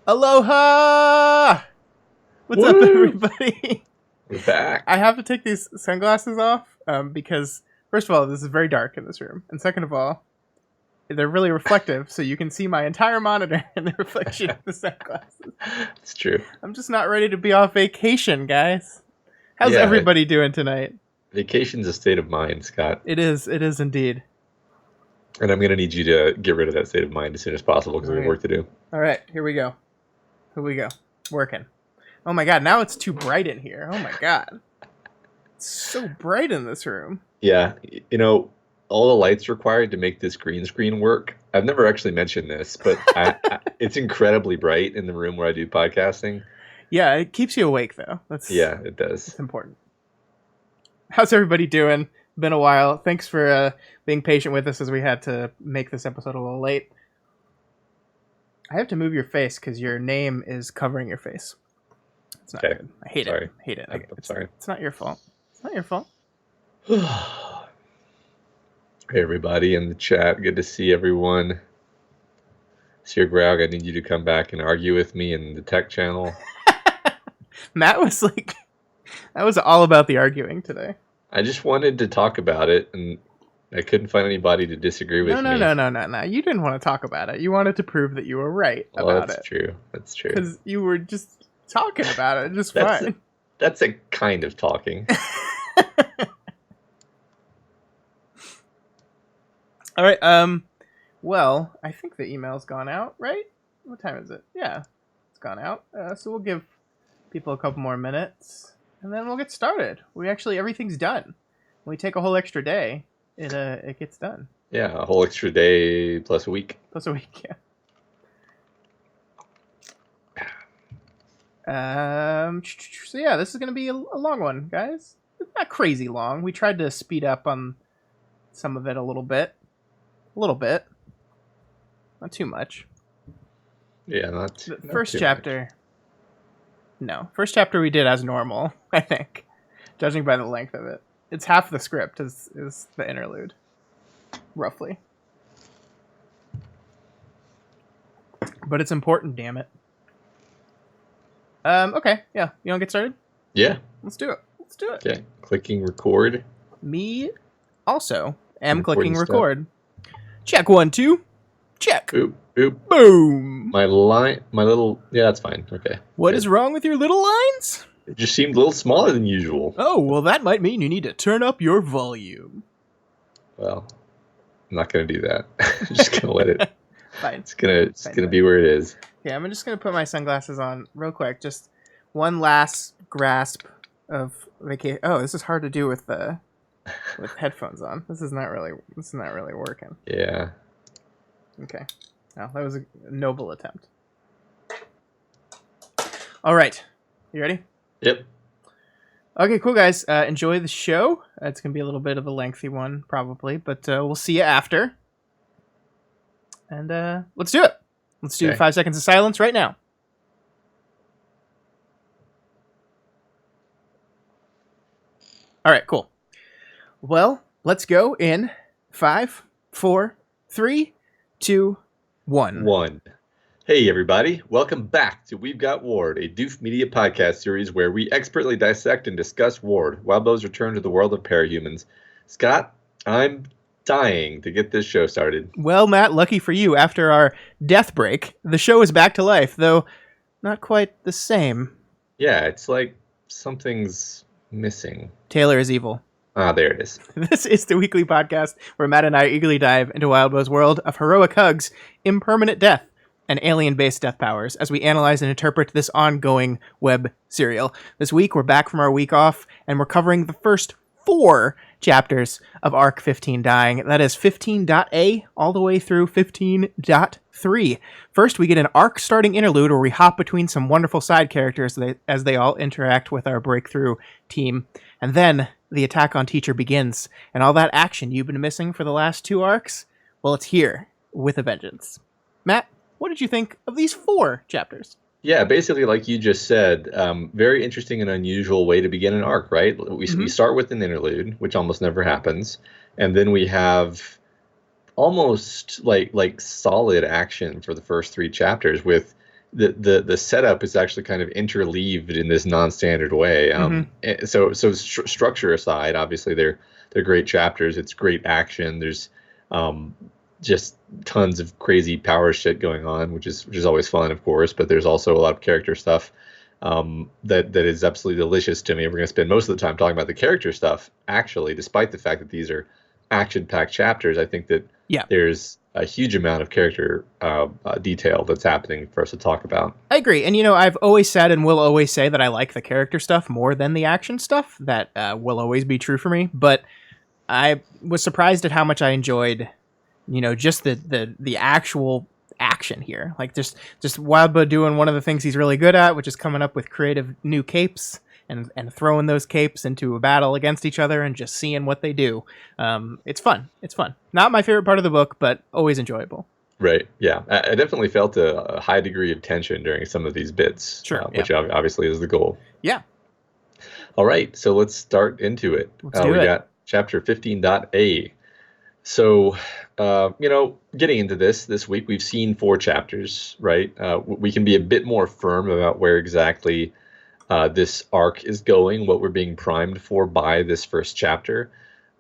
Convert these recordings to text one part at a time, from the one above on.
Aloha! What's up, everybody? We're back. I have to take these sunglasses off because, first of all, this is very dark in this room. And second of all, they're really reflective, so you can see my entire monitor in the reflection of the sunglasses. It's true. I'm just not ready to be off vacation, guys. How's everybody doing tonight? Vacation's a state of mind, Scott. It is indeed. And I'm going to need you to get rid of that state of mind as soon as possible because we have work to do. All right, here we go. Working. Oh my god, now it's too bright in here. Oh my god. It's so bright in this room. Yeah, you know, all the lights required to make this green screen work. I've never actually mentioned this, but it's incredibly bright in the room where I do podcasting. Yeah, it keeps you awake, though. Yeah, it does. It's important. How's everybody doing? Been a while. Thanks for being patient with us as we had to make this episode a little late. I have to move your face because your name is covering your face. It's not good. I hate it. I'm sorry. It's not your fault. It's not your fault. Hey, everybody in the chat. Good to see everyone. Sir Graug, I need you to come back and argue with me in the tech channel. Matt was like, that was all about the arguing today. I just wanted to talk about it, and I couldn't find anybody to disagree with me. No. You didn't want to talk about it. You wanted to prove that you were right about it. That's true. That's true. Because you were just talking about it just fine. That's a kind of talking. All right. Well, I think the email's gone out, right? What time is it? Yeah, it's gone out. So we'll give people a couple more minutes, and then we'll get started. Everything's done. When we take a whole extra day, it gets done. Yeah, a whole extra day plus a week. Yeah. So yeah, this is going to be a long one, guys. It's not crazy long. We tried to speed up on some of it a little bit. Not too much. Yeah, The first chapter. No, first chapter we did as normal, I think, judging by the length of it. It's half the script is the interlude, roughly. But it's important, damn it. Okay, yeah. You want to get started? Yeah. Let's do it. Okay, clicking record. Me also am clicking record. Check 1, 2. Check. Oop. Boom. Yeah, that's fine. Okay. What is wrong with your little lines? It just seemed a little smaller than usual. Oh, well, that might mean you need to turn up your volume. Well, I'm not going to do that. I'm just going to let it. Fine. It's gonna be where it is. Yeah, I'm just going to put my sunglasses on real quick. Just one last grasp of vacation. Oh, this is hard to do with headphones on. This is not really working. Yeah. Okay. Well, that was a noble attempt. All right. You ready? Yep. Okay, cool, guys. Enjoy the show. It's going to be a little bit of a lengthy one, probably, but we'll see you after. And let's do it. Let's do 5 seconds of silence right now. All right, cool. Well, let's go in 5, 4, 3, 2, 1. Hey, everybody. Welcome back to We've Got Ward, a Doof Media podcast series where we expertly dissect and discuss Ward, Wildbow's return to the world of parahumans. Scott, I'm dying to get this show started. Well, Matt, lucky for you, after our death break, the show is back to life, though not quite the same. Yeah, it's like something's missing. Taylor is evil. Ah, there it is. This is the weekly podcast where Matt and I eagerly dive into Wildbow's world of heroic hugs, impermanent death, and alien-based death powers as we analyze and interpret this ongoing web serial. This week, we're back from our week off, and we're covering the first 4 chapters of Arc 15 Dying. That is 15.A all the way through 15.3. First, we get an arc-starting interlude where we hop between some wonderful side characters as they all interact with our breakthrough team. And then the attack on Teacher begins, and all that action you've been missing for the last 2 arcs, well, it's here with a vengeance. Matt, what did you think of these 4 chapters? Yeah, basically, like you just said, very interesting and unusual way to begin an arc, right? We start with an interlude, which almost never happens, and then we have almost like solid action for the first 3 chapters with the setup is actually kind of interleaved in this non-standard way. Structure aside, obviously they're great chapters. It's great action. There's just tons of crazy power shit going on, which is always fun, of course. But there's also a lot of character stuff that is absolutely delicious to me. We're going to spend most of the time talking about the character stuff, actually, despite the fact that these are action-packed chapters. I think that there's a huge amount of character detail that's happening for us to talk about. I agree. And, I've always said and will always say that I like the character stuff more than the action stuff. That will always be true for me. But I was surprised at how much I enjoyed, just the actual action here. Like just Wildbow doing one of the things he's really good at, which is coming up with creative new capes and throwing those capes into a battle against each other and just seeing what they do. It's fun. Not my favorite part of the book, but always enjoyable. Right. Yeah. I definitely felt a high degree of tension during some of these bits, which obviously is the goal. Yeah. All right. So let's start into it. We got chapter 15.A. So, getting into this week, we've seen 4 chapters, right? We can be a bit more firm about where exactly this arc is going, what we're being primed for by this first chapter.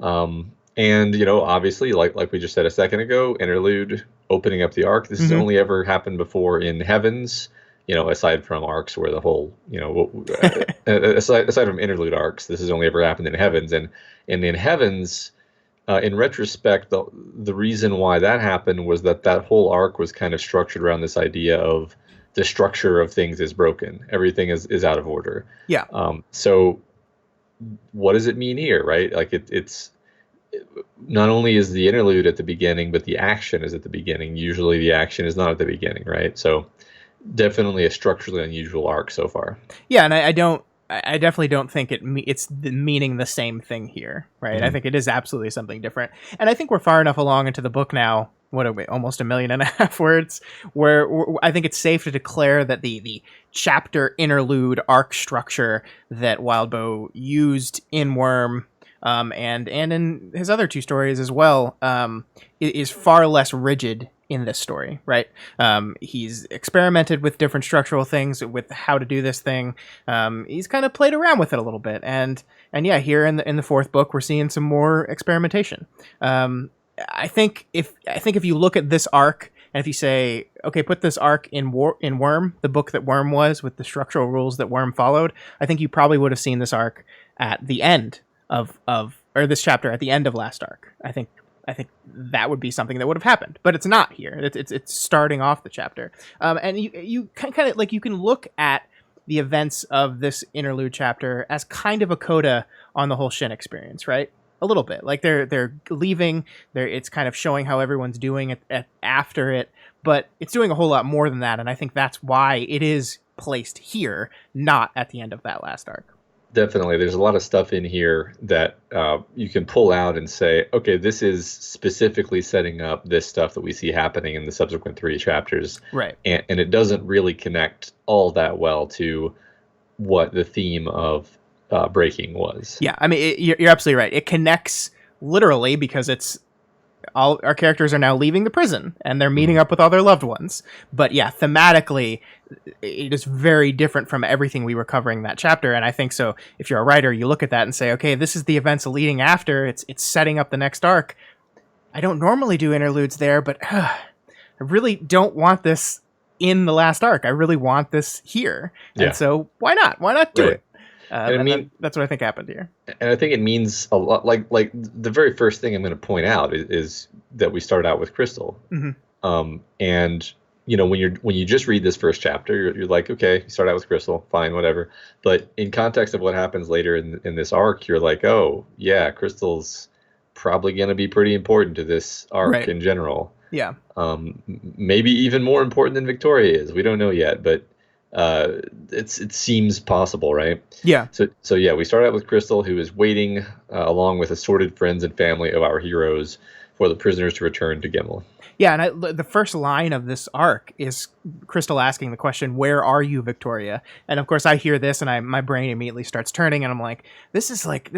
Obviously, like we just said a second ago, interlude, opening up the arc. This has only ever happened before in Heavens, aside from arcs where the whole, aside from interlude arcs, this has only ever happened in Heavens. And in Heavens, in retrospect, the reason why that happened was that whole arc was kind of structured around this idea of the structure of things is broken. Everything is out of order. Yeah. So what does it mean here, right? Like it's not only is the interlude at the beginning, but the action is at the beginning. Usually the action is not at the beginning, right? So definitely a structurally unusual arc so far. Yeah, and I definitely don't think it's meaning the same thing here, right? I think it is absolutely something different. And I think we're far enough along into the book now, what are we, almost 1.5 million words, where I think it's safe to declare that the chapter interlude arc structure that Wildbow used in Worm and in his other 2 stories as well is far less rigid in this story, right? He's experimented with different structural things, with how to do this thing. He's kind of played around with it a little bit, and yeah, here in the 4th book, we're seeing some more experimentation. I think if you look at this arc, and if you say, okay, put this arc in Worm, the book that Worm was, with the structural rules that Worm followed, I think you probably would have seen this arc at the end or this chapter at the end of last arc. I think that would be something that would have happened, but it's not here. It's starting off the chapter, and you kind of like you can look at the events of this interlude chapter as kind of a coda on the whole Shin experience, right? A little bit, like they're leaving. It's kind of showing how everyone's doing after it, but it's doing a whole lot more than that, and I think that's why it is placed here, not at the end of that last arc. Definitely. There's a lot of stuff in here that you can pull out and say, okay, this is specifically setting up this stuff that we see happening in the subsequent 3 chapters. Right. And it doesn't really connect all that well to what the theme of breaking was. Yeah, I mean, you're absolutely right. It connects literally because it's all our characters are now leaving the prison and they're meeting up with all their loved ones. But yeah, thematically, it is very different from everything we were covering that chapter. And I think so. If you're a writer, you look at that and say, okay, this is the events leading after. It's setting up the next arc. I don't normally do interludes there, but I really don't want this in the last arc. I really want this here. Yeah. And so why not? Why not do it? And I mean, that's what I think happened here. And I think it means a lot. Like the very first thing I'm going to point out is that we start out with Crystal. And when you just read this first chapter, you're like, okay, you start out with Crystal, fine, whatever. But in context of what happens later in this arc, you're like, oh yeah, Crystal's probably going to be pretty important to this arc in general. Yeah. Maybe even more important than Victoria is. We don't know yet, but it seems possible, right? Yeah. So yeah, we start out with Crystal, who is waiting along with assorted friends and family of our heroes for the prisoners to return to Gimel. Yeah, and the first line of this arc is Crystal asking the question, "Where are you, Victoria?" And of course, I hear this, and my brain immediately starts turning, and I'm like, "This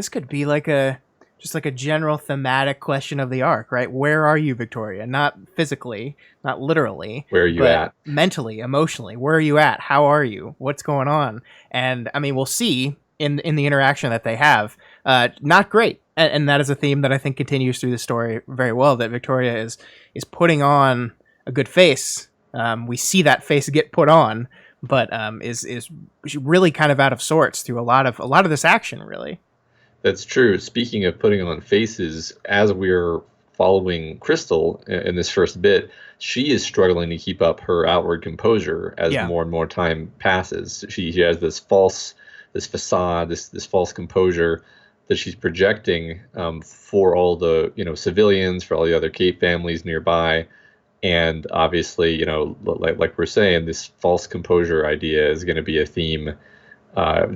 could be like a just like a general thematic question of the arc, right? Where are you, Victoria? Not physically, not literally, Where are you but at? mentally, emotionally. Where are you at? How are you? What's going on? And I mean, we'll see in the interaction that they have. Not great, and that is a theme that I think continues through the story very well. That Victoria is putting on a good face. We see that face get put on, but is really kind of out of sorts through a lot of this action, really. That's true. Speaking of putting on faces, as we're following Crystal in this first bit, she is struggling to keep up her outward composure as Yeah. more and more time passes. She has this facade, this false composure that she's projecting for all the civilians, for all the other Cape families nearby, and obviously, like we're saying, this false composure idea is going to be a theme.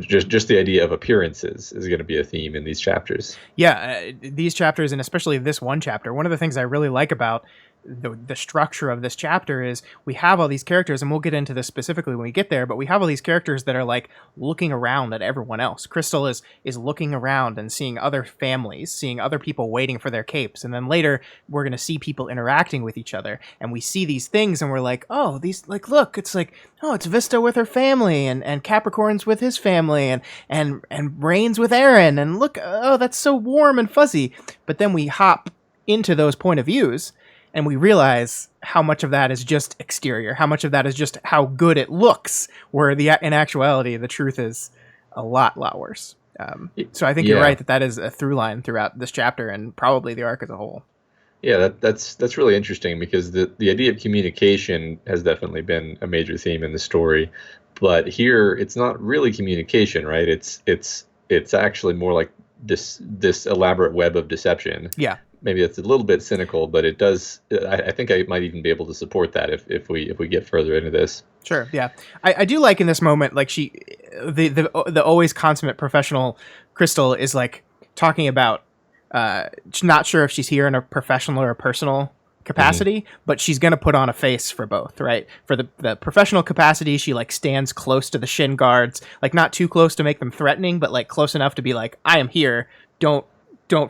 Just the idea of appearances is going to be a theme in these chapters. Yeah, these chapters, and especially this one chapter, one of the things I really like about the structure of this chapter is we have all these characters, and we'll get into this specifically when we get there, but we have all these characters that are like looking around at everyone else. Crystal is looking around and seeing other families, seeing other people waiting for their capes, and then later we're going to see people interacting with each other, and we see these things and we're like, oh, these, like, look, it's like, oh, it's Vista with her family, and Capricorn's with his family, and Rain's with Aaron, and look, oh, that's so warm and fuzzy. But then we hop into those point of views and we realize how much of that is just exterior, how much of that is just how good it looks, where in actuality the truth is a lot worse. So I think you're right that is a through line throughout this chapter and probably the arc as a whole. Yeah, that's really interesting, because the idea of communication has definitely been a major theme in the story, but here it's not really communication, right? It's actually more like this elaborate web of deception. Yeah. Maybe that's a little bit cynical, but it does. I think I might even be able to support that if we get further into this. Sure. Yeah, I do like in this moment, like the always consummate professional Crystal is like talking about not sure if she's here in a professional or a personal capacity, but she's gonna put on a face for both, right? For the professional capacity, she like stands close to the shin guards, like not too close to make them threatening, but like close enough to be like, I am here, don't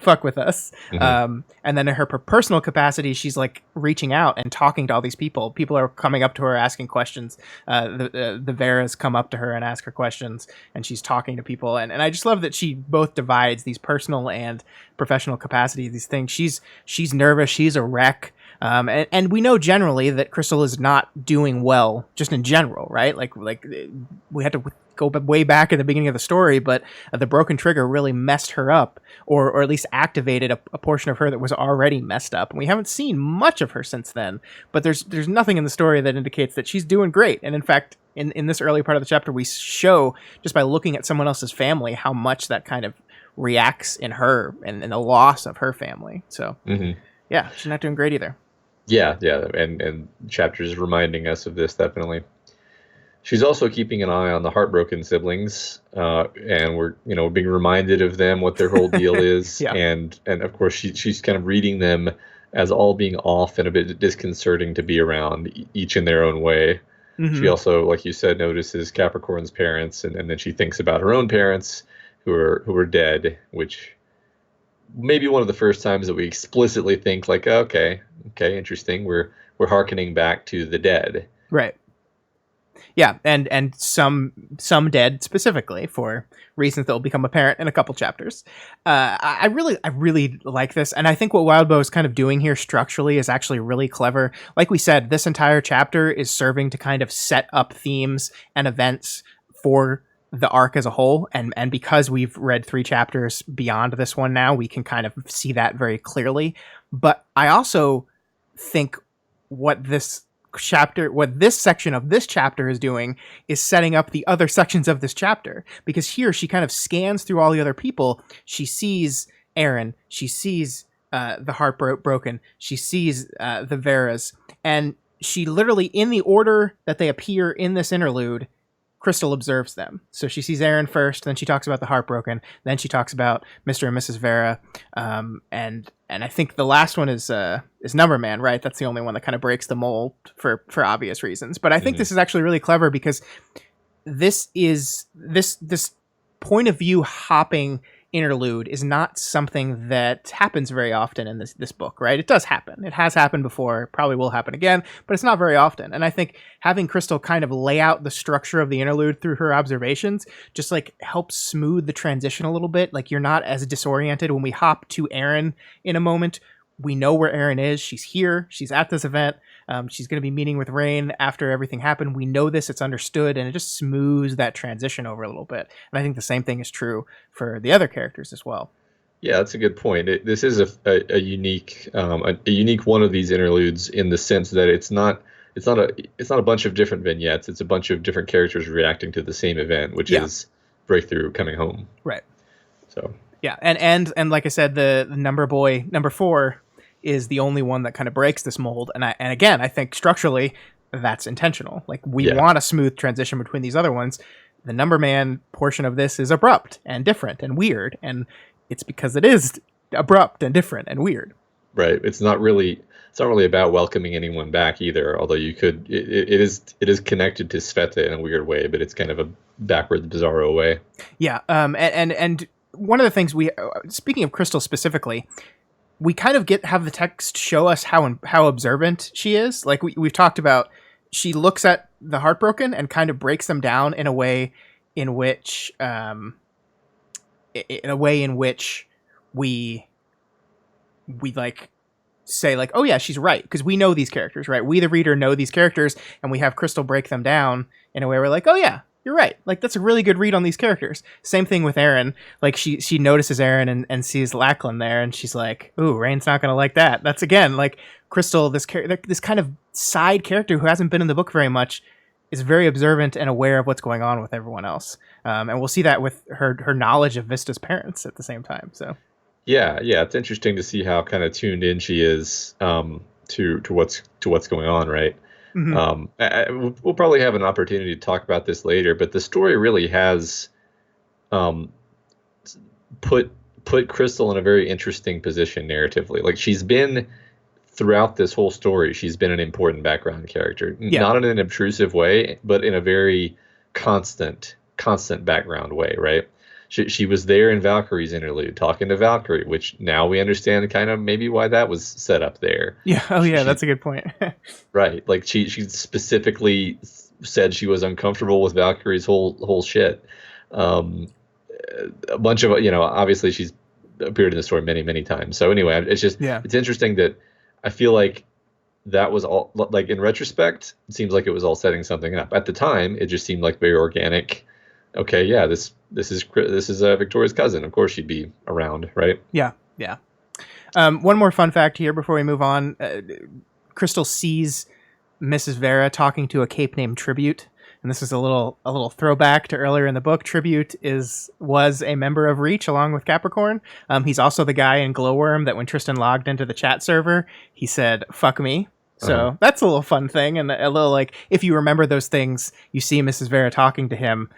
fuck with us. And then in her personal capacity, she's like reaching out and talking to all these people. People are coming up to her asking questions. The Veras come up to her and ask her questions, and she's talking to people. And I just love that she both divides these personal and professional capacity, these things. She's nervous, she's a wreck. And we know generally that Crystal is not doing well, just in general, right? Like we had to go way back at the beginning of the story, but the broken trigger really messed her up, or at least activated a portion of her that was already messed up. And we haven't seen much of her since then, but there's nothing in the story that indicates that she's doing great. And in fact, in this early part of the chapter, we show just by looking at someone else's family how much that kind of reacts in her and the loss of her family. So yeah, she's not doing great either. Yeah, and chapters reminding us of this, definitely. She's also keeping an eye on the heartbroken siblings, and we're being reminded of them, what their whole deal is, Yeah. and of course she's kind of reading them as all being off and a bit disconcerting to be around, each in their own way. She also, like you said, notices Capricorn's parents, and then she thinks about her own parents who are dead, which may be one of the first times that we explicitly think like, okay, interesting. We're hearkening back to the dead, right? Yeah, and some dead specifically for reasons that will become apparent in a couple chapters. I really like this, and I think what Wildbow is kind of doing here structurally is actually really clever. Like we said, this entire chapter is serving to kind of set up themes and events for the arc as a whole, and because we've read 3 chapters beyond this one now, we can kind of see that very clearly. But I also think what this section of this chapter is doing is setting up the other sections of this chapter, because here she kind of scans through all the other people. She sees Aaron, she sees the Heartbroken, she sees the Veras, and she literally, in the order that they appear in this interlude, Crystal observes them. So she sees Aaron first, then she talks about the Heartbroken, then she talks about Mr. and Mrs. Vera, and I think the last one is Number Man, right? That's the only one that kind of breaks the mold for obvious reasons. But I think this is actually really clever, because this point of view hopping interlude is not something that happens very often in this book, right? It does happen. It has happened before, probably will happen again, but it's not very often. And I think having Crystal kind of lay out the structure of the interlude through her observations just like helps smooth the transition a little bit. Like you're not as disoriented when we hop to Aaron in a moment. We know where Aaron is. She's here. She's at this event. She's going to be meeting with Rain after everything happened. We know this. It's understood, and it just smooths that transition over a little bit. And I think the same thing is true for the other characters as well. Yeah, that's a good point. This is a unique one of these interludes in the sense that it's not a bunch of different vignettes. It's a bunch of different characters reacting to the same event, which is Breakthrough coming home. Right. So yeah, and like I said, the number boy number 4 is the only one that kind of breaks this mold. And again, I think structurally that's intentional. Like we want a smooth transition between these other ones. The number man portion of this is abrupt and different and weird. And it's because it is abrupt and different and weird. Right. It's not really about welcoming anyone back either. Although you could, it is connected to Sveta in a weird way, but it's kind of a backwards, bizarro way. Yeah. And one of the things speaking of Crystal specifically, we kind of have the text show us how observant she is. Like we've talked about, she looks at the heartbroken and kind of breaks them down in a way in which we like say like, oh yeah, she's right, because we know these characters, right? We the reader know these characters, and we have Crystal break them down in a way we're like, oh yeah, you're right. Like that's a really good read on these characters. Same thing with Aaron. Like she notices Aaron and sees Lachlan there, and she's like, "Ooh, Rain's not gonna like that." That's again like Crystal, this kind of side character who hasn't been in the book very much, is very observant and aware of what's going on with everyone else. And we'll see that with her knowledge of Vista's parents at the same time. So yeah, it's interesting to see how kind of tuned in she is to what's going on, right? Mm-hmm. We'll probably have an opportunity to talk about this later, but the story really has put Crystal in a very interesting position narratively. Like she's been throughout this whole story, she's been an important background character, not in an obtrusive way, but in a very constant background way, right? She was there in Valkyrie's interlude, talking to Valkyrie, which now we understand kind of maybe why that was set up there. Yeah. Oh, yeah. That's a good point. Right. Like she specifically said she was uncomfortable with Valkyrie's whole shit. A bunch of, obviously she's appeared in the story many, many times. So anyway, it's just, it's interesting that I feel like that was all, like in retrospect, it seems like it was all setting something up. At the time, it just seemed like very organic. Okay, yeah, this is Victoria's cousin. Of course she'd be around, right? Yeah. One more fun fact here before we move on. Crystal sees Mrs. Vera talking to a cape named Tribute, and this is a little throwback to earlier in the book. Tribute was a member of Reach along with Capricorn. He's also the guy in Glowworm that when Tristan logged into the chat server, he said, "Fuck me." So that's a little fun thing, and a little like if you remember those things, you see Mrs. Vera talking to him,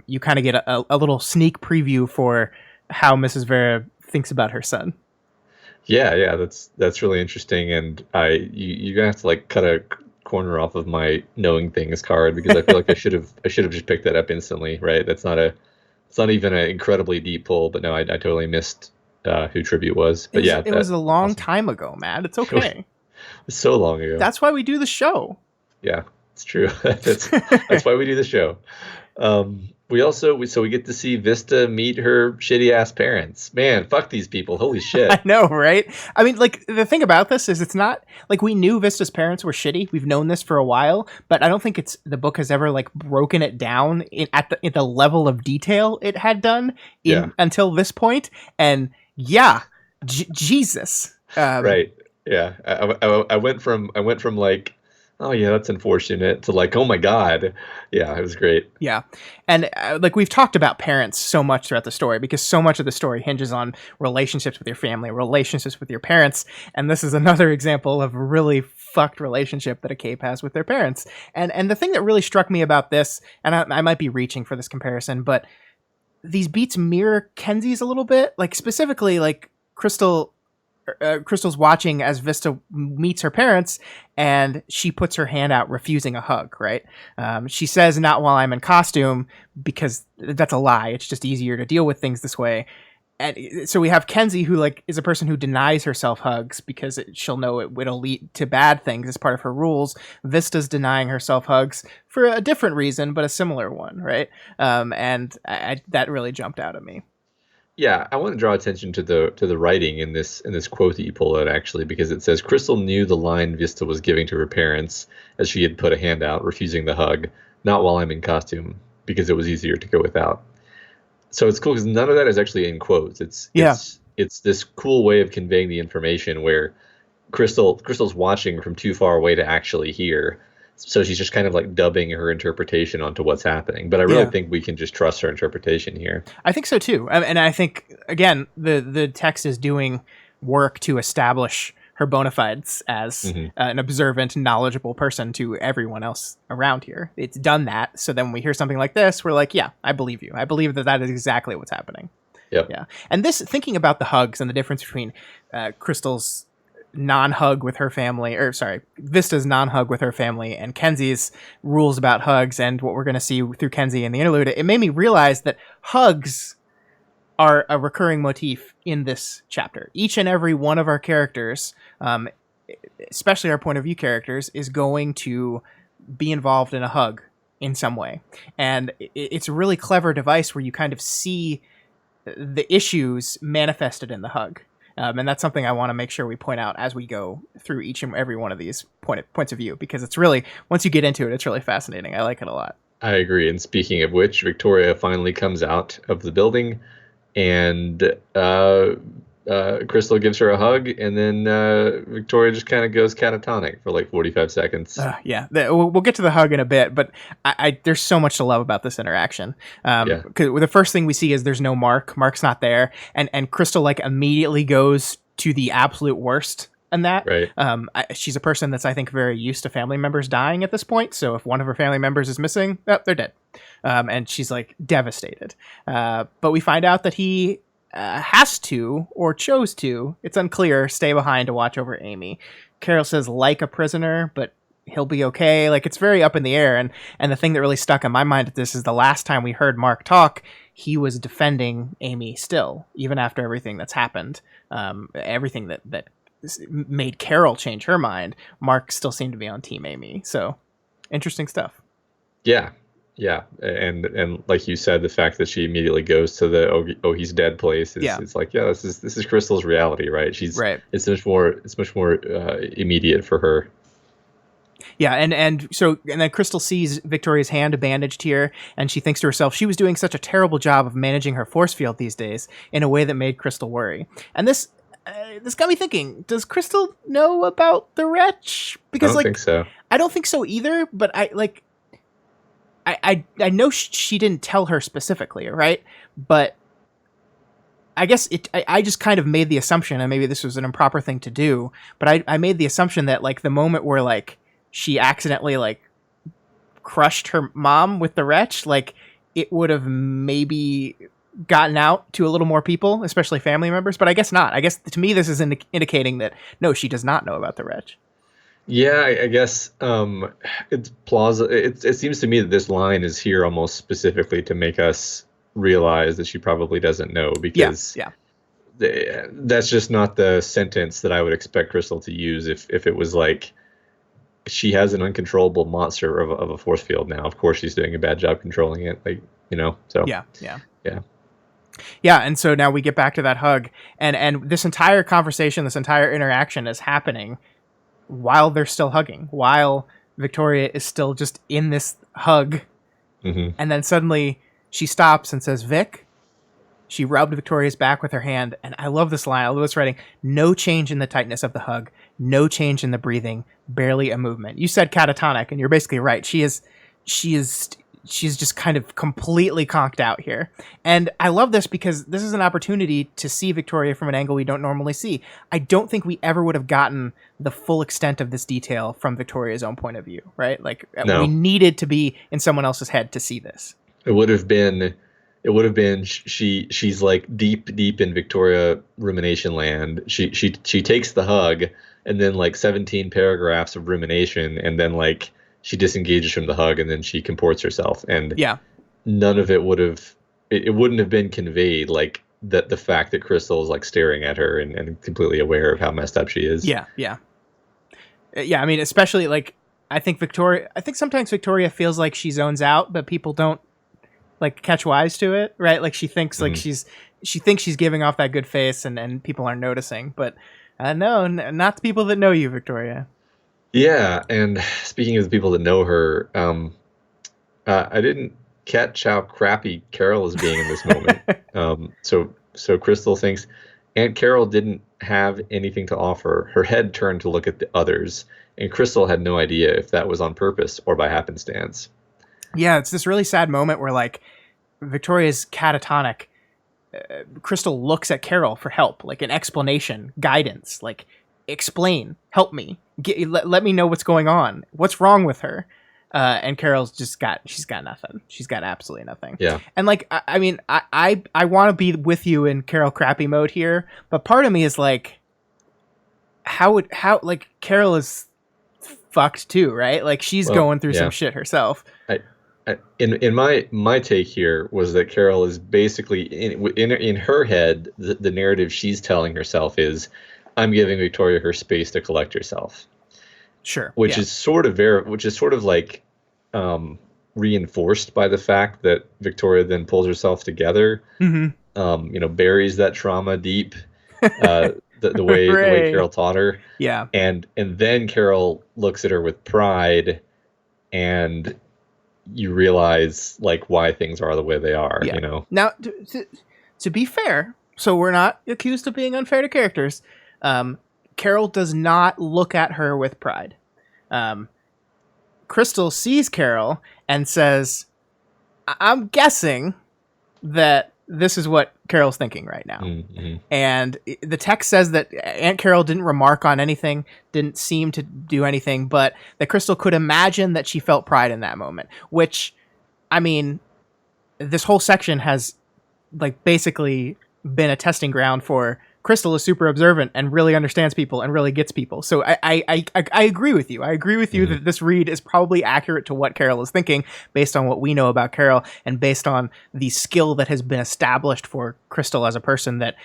you kind of get a little sneak preview for how Mrs. Vera thinks about her son. Yeah, that's really interesting, and you're gonna have to like cut a corner off of my knowing things card because I feel like I should have just picked that up instantly, right? It's not even an incredibly deep pull, but no, I totally missed who Tribute was. But it was a long time ago, Matt. It's okay. So long ago. That's why we do the show. Yeah, it's true. That's why we do the show. We get to see Vista meet her shitty ass parents. Man, fuck these people. Holy shit. I know, right? I mean, like the thing about this is it's not like we knew Vista's parents were shitty. We've known this for a while, but I don't think the book has ever like broken it down at the level of detail it had done until this point. And Jesus. Right. Yeah, I went from like, oh yeah, that's unfortunate, to like, oh my god, yeah, it was great. Yeah, and like we've talked about parents so much throughout the story because so much of the story hinges on relationships with your family, relationships with your parents, and this is another example of a really fucked relationship that a cape has with their parents. And the thing that really struck me about this, and I might be reaching for this comparison, but these beats mirror Kenzie's a little bit, like specifically like Crystal's watching as Vista meets her parents, and she puts her hand out, refusing a hug, right? She says, "Not while I'm in costume," because that's a lie. It's just easier to deal with things this way. and so we have Kenzie, who like is a person who denies herself hugs because she'll know it'll lead to bad things as part of her rules. Vista's denying herself hugs for a different reason, but a similar one, right? And that really jumped out at me. Yeah, I want to draw attention to the writing in this quote that you pulled out, actually, because it says Crystal knew the line Vista was giving to her parents as she had put a hand out, refusing the hug, not while I'm in costume, because it was easier to go without. So it's cool because none of that is actually in quotes. It's this cool way of conveying the information where Crystal's watching from too far away to actually hear. So she's just kind of like dubbing her interpretation onto what's happening. But I really think we can just trust her interpretation here. I think so too. And I think, again, the text is doing work to establish her bona fides as an observant, knowledgeable person to everyone else around here. It's done that. So then when we hear something like this, we're like, yeah, I believe you. I believe that is exactly what's happening. Yep. Yeah. And this, thinking about the hugs and the difference between Crystal's non-hug with her family, or sorry, Vista's non-hug with her family, and Kenzie's rules about hugs, and what we're going to see through Kenzie in the interlude, it made me realize that hugs are a recurring motif in this chapter. Each and every one of our characters, especially our point of view characters, is going to be involved in a hug in some way. And it's a really clever device where you kind of see the issues manifested in the hug. And that's something I want to make sure we point out as we go through each and every one of these points of view, because it's really, once you get into it, it's really fascinating. I like it a lot. I agree. And speaking of which, Victoria finally comes out of the building, and Crystal gives her a hug, and then Victoria just kind of goes catatonic for like 45 seconds. We'll get to the hug in a bit, but there's so much to love about this interaction. Because the first thing we see is there's no Mark. Mark's not there, and Crystal like immediately goes to the absolute worst in that. Right. She's a person that's, I think, very used to family members dying at this point. So if one of her family members is missing, they're dead. And she's like devastated. But we find out that he has to, or chose to, it's unclear, stay behind to watch over Amy. Carol says like a prisoner, but he'll be okay. Like, it's very up in the air. And the thing that really stuck in my mind at this is the last time we heard Mark talk, he was defending Amy still, even after everything that's happened. Everything that made Carol change her mind, Mark still seemed to be on Team Amy. So interesting stuff. Yeah, and like you said, the fact that she immediately goes to the he's dead place is it's like, this is Crystal's reality, right? She's right. It's much more immediate for her. Yeah, and then Crystal sees Victoria's hand bandaged here, and she thinks to herself, she was doing such a terrible job of managing her force field these days in a way that made Crystal worry. And this got me thinking, does Crystal know about the wretch? Because I don't think so. I don't think so either, but I know she didn't tell her specifically, right? But I guess I just kind of made the assumption, and maybe this was an improper thing to do, but I made the assumption that like the moment where like she accidentally like crushed her mom with the wretch, like it would have maybe gotten out to a little more people, especially family members, but I guess not. I guess to me this is indicating that no, she does not know about the wretch. Yeah, I guess it's plausible. It seems to me that this line is here almost specifically to make us realize that she probably doesn't know, because that's just not the sentence that I would expect Crystal to use if it was like she has an uncontrollable monster of a force field now. Of course she's doing a bad job controlling it, like, so. Yeah, and so now we get back to that hug, and this entire conversation, this entire interaction is happening while they're still hugging, while Victoria is still just in this hug. And then suddenly she stops and says, Vic. She rubbed Victoria's back with her hand, and I love this line. I love this writing. No change in the tightness of the hug, no change in the breathing, barely a movement. You said catatonic, and you're basically right. She's just kind of completely conked out here. And I love this because this is an opportunity to see Victoria from an angle we don't normally see. I don't think we ever would have gotten the full extent of this detail from Victoria's own point of view, right? Like, no. We needed to be in someone else's head to see this. It would have been she's like deep in Victoria rumination land. She takes the hug, and then like 17 paragraphs of rumination, and then like she disengages from the hug, and then she comports herself. And none of it wouldn't have been conveyed like that the fact that Crystal is like staring at her and completely aware of how messed up she is. Yeah, yeah. Yeah, I mean, especially like I think sometimes Victoria feels like she zones out, but people don't like catch wise to it, right? Like she thinks like she thinks she's giving off that good face and people aren't noticing, but no, not the people that know you, Victoria. Yeah, and speaking of the people that know her, I didn't catch how crappy Carol is being in this moment. So Crystal thinks Aunt Carol didn't have anything to offer. Her head turned to look at the others, and Crystal had no idea if that was on purpose or by happenstance. Yeah, it's this really sad moment where like Victoria's catatonic. Crystal looks at Carol for help, like an explanation, guidance, like explain, help me, let me know what's going on, what's wrong with her. And Carol's she's got nothing. She's got absolutely nothing. Yeah. And like, I mean, I want to be with you in Carol crappy mode here, but part of me is like, how like Carol is fucked too, right? Like she's going through some shit herself. In my take here was that Carol is basically in her head, the narrative she's telling herself is, I'm giving Victoria her space to collect herself. Sure. Which is sort of like reinforced by the fact that Victoria then pulls herself together, buries that trauma deep, the way Carol taught her. Yeah. And then Carol looks at her with pride, and you realize like why things are the way they are. Yeah. Now, to be fair, so we're not accused of being unfair to characters. Carol does not look at her with pride. Crystal sees Carol and says, I'm guessing that this is what Carol's thinking right now. Mm-hmm. And the text says that Aunt Carol didn't remark on anything, didn't seem to do anything, but that Crystal could imagine that she felt pride in that moment, which, I mean, this whole section has like basically been a testing ground for Crystal is super observant and really understands people and really gets people. So I agree with you. I agree with you that this read is probably accurate to what Carol is thinking based on what we know about Carol and based on the skill that has been established for Crystal as a person that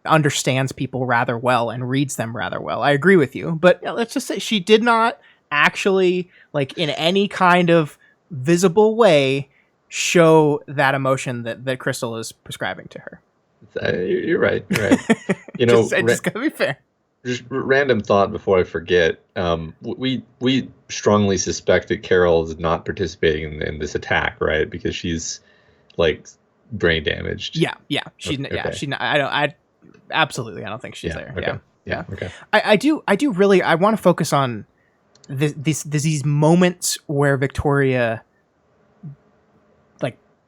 understands people rather well and reads them rather well. I agree with you. But let's just say she did not actually, like in any kind of visible way, show that emotion that Crystal is prescribing to her. You're right. Just gotta be fair. Just random thought before I forget. We strongly suspect that Carol is not participating in this attack, right? Because she's like brain damaged. Yeah. She's not. I don't think she's there. Okay. Yeah. Okay. I do really. I want to focus on these moments where Victoria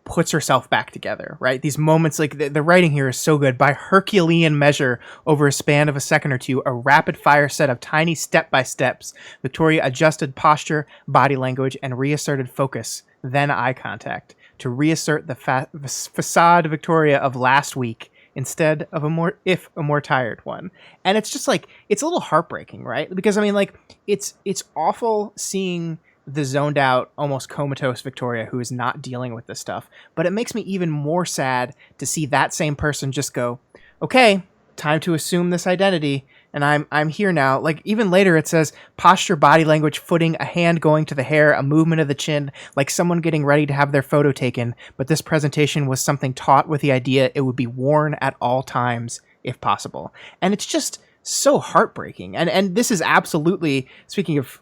puts herself back together, right? These moments, like the writing here is so good. By Herculean measure, over a span of a second or two, a rapid fire set of tiny step-by-steps, Victoria adjusted posture, body language, and reasserted focus, then eye contact, to reassert the facade Victoria of last week instead of a more tired one. And it's just like, it's a little heartbreaking, right? Because I mean, like, it's awful seeing the zoned out, almost comatose Victoria who is not dealing with this stuff. But it makes me even more sad to see that same person just go, okay, time to assume this identity, and I'm here now. Like even later it says posture, body language, footing, a hand going to the hair, a movement of the chin, like someone getting ready to have their photo taken. But this presentation was something taught with the idea it would be worn at all times if possible. And it's just so heartbreaking. And this is absolutely, speaking of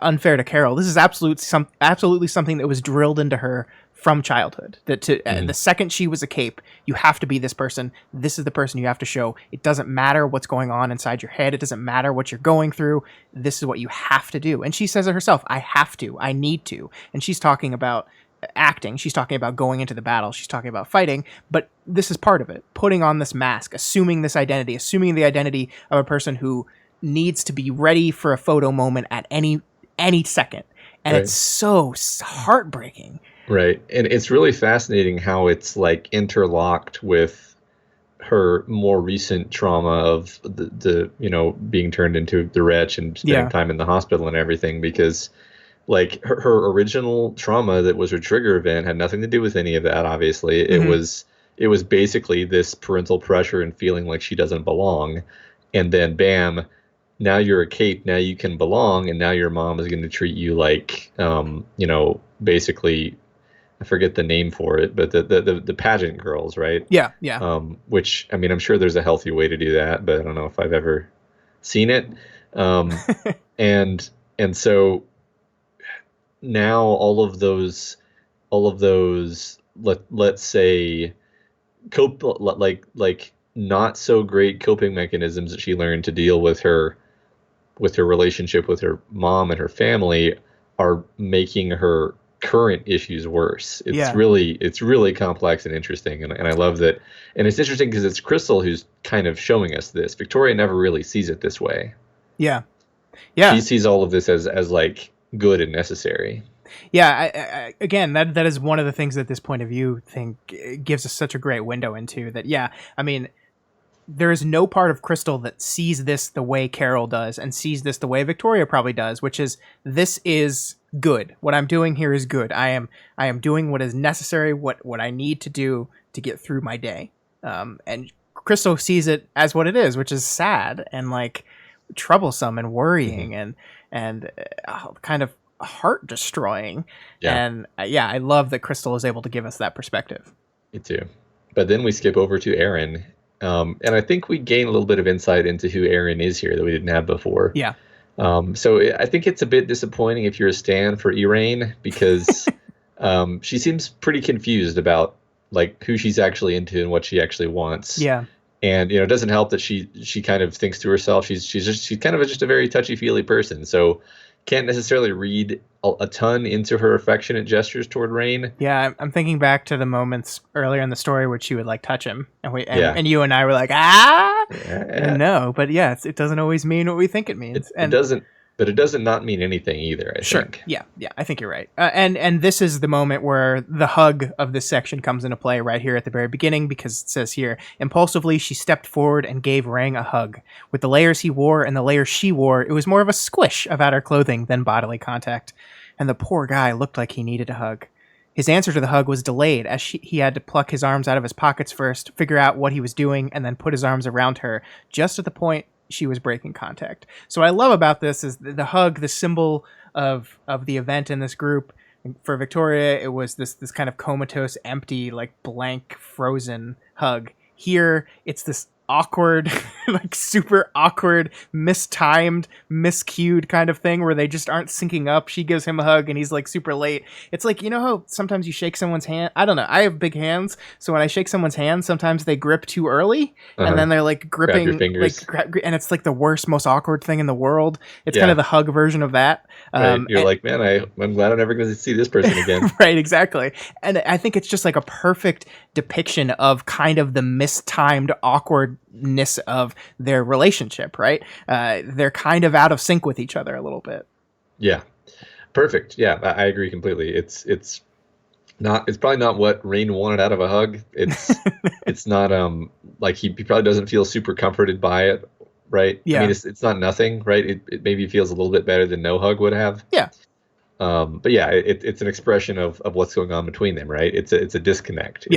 unfair to Carol, this is absolutely something that was drilled into her from childhood. That the second she was a cape, you have to be this person. This is the person you have to show. It doesn't matter what's going on inside your head. It doesn't matter what you're going through. This is what you have to do. And she says it herself, I have to, I need to. And she's talking about acting. She's talking about going into the battle. She's talking about fighting, but this is part of it. Putting on this mask, assuming this identity, assuming the identity of a person who needs to be ready for a photo moment at any second. And It's so heartbreaking. Right. And it's really fascinating how it's like interlocked with her more recent trauma of the being turned into the wretch and spending time in the hospital and everything, because like her original trauma that was her trigger event had nothing to do with any of that. Obviously, it it was basically this parental pressure and feeling like she doesn't belong. And then bam, now you're a cape, now you can belong, and now your mom is going to treat you like, basically, I forget the name for it, but the pageant girls, right? Yeah, yeah. Which, I mean, I'm sure there's a healthy way to do that, but I don't know if I've ever seen it. And so now all of those let's say like not so great coping mechanisms that she learned to deal with her relationship with her mom and her family are making her current issues worse. Yeah. It's really complex and interesting, and I love that. And it's interesting because it's Crystal who's kind of showing us this. Victoria never really sees it this way. Yeah. She sees all of this as like good and necessary. Yeah, again, that is one of the things that this point of view thing gives us such a great window into. That, yeah, I mean, there is no part of Crystal that sees this the way Carol does and sees this the way Victoria probably does, which is, this is good. What I'm doing here is good. I am doing what is necessary, what I need to do to get through my day. And Crystal sees it as what it is, which is sad and like troublesome and worrying and kind of heart destroying. And I love that Crystal is able to give us that perspective. Me too. But then we skip over to Aaron, and I think we gain a little bit of insight into who Aaron is here that we didn't have before. Yeah. So I think it's a bit disappointing if you're a stan for Iraine, because she seems pretty confused about like who she's actually into and what she actually wants. Yeah. And it doesn't help that she kind of thinks to herself she's kind of just a very touchy-feely person. So can't necessarily read a ton into her affectionate gestures toward Rain. Yeah, I'm thinking back to the moments earlier in the story where she would like touch him, and you and I were like, no, but yeah, it doesn't always mean what we think it means. It doesn't. But it doesn't not mean anything either, I think. Yeah, I think you're right. And this is the moment where the hug of this section comes into play right here at the very beginning, because it says here, impulsively, she stepped forward and gave Rang a hug. With the layers he wore and the layers she wore, it was more of a squish of outer clothing than bodily contact. And the poor guy looked like he needed a hug. His answer to the hug was delayed, as he had to pluck his arms out of his pockets first, figure out what he was doing, and then put his arms around her, just at the point she was breaking contact. So what I love about this is the hug, the symbol of the event in this group. For Victoria, it was this kind of comatose, empty, like blank, frozen hug. Here, it's this awkward, like super awkward, mistimed, miscued kind of thing where they just aren't syncing up. She gives him a hug and he's like super late. It's like, you know how sometimes you shake someone's hand? I don't know. I have big hands, so when I shake someone's hand, sometimes they grip too early, and then they're like gripping, and it's like the worst, most awkward thing in the world. It's kind of the hug version of that. Right. You're like, man, I'm glad I'm never going to see this person again. Right, exactly. And I think it's just like a perfect depiction of kind of the mistimed awkwardness of their relationship, right? They're kind of out of sync with each other a little bit. Yeah. Perfect. Yeah, I agree completely. It's probably not what Rain wanted out of a hug. It's not like he probably doesn't feel super comforted by it, right? Yeah. I mean, it's not nothing, right? It maybe feels a little bit better than no hug would have. Yeah. But yeah, it's an expression of what's going on between them, right? It's a disconnect.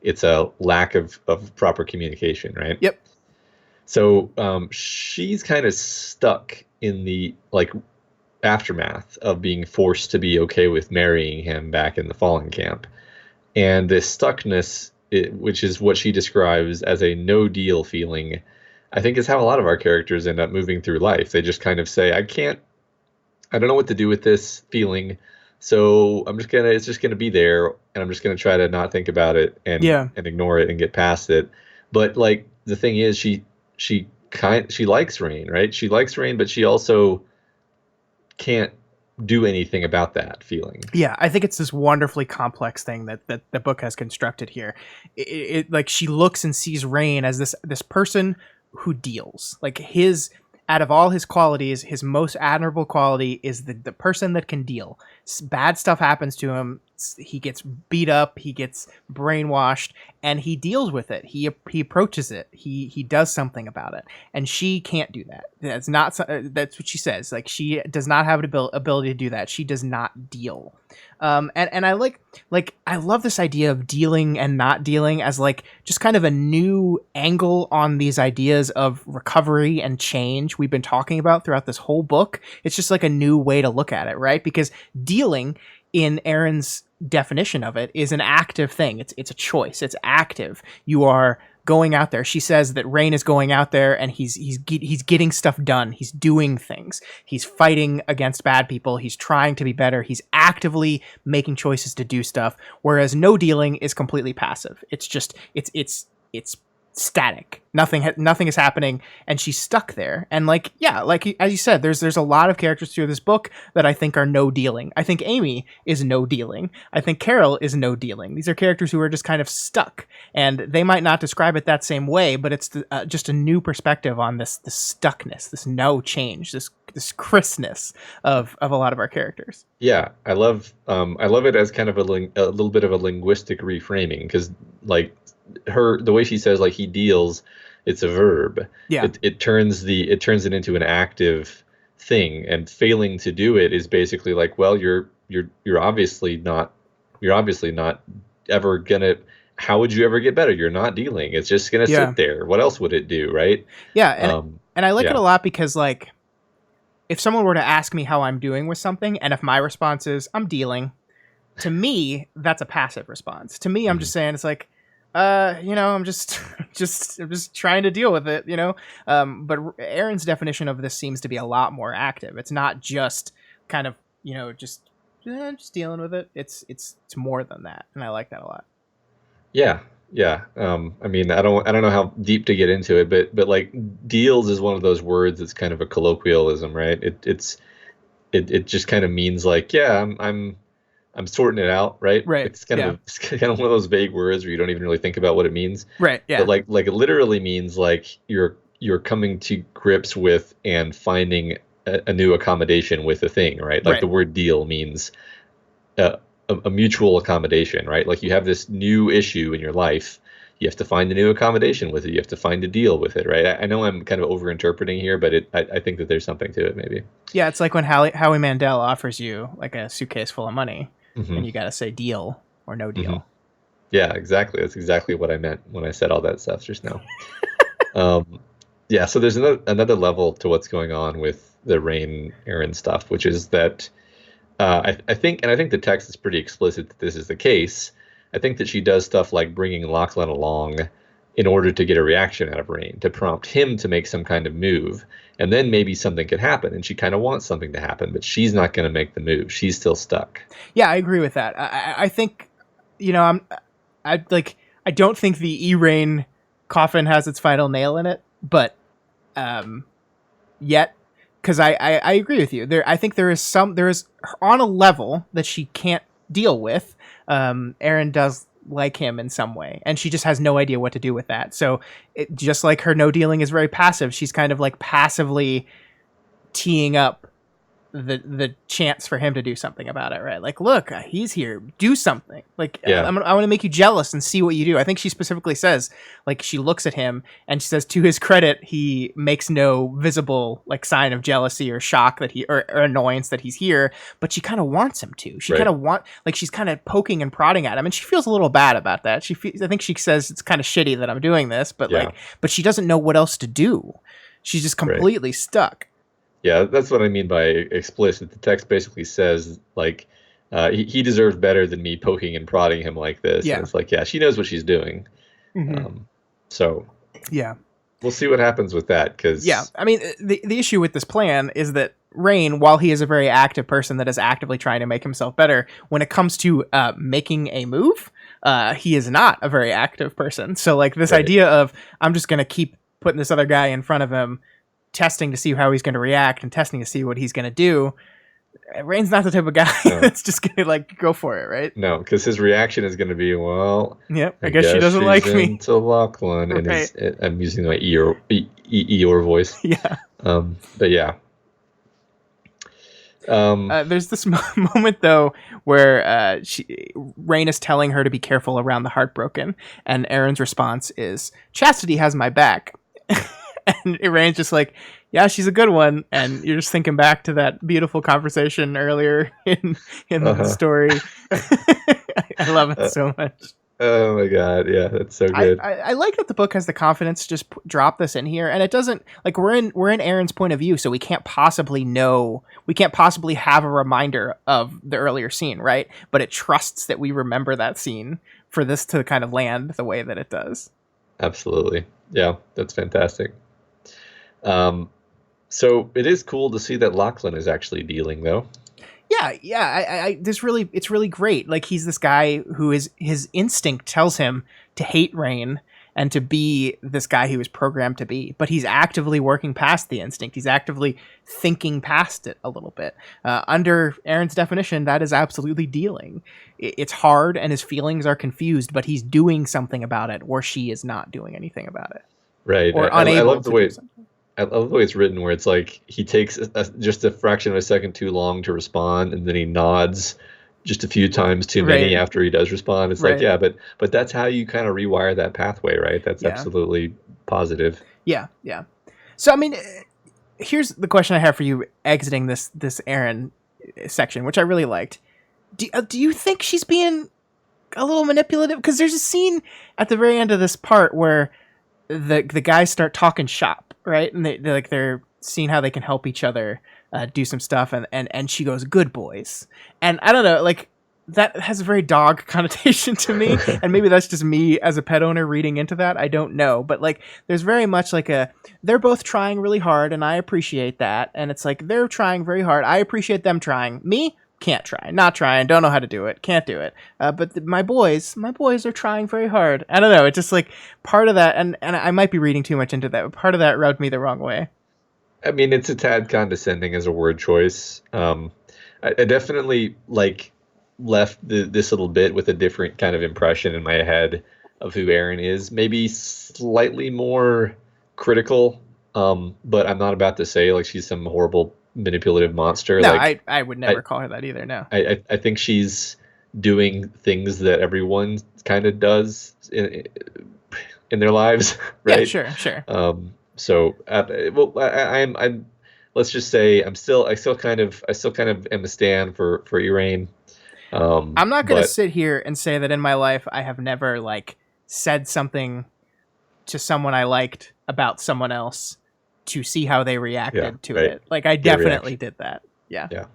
It's a lack of proper communication, right? Yep. So she's kind of stuck in the like aftermath of being forced to be okay with marrying him back in the Fallen Camp, and this stuckness, which is what she describes as a no deal feeling, I think is how a lot of our characters end up moving through life. They just kind of say, I don't know what to do with this feeling, so it's just gonna be there, and I'm just gonna try to not think about it and ignore it and get past it. But like the thing is, she likes Rain, right? She likes Rain, but she also can't do anything about that feeling. Yeah, I think it's this wonderfully complex thing that the book has constructed here. It like she looks and sees Rain as this person who deals. Like out of all his qualities, his most admirable quality is the person that can deal. bad stuff happens to him. He gets beat up, he gets brainwashed, and he deals with it. He approaches it. He does something about it. And she can't do that. That's what she says. Like, she does not have an ability to do that. She does not deal. And I I love this idea of dealing and not dealing as like just kind of a new angle on these ideas of recovery and change we've been talking about throughout this whole book. It's just like a new way to look at it, right? Because dealing, in Erin's definition of it, is an active thing. It's a choice. It's active. You are going out there. She says that Rain is going out there and he's getting stuff done. He's doing things. He's fighting against bad people. He's trying to be better. He's actively making choices to do stuff. Whereas no dealing is completely passive. It's just it's static. Nothing is happening, and she's stuck there. And like as you said, there's a lot of characters through this book that I think are no dealing. I think Amy is no dealing. I think Carol is no dealing. These are characters who are just kind of stuck, and they might not describe it that same way, but it's just a new perspective on this stuckness, this no change, this crispness of a lot of our characters. Yeah, I love it as kind of a little bit of a linguistic reframing, because like the way she says like he deals, it's a verb. Yeah. It turns it into an active thing, and failing to do it is basically like, well, you're obviously not ever gonna. How would you ever get better? You're not dealing. It's just gonna sit there. What else would it do, right? Yeah, and I like it a lot because like, if someone were to ask me how I'm doing with something, and if my response is I'm dealing, to me that's a passive response. To me, I'm just saying it's like, I'm just trying to deal with it, But Erin's definition of this seems to be a lot more active. It's not just kind of, just dealing with it. It's more than that, and I like that a lot. Yeah. I mean, I don't know how deep to get into it, but like deals is one of those words that's kind of a colloquialism, right? It just kind of means like, yeah, I'm sorting it out, right? Right. It's kind of one of those vague words where you don't even really think about what it means. Right. Yeah. But like it literally means like you're coming to grips with and finding a new accommodation with a thing, right? Like the word deal means a mutual accommodation, right? Like you have this new issue in your life. You have to find a new accommodation with it. You have to find a deal with it, right? I know I'm kind of over-interpreting here, but I think that there's something to it, maybe. Yeah, it's like when Howie Mandel offers you like a suitcase full of money, and you got to say deal or no deal. Mm-hmm. Yeah, exactly. That's exactly what I meant when I said all that stuff just now. So there's another level to what's going on with the Rain Erin stuff, which is that I think the text is pretty explicit that this is the case. I think that she does stuff like bringing Lachlan along in order to get a reaction out of Rain, to prompt him to make some kind of move, and then maybe something could happen, and she kind of wants something to happen, but she's not going to make the move. She's still stuck. Yeah, I agree with that. I think, I don't think the E-Rain coffin has its final nail in it, but yet, because I agree with you. I think there is on a level that she can't deal with. Erin does like him in some way, and she just has no idea what to do with that. So just like her no dealing is very passive, she's kind of like passively teeing up the chance for him to do something about it, right? Like, look, he's here, do something. Like, I want to make you jealous and see what you do. I think she specifically says, like, she looks at him and she says, to his credit, he makes no visible like sign of jealousy or shock that or annoyance that he's here, but she kind of wants him to. She kind of she's kind of poking and prodding at him, and she feels a little bad about that. I think she says it's kind of shitty that I'm doing this, but but she doesn't know what else to do. She's just completely stuck. Yeah, that's what I mean by explicit. The text basically says, like, he deserves better than me poking and prodding him like this. Yeah. And it's like, yeah, she knows what she's doing. Mm-hmm. We'll see what happens with that. I mean, the issue with this plan is that Rain, while he is a very active person that is actively trying to make himself better, when it comes to making a move, he is not a very active person. So, like, this idea of, I'm just going to keep putting this other guy in front of him, testing to see how he's going to react and testing to see what he's going to do. Rain's not the type of guy that's just going to like go for it, right? No, because his reaction is going to be, well, I guess she doesn't like me. Into Lachlan, and I'm using my Eeyore voice. Yeah. But yeah. There's this moment though where Rain is telling her to be careful around the heartbroken, and Aaron's response is, "Chastity has my back," and Rain's just like, "Yeah, she's a good one." And you're just thinking back to that beautiful conversation earlier in the story. I love it so much. Oh my god, yeah, that's so good. I like that the book has the confidence to just drop this in here, and it doesn't, like, we're in Aaron's point of view, so we can't possibly have a reminder of the earlier scene, right? But it trusts that we remember that scene for this to kind of land the way that it does. Absolutely, yeah, that's fantastic. So it is cool to see that Lachlan is actually dealing, though. Yeah. It's really great. Like, he's this guy who his instinct tells him to hate Rain and to be this guy he was programmed to be, but he's actively working past the instinct. He's actively thinking past it a little bit. Under Aaron's definition, that is absolutely dealing. It's hard and his feelings are confused, but he's doing something about it, or she is not doing anything about it. Right. Or unable I love the to way do something. I love the way it's written, where it's like he takes just a fraction of a second too long to respond, and then he nods just a few times too many after he does respond. It's like, yeah, but that's how you kind of rewire that pathway, right? That's absolutely positive. Yeah. So, I mean, here's the question I have for you exiting this Aaron section, which I really liked. Do you think she's being a little manipulative? Because there's a scene at the very end of this part where the guys start talking shop, right? And they're seeing how they can help each other do some stuff, and she goes, "Good boys." And I don't know, like, that has a very dog connotation to me, and maybe that's just me as a pet owner reading into that. I don't know, but like, there's very much like they're both trying really hard, and I appreciate that. And it's like, they're trying very hard. I appreciate them trying. Me, can't try, not trying, don't know how to do it, can't do it. But my boys are trying very hard. I don't know. It's just like part of that, and I might be reading too much into that, but part of that rubbed me the wrong way. I mean, it's a tad condescending as a word choice. I definitely left this little bit with a different kind of impression in my head of who Aaron is. Maybe slightly more critical, but I'm not about to say like she's some horrible manipulative monster. No, I would never call her that either. No, I think she's doing things that everyone kind of does in their lives, right? Yeah, sure. So, well, I'm. Let's just say I still kind of am a stand for Elaine. I'm not going to sit here and say that in my life I have never said something to someone I liked about someone else to see how they reacted to it. Like, I definitely did that. Yeah.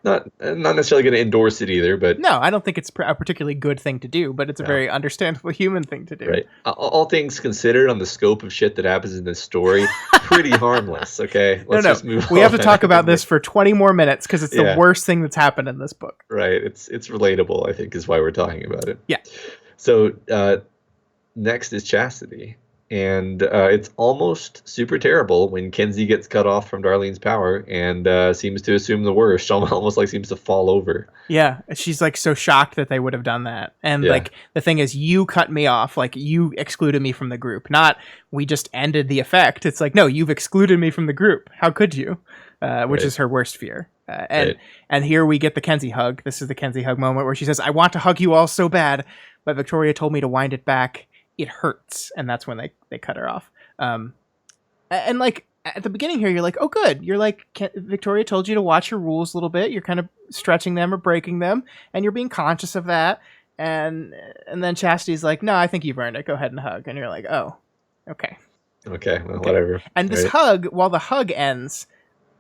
Not necessarily going to endorse it either, but no, I don't think it's a particularly good thing to do, but it's a very understandable human thing to do. Right. All things considered, on the scope of shit that happens in this story, pretty harmless. Okay. Let's just move on. We have to talk about this for 20 more minutes because it's the worst thing that's happened in this book. Right. It's relatable, I think, is why we're talking about it. Yeah. So next is Chastity. And it's almost super terrible when Kenzie gets cut off from Darlene's power and seems to assume the worst. Almost seems to fall over. Yeah, she's so shocked that they would have done that. And the thing is, you cut me off. You excluded me from the group. Not we just ended the effect. It's like, no, you've excluded me from the group. How could you? Which is her worst fear. And here we get the Kenzie hug. This is the Kenzie hug moment where she says, "I want to hug you all so bad, but Victoria told me to wind it back. It hurts." And that's when they cut her off. And at the beginning here, you're like, oh, good. You're like, Victoria told you to watch your rules a little bit. You're kind of stretching them or breaking them, and you're being conscious of that. And then Chastity's like, no, I think you've earned it. Go ahead and hug. And you're like, oh, okay. Okay, well, whatever. And this hug, while the hug ends,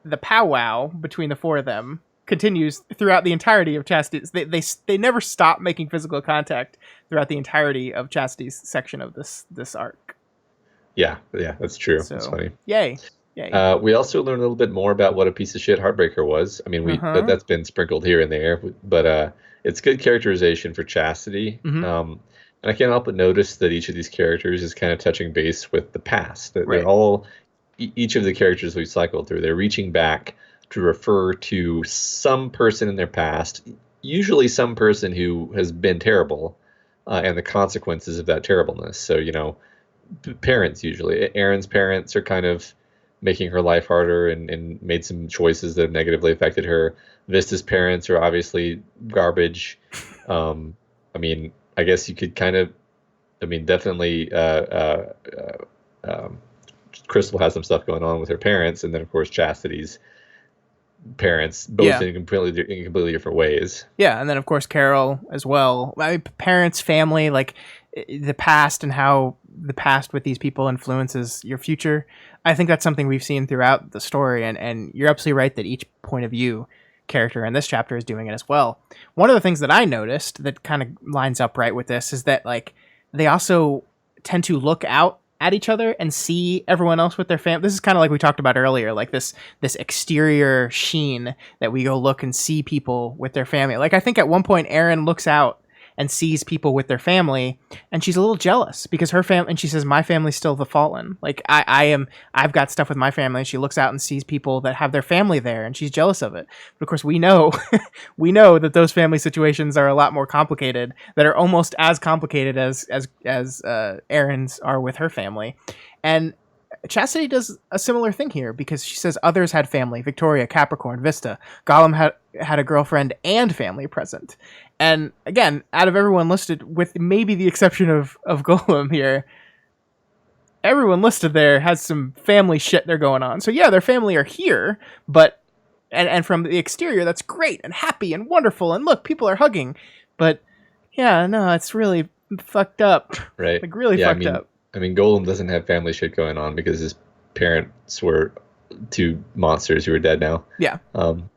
the powwow between the four of them continues throughout the entirety of Chastity's. They never stop making physical contact throughout the entirety of Chastity's section of this arc. Yeah, that's true. So, that's funny. Yay. We also learned a little bit more about what a piece of shit Heartbreaker was. I mean, that's been sprinkled here and there, but it's good characterization for Chastity. Mm-hmm. And I can't help but notice that each of these characters is kind of touching base with the past. That they're all, each of the characters we cycled through, they're reaching back to refer to some person in their past, usually some person who has been terrible, and the consequences of that terribleness. So, parents usually. Aaron's parents are kind of making her life harder and made some choices that have negatively affected her. Vista's parents are obviously garbage. I mean, I guess you could kind of, I mean, definitely, Crystal has some stuff going on with her parents, and then of course Chastity's parents, both in completely different ways. Yeah, and then of course Carol as well. I mean, parents, family, like the past and how the past with these people influences your future. I think that's something we've seen throughout the story, and you're absolutely right that each point of view character in this chapter is doing it as well. One of the things that I noticed that kind of lines up right with this is that like they also tend to look out at each other and see everyone else with their family. This is kind of like we talked about earlier, like this exterior sheen that we go look and see people with their family. Like I think at one point Erin looks out and sees people with their family, and she's a little jealous because her family, and she says, "My family's still the fallen. Like I've got stuff with my family." And she looks out and sees people that have their family there, and she's jealous of it. But of course, we know, we know that those family situations are a lot more complicated, that are almost as complicated as Erin's are with her family, and Chastity does a similar thing here because she says others had family: Victoria, Capricorn, Vista. Gollum had a girlfriend and family present. And again, out of everyone listed, with maybe the exception of Gollum here, everyone listed there has some family shit they're going on. So yeah, their family are here, but and from the exterior, that's great and happy and wonderful. And look, people are hugging. But yeah, no, it's really fucked up. Right. Like really fucked up. I mean, Gollum doesn't have family shit going on because his parents were two monsters who are dead now. Yeah.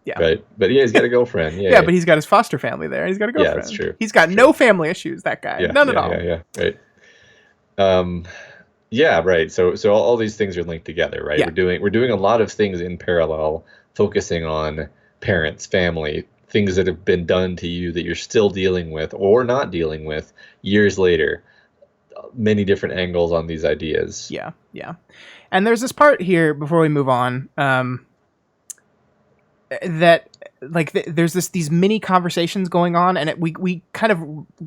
Yeah. Right. But yeah, he's got a girlfriend. Yeah. Yeah, but he's got his foster family there. He's got a girlfriend. Yeah, that's true. He's got no family issues, that guy. Yeah, None at all. Yeah. Right. Yeah. Right. So all these things are linked together, right? Yeah. We're doing a lot of things in parallel, focusing on parents, family, things that have been done to you that you're still dealing with or not dealing with years later. Many different angles on these ideas. Yeah. And there's this part here before we move on, that like there's these mini conversations going on, and we kind of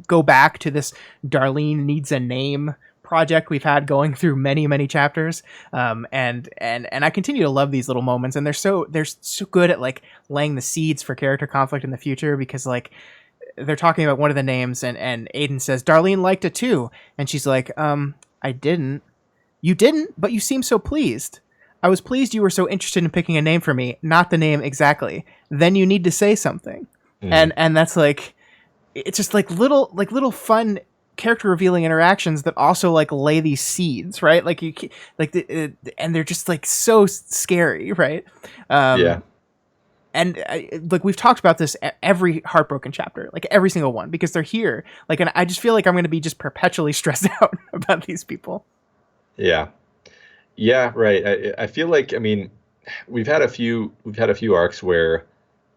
go back to this Darlene needs a name project we've had going through many chapters, and I continue to love these little moments, and they're so good at like laying the seeds for character conflict in the future, because like they're talking about one of the names, and Aiden says Darlene liked it too, and she's like, I didn't. You didn't, but you seem so pleased. I was pleased you were so interested in picking a name for me, not the name exactly. Then you need to say something. And that's like, it's just like little fun character revealing interactions that also like lay these seeds, right? Like and they're just like so scary, right? Yeah. And like we've talked about this every Heartbroken chapter, like every single one, because they're here. Like, and I just feel like I'm going to be just perpetually stressed out about these people. Yeah, right. I feel like, I mean, we've had a few arcs where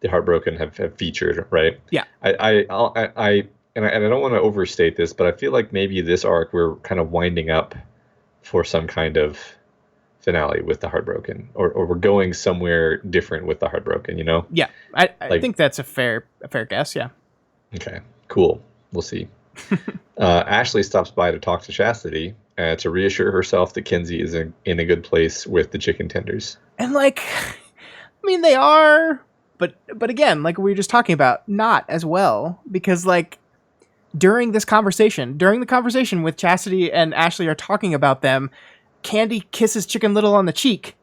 the Heartbroken have featured, right? Yeah. I don't want to overstate this, but I feel like maybe this arc we're kind of winding up for some kind of finale with the Heartbroken, or we're going somewhere different with the Heartbroken, you know? Yeah, I think that's a fair guess. Yeah. Okay, cool. We'll see. Ashley stops by to talk to Chastity to reassure herself that Kinsey is in a good place with the chicken tenders. And like, I mean, they are, but again, like we were just talking about, not as well, because like during the conversation with Chastity and Ashley are talking about them, Candy kisses Chicken Little on the cheek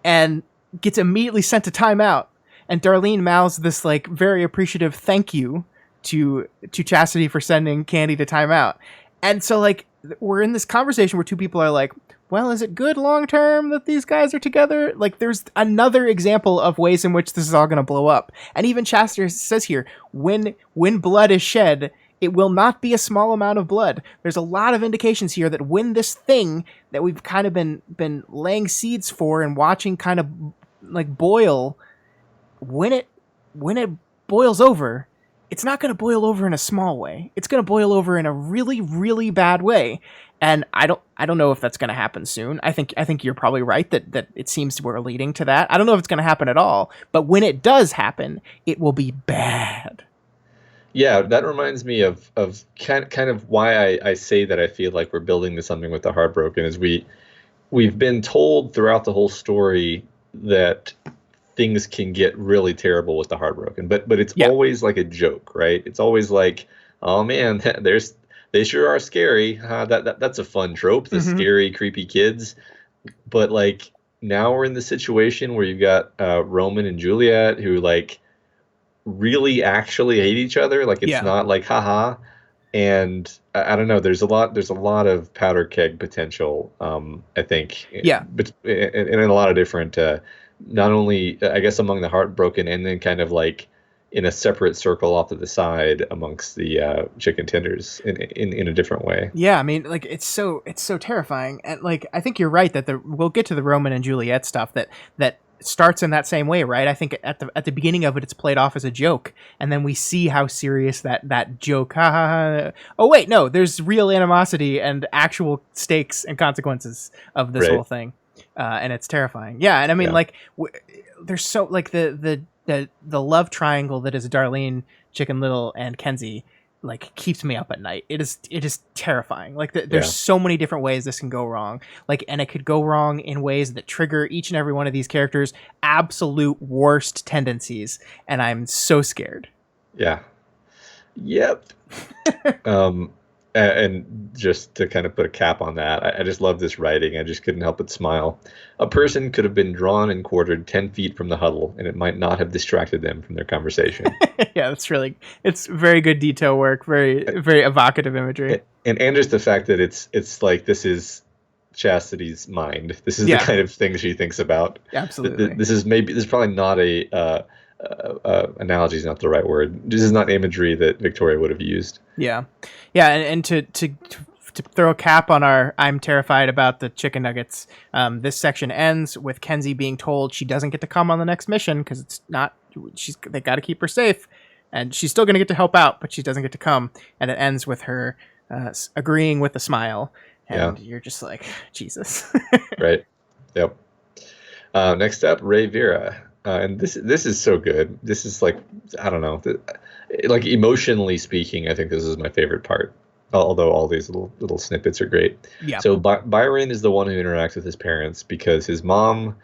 and gets immediately sent to timeout. And Darlene mouths this like very appreciative thank you to Chastity for sending Candy to timeout. And so like we're in this conversation where two people are like, well, is it good long term that these guys are together? Like there's another example of ways in which this is all going to blow up. And even Chastity says here, when blood is shed, it will not be a small amount of blood. There's a lot of indications here that when this thing that we've kind of been laying seeds for and watching kind of like boil, when it boils over, it's not going to boil over in a small way. It's going to boil over in a really, really bad way. And I don't know if that's going to happen soon. I think you're probably right that it seems we're leading to that. I don't know if it's going to happen at all, but when it does happen, it will be bad. Yeah, that reminds me of kind of why I say that I feel like we're building to something with the Heartbroken is we we've been told throughout the whole story that things can get really terrible with the heartbroken, but it's Yeah. always like a joke, right? It's always like, oh man, they sure are scary. That's a fun trope, the Hmm. scary, creepy kids. But like now we're in the situation where you've got Roman and Juliet who like really actually hate each other. Like it's Yeah. not like haha. And I don't know. There's a lot of powder keg potential. I think, Yeah. but in a lot of different, not only I guess among the heartbroken, and then kind of like in a separate circle off to the side amongst the chicken tenders in a different way. Yeah, I mean, like it's so terrifying, and like I think you're right that we'll get to the Roman and Juliet stuff that starts in that same way, right? I think at the beginning of it, it's played off as a joke, and then we see how serious that joke. Ha, ha, ha. Oh wait, no, there's real animosity and actual stakes and consequences of this whole Right. thing, and it's terrifying. Yeah, and I mean, Yeah. like there's so like the love triangle that is Darlene, Chicken Little, and Kenzie like keeps me up at night. It is terrifying. Like there's Yeah. so many different ways this can go wrong. Like, and it could go wrong in ways that trigger each and every one of these characters' absolute worst tendencies, and I'm so scared. Yeah. Yep. Um, and just to kind of put a cap on that, I just love this writing. I just couldn't help but smile. A person could have been drawn and quartered 10 feet from the huddle, and it might not have distracted them from their conversation. Yeah, it's very good detail work, very evocative imagery. And just the fact that it's like this is Chastity's mind. This is the Yeah, kind of thing she thinks about. absolutely. This is probably not a analogy is not the right word. This is not imagery that Victoria would have used. Yeah, yeah, and to throw a cap on our I'm terrified about the chicken nuggets. This section ends with Kenzie being told she doesn't get to come on the next mission because it's not. They got to keep her safe, and she's still going to get to help out, but she doesn't get to come. And it ends with her agreeing with a smile, and you're just like, Jesus. Right. Yep. Next up, Ray Vera. And this is so good. This is like, I don't know, like emotionally speaking, I think this is my favorite part. Although all these little snippets are great. Yeah. So Byron is the one who interacts with his parents because his mom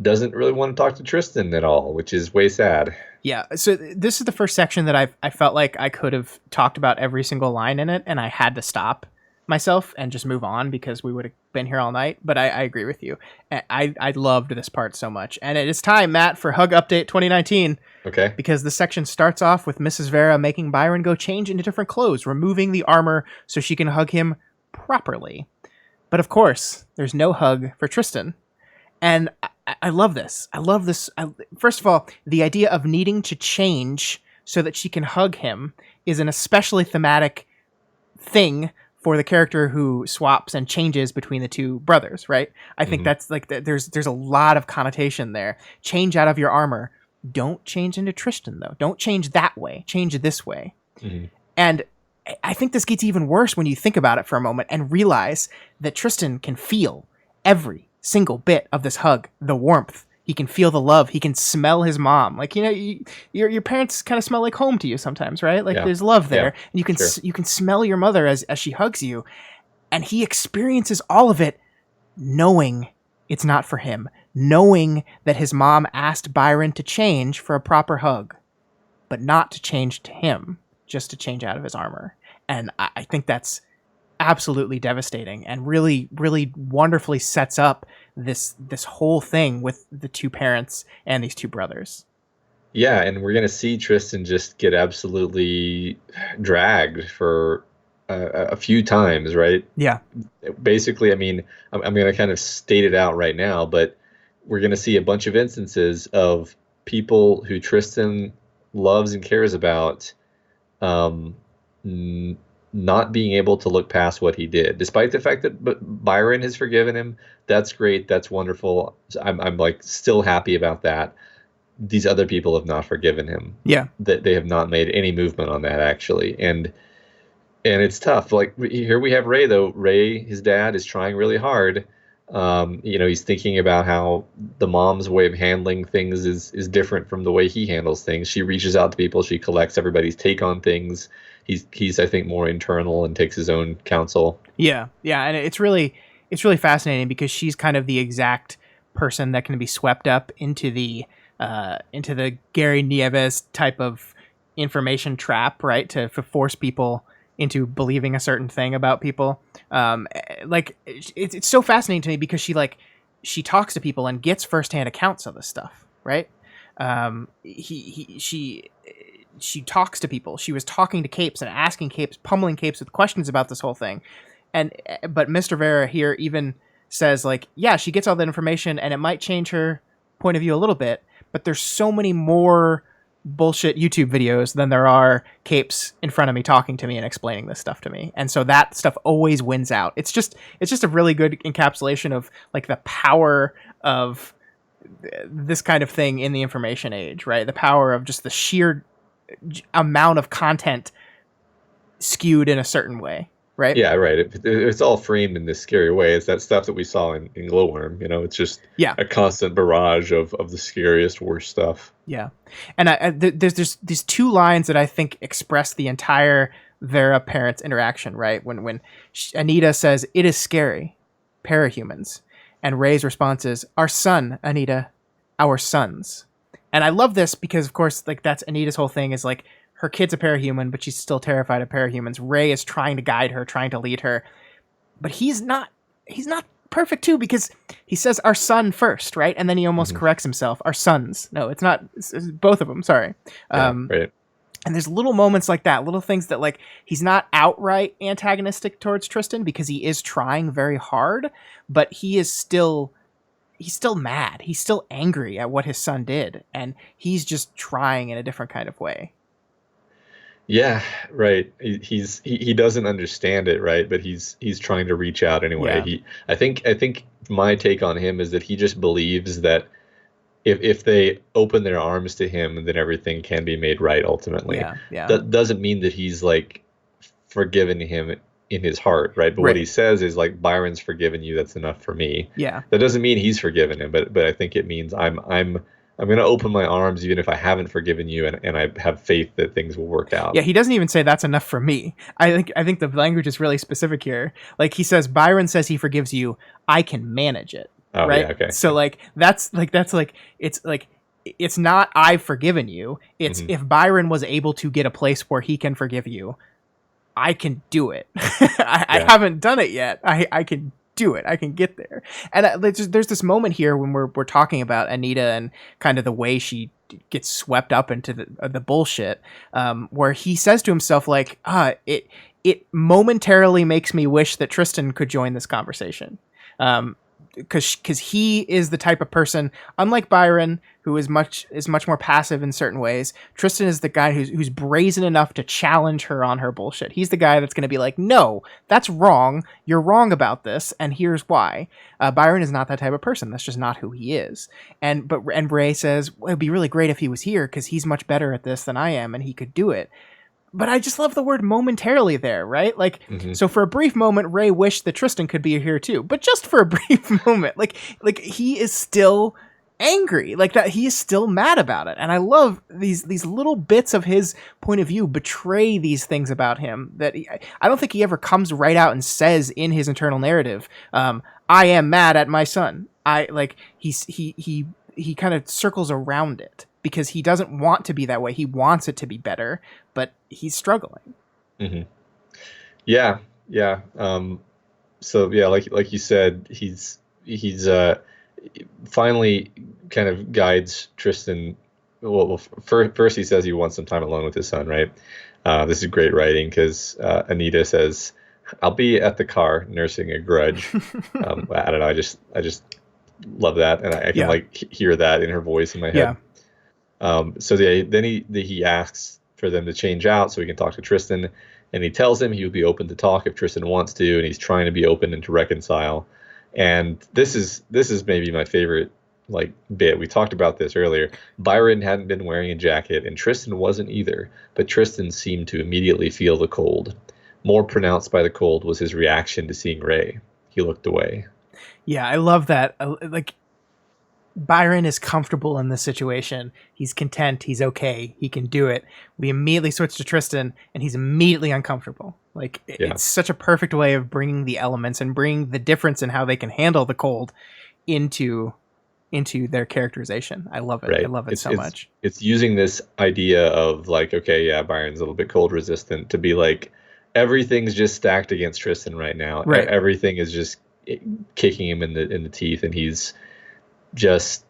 doesn't really want to talk to Tristan at all, which is way sad. Yeah, so this is the first section that I felt like I could have talked about every single line in it, and I had to stop myself and just move on because we would have been here all night. But I agree with you. I loved this part so much, and it is time, Matt, for Hug Update 2019. Okay. Because the section starts off with Mrs. Vera making Byron go change into different clothes, removing the armor so she can hug him properly. But of course, there's no hug for Tristan. And I love this. I love this. First of all, the idea of needing to change so that she can hug him is an especially thematic thing for the character who swaps and changes between the two brothers, right? I think that's like there's a lot of connotation there. Change out of your armor. Don't change into Tristan though. Don't change that way. Change this way. Mm-hmm. And I think this gets even worse when you think about it for a moment and realize that Tristan can feel every single bit of this hug, the warmth. He can feel the love. He can smell his mom. Like, you know, your parents kind of smell like home to you sometimes, right? Like there's love there. And you can you can smell your mother as she hugs you. And he experiences all of it knowing it's not for him, knowing that his mom asked Byron to change for a proper hug, but not to change to him, just to change out of his armor. And I think that's absolutely devastating and really, really wonderfully sets up this whole thing with the two parents and these two brothers. Yeah, and we're gonna see Tristan just get absolutely dragged for a few times, right? Yeah. Basically, I mean, I'm gonna kind of state it out right now, but we're gonna see a bunch of instances of people who Tristan loves and cares about, um, not being able to look past what he did, despite the fact that Byron has forgiven him. That's great. That's wonderful. I'm like still happy about that. These other people have not forgiven him. Yeah. That they have not made any movement on that actually. And it's tough. Like here we have Ray though. Ray, his dad, is trying really hard. You know, he's thinking about how the mom's way of handling things is different from the way he handles things. She reaches out to people. She collects everybody's take on things. He's I think more internal and takes his own counsel. Yeah, and it's it's really fascinating because she's kind of the exact person that can be swept up into the Gary Nieves type of information trap, right? To force people into believing a certain thing about people. Like it's so fascinating to me because she talks to people and gets firsthand accounts of this stuff, right? She talks to people. She was talking to Capes and asking Capes, pummeling Capes with questions about this whole thing. But Mr. Vera here even says, like, yeah, she gets all that information and it might change her point of view a little bit, but there's so many more bullshit YouTube videos than there are Capes in front of me talking to me and explaining this stuff to me. And so that stuff always wins out. It's just a really good encapsulation of like the power of this kind of thing in the information age, right? The power of just the sheer amount of content skewed in a certain way, right? Yeah, right. It's all framed in this scary way. It's that stuff that we saw in Glowworm. You know, it's just a constant barrage of the scariest, worst stuff. Yeah, and there's these two lines that I think express the entire Vera parents interaction, right? When Anita says, "It is scary, parahumans," and Ray's response is, "Our son, Anita, our sons." And I love this because, of course, like that's Anita's whole thing is like her kid's a parahuman, but she's still terrified of parahumans. Ray is trying to guide her, trying to lead her, but he's not perfect too because he says our son first, right? And then he almost corrects himself. Our sons. No, it's not. It's both of them. Sorry. Right. And there's little moments like that, little things that like he's not outright antagonistic towards Tristan because he is trying very hard, but he's still mad. He's still angry at what his son did, and he's just trying in a different kind of way. Yeah, right. He doesn't understand it, right? But he's trying to reach out anyway. Yeah. I think my take on him is that he just believes that if they open their arms to him, then everything can be made right ultimately. Yeah. That doesn't mean that he's like forgiven him in his heart, right? But what he says is like, Byron's forgiven you, that's enough for me. Yeah. That doesn't mean he's forgiven him, but I think it means I'm going to open my arms even if I haven't forgiven you, and I have faith that things will work out. Yeah, he doesn't even say that's enough for me. I think the language is really specific here. Like he says, Byron says he forgives you. I can manage it. Oh, right? Yeah, okay. So it's not I've forgiven you. It's if Byron was able to get a place where he can forgive you, I can do it. I haven't done it yet. I can do it. I can get there. And there's this moment here when we're talking about Anita and kind of the way she gets swept up into the bullshit, where he says to himself like, it momentarily makes me wish that Tristan could join this conversation. Because he is the type of person, unlike Byron, who is much more passive in certain ways. Tristan is the guy who's brazen enough to challenge her on her bullshit. He's the guy that's going to be like, no, that's wrong. You're wrong about this, and here's why. Byron is not that type of person. That's just not who he is. And Ray says, well, it'd be really great if he was here because he's much better at this than I am, and he could do it. But I just love the word momentarily there, right? Like, so for a brief moment, Ray wished that Tristan could be here too, but just for a brief moment, like he is still angry, like that. He is still mad about it. And I love these little bits of his point of view betray these things about him that I don't think he ever comes right out and says in his internal narrative, I am mad at my son. He kind of circles around it. Because he doesn't want to be that way. He wants it to be better, but he's struggling. Mm-hmm. Yeah. So yeah, like you said, he's finally kind of guides Tristan. Well, first he says he wants some time alone with his son, right? This is great writing because Anita says, "I'll be at the car nursing a grudge." I don't know. I just love that, and I can like hear that in her voice in my head. Yeah. So then he asks for them to change out so he can talk to Tristan, and he tells him he would be open to talk if Tristan wants to, and he's trying to be open and to reconcile. And this is maybe my favorite like bit. We talked about this earlier. Byron hadn't been wearing a jacket, and Tristan wasn't either, but Tristan seemed to immediately feel the cold. More pronounced by the cold was his reaction to seeing Ray. He looked away. Yeah, I love that. Like, Byron is comfortable in this situation. He's content. He's okay. He can do it. We immediately switch to Tristan, and he's immediately uncomfortable. Like, Yeah. it's such a perfect way of bringing the elements and bringing the difference in how they can handle the cold into their characterization. I love it. Right. I love it so much. It's using this idea of like, okay, yeah, Byron's a little bit cold resistant, to be like, everything's just stacked against Tristan right now. Right. Everything is just kicking him in the teeth, and he's just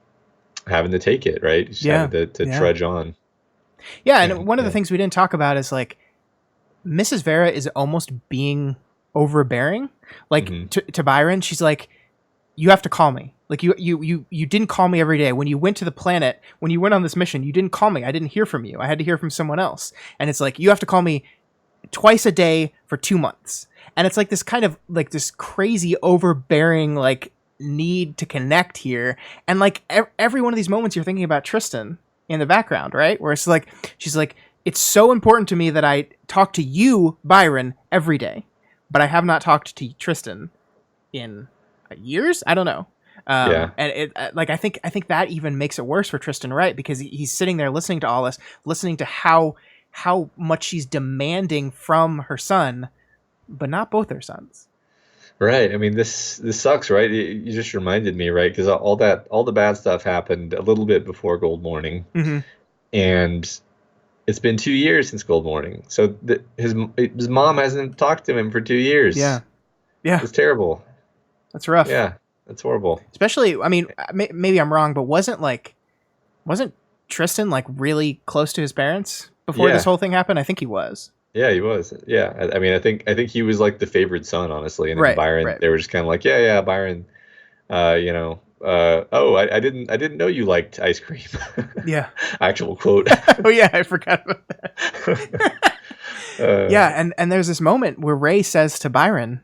having to take it, right? He's having to trudge on. Yeah, and one of the things we didn't talk about is like Mrs. Vera is almost being overbearing. Like to Byron, she's like, you have to call me. Like you didn't call me every day. When you went to the planet, when you went on this mission, you didn't call me. I didn't hear from you. I had to hear from someone else. And it's like, you have to call me twice a day for 2 months. And it's like this kind of like this crazy overbearing like need to connect here. And like every one of these moments you're thinking about Tristan in the background, right? Where it's like, she's like, it's so important to me that I talk to you, Byron, every day, but I have not talked to Tristan in years. I don't know. And it like, I think that even makes it worse for Tristan, right? Because he's sitting there listening to all this, listening to how much she's demanding from her son, but not both their sons. Right. I mean, this sucks, right? You just reminded me, right? Because all the bad stuff happened a little bit before Gold Morning, and it's been 2 years since Gold Morning. So his mom hasn't talked to him for 2 years. Yeah. It's terrible. That's rough. Yeah, that's horrible. Especially, I mean, maybe I'm wrong, but wasn't Tristan like really close to his parents before this whole thing happened? I think he was. Yeah, he was. Yeah, I mean, I think he was like the favored son, honestly. And then Byron, they were just kind of like, yeah, Byron. Oh, I didn't know you liked ice cream. Yeah. Actual quote. Oh yeah, I forgot about that. Yeah, and there's this moment where Ray says to Byron,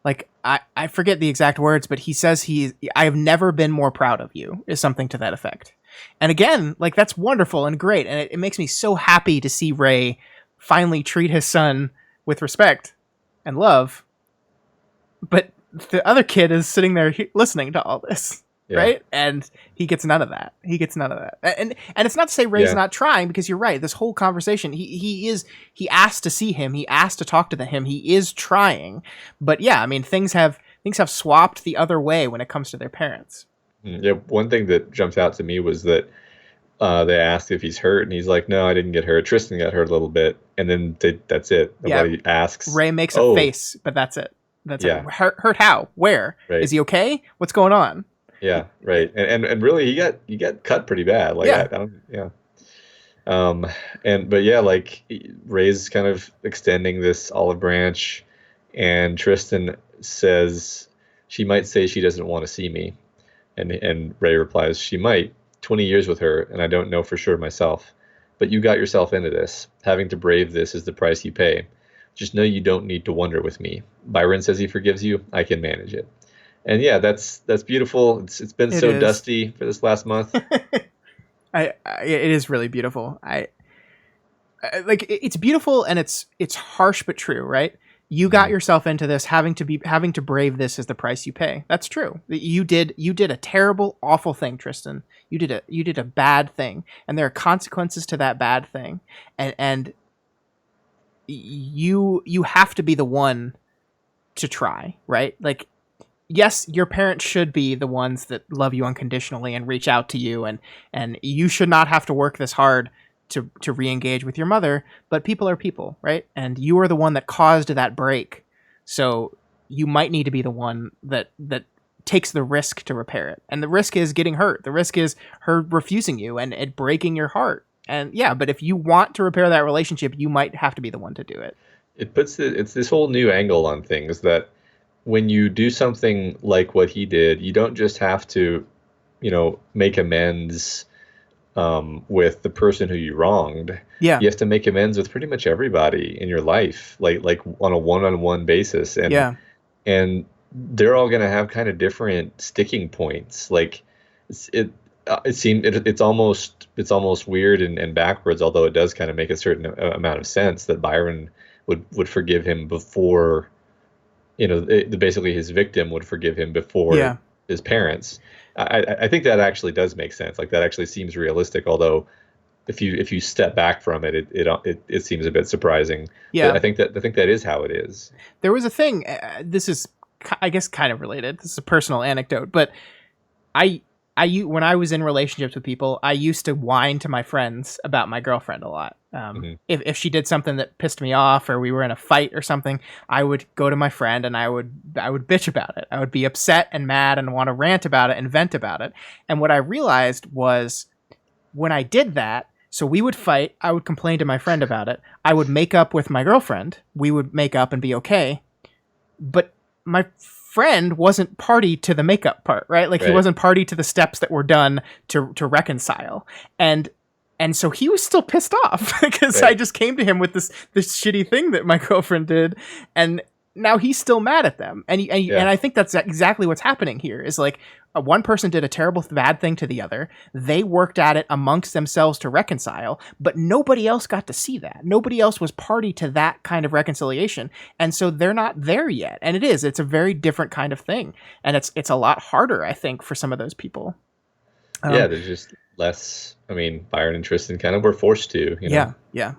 like, I forget the exact words, but he says I have never been more proud of you, is something to that effect. And again, like, that's wonderful and great, and it makes me so happy to see Ray finally treat his son with respect and love. But the other kid is sitting there listening to all this, right? And he gets none of that. And it's not to say Ray's not trying, because you're right. This whole conversation, he asked to see him. He asked to talk to him. He is trying. But yeah, I mean, things have swapped the other way when it comes to their parents. Yeah, one thing that jumped out to me was that they asked if he's hurt, and he's like, no, I didn't get hurt. Tristan got hurt a little bit, and then that's it. Nobody asks. Ray makes a face, but that's it. That's it. Hurt how? Where? Right. Is he okay? What's going on? Yeah, right. And really, he got cut pretty bad. Like, like, Ray's kind of extending this olive branch, and Tristan says she might say she doesn't want to see me, and Ray replies, she might. 20 years with her, and I don't know for sure myself. But you got yourself into this. Having to brave this is the price you pay. Just know you don't need to wonder with me. Byron says he forgives you. I can manage it. And yeah, that's beautiful. It's been dusty for this last month. It is really beautiful. Like, it's beautiful, and it's harsh but true, right? You got yourself into this, having to brave this is the price you pay. That's true. You did a terrible, awful thing, Tristan. You did a bad thing, and there are consequences to that bad thing, and you have to be the one to try, right? Like, yes, your parents should be the ones that love you unconditionally and reach out to you, and you should not have to work this hard to re-engage with your mother, but people are people, right? And you are the one that caused that break, so you might need to be the one that takes the risk to repair it. And the risk is getting hurt. The risk is her refusing you and it breaking your heart. And yeah, but if you want to repair that relationship, you might have to be the one to do it. It's this whole new angle on things, that when you do something like what he did, you don't just have to, make amends with the person who you wronged. Yeah. You have to make amends with pretty much everybody in your life, like on a one-on-one basis. And and they're all going to have kind of different sticking points. Like, it's almost weird and backwards, although it does kind of make a certain amount of sense that Byron would forgive him before, basically his victim would forgive him before his parents. I think that actually does make sense. Like that actually seems realistic. Although if you step back from it, it seems a bit surprising. But Yeah. I think that is how it is. There was a thing, this is, I guess, kind of related. This is a personal anecdote, but I when I was in relationships with people, I used to whine to my friends about my girlfriend a lot. Hmm. If she did something that pissed me off, or we were in a fight or something, I would go to my friend and I would bitch about it. I would be upset and mad and want to rant about it and vent about it. And what I realized was when I did that, so we would fight, I would complain to my friend about it. I would make up with my girlfriend. We would make up and be okay. But my friend wasn't party to the makeup part, right? Like, he Right. wasn't party to the steps that were done to reconcile. And so he was still pissed off because I Right. just came to him with this shitty thing that my girlfriend did, and now he's still mad at them. And Yeah. I think that's exactly what's happening here. Is like, one person did a terrible bad thing to the other. They worked at it amongst themselves to reconcile, but nobody else got to see that. Nobody else was party to that kind of reconciliation, and so they're not there yet. And it's a very different kind of thing, and it's a lot harder, I think, for some of those people. Yeah, there's just less. I mean, Byron and Tristan kind of were forced to, you know. Yeah.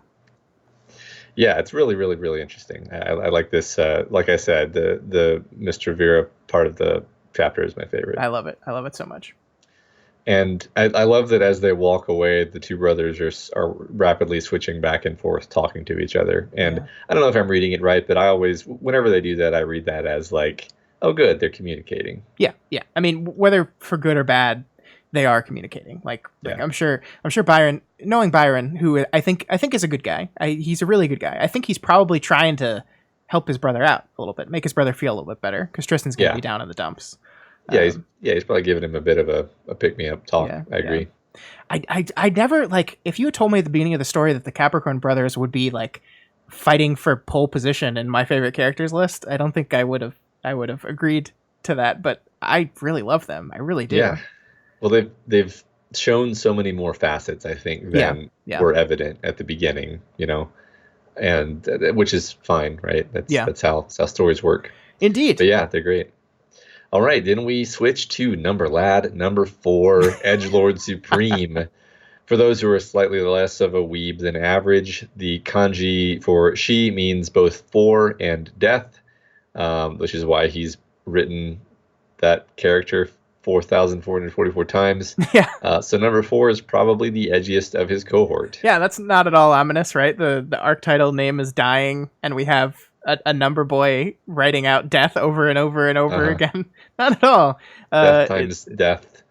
Yeah, it's really, really, really interesting. I like this. Like I said, the Mr. Vera part of the chapter is my favorite. I love it. I love it so much. And I love that as they walk away, the two brothers are rapidly switching back and forth, talking to each other. And Yeah. I don't know if I'm reading it right, but I always, whenever they do that, I read that as like, oh, good, they're communicating. Yeah. I mean, whether for good or bad, they are communicating. Like Yeah. I'm sure Byron, knowing Byron, who I think is a good guy. He's a really good guy. I think he's probably trying to help his brother out a little bit, make his brother feel a little bit better, because Tristan's gonna Yeah. be down in the dumps. Yeah, he's probably giving him a bit of a pick me up talk. Yeah, I agree. I never, like, if you had told me at the beginning of the story that the Capricorn brothers would be like fighting for pole position in my favorite characters list, I don't think I would have agreed to that. But I really love them. I really do. Yeah. Well, they've shown so many more facets, I think, than Yeah. were evident at the beginning. You know, and which is fine, right? That's how stories work. Indeed. But yeah, they're great. All right, then we switch to number 4, Edgelord Supreme. For those who are slightly less of a weeb than average, the kanji for she means both four and death, which is why he's written that character 4,444 times. Yeah. So number 4 is probably the edgiest of his cohort. Yeah, that's not at all ominous, right? The arc title name is Dying, and we have a number boy writing out death over and over and over again. Not at all. Death times death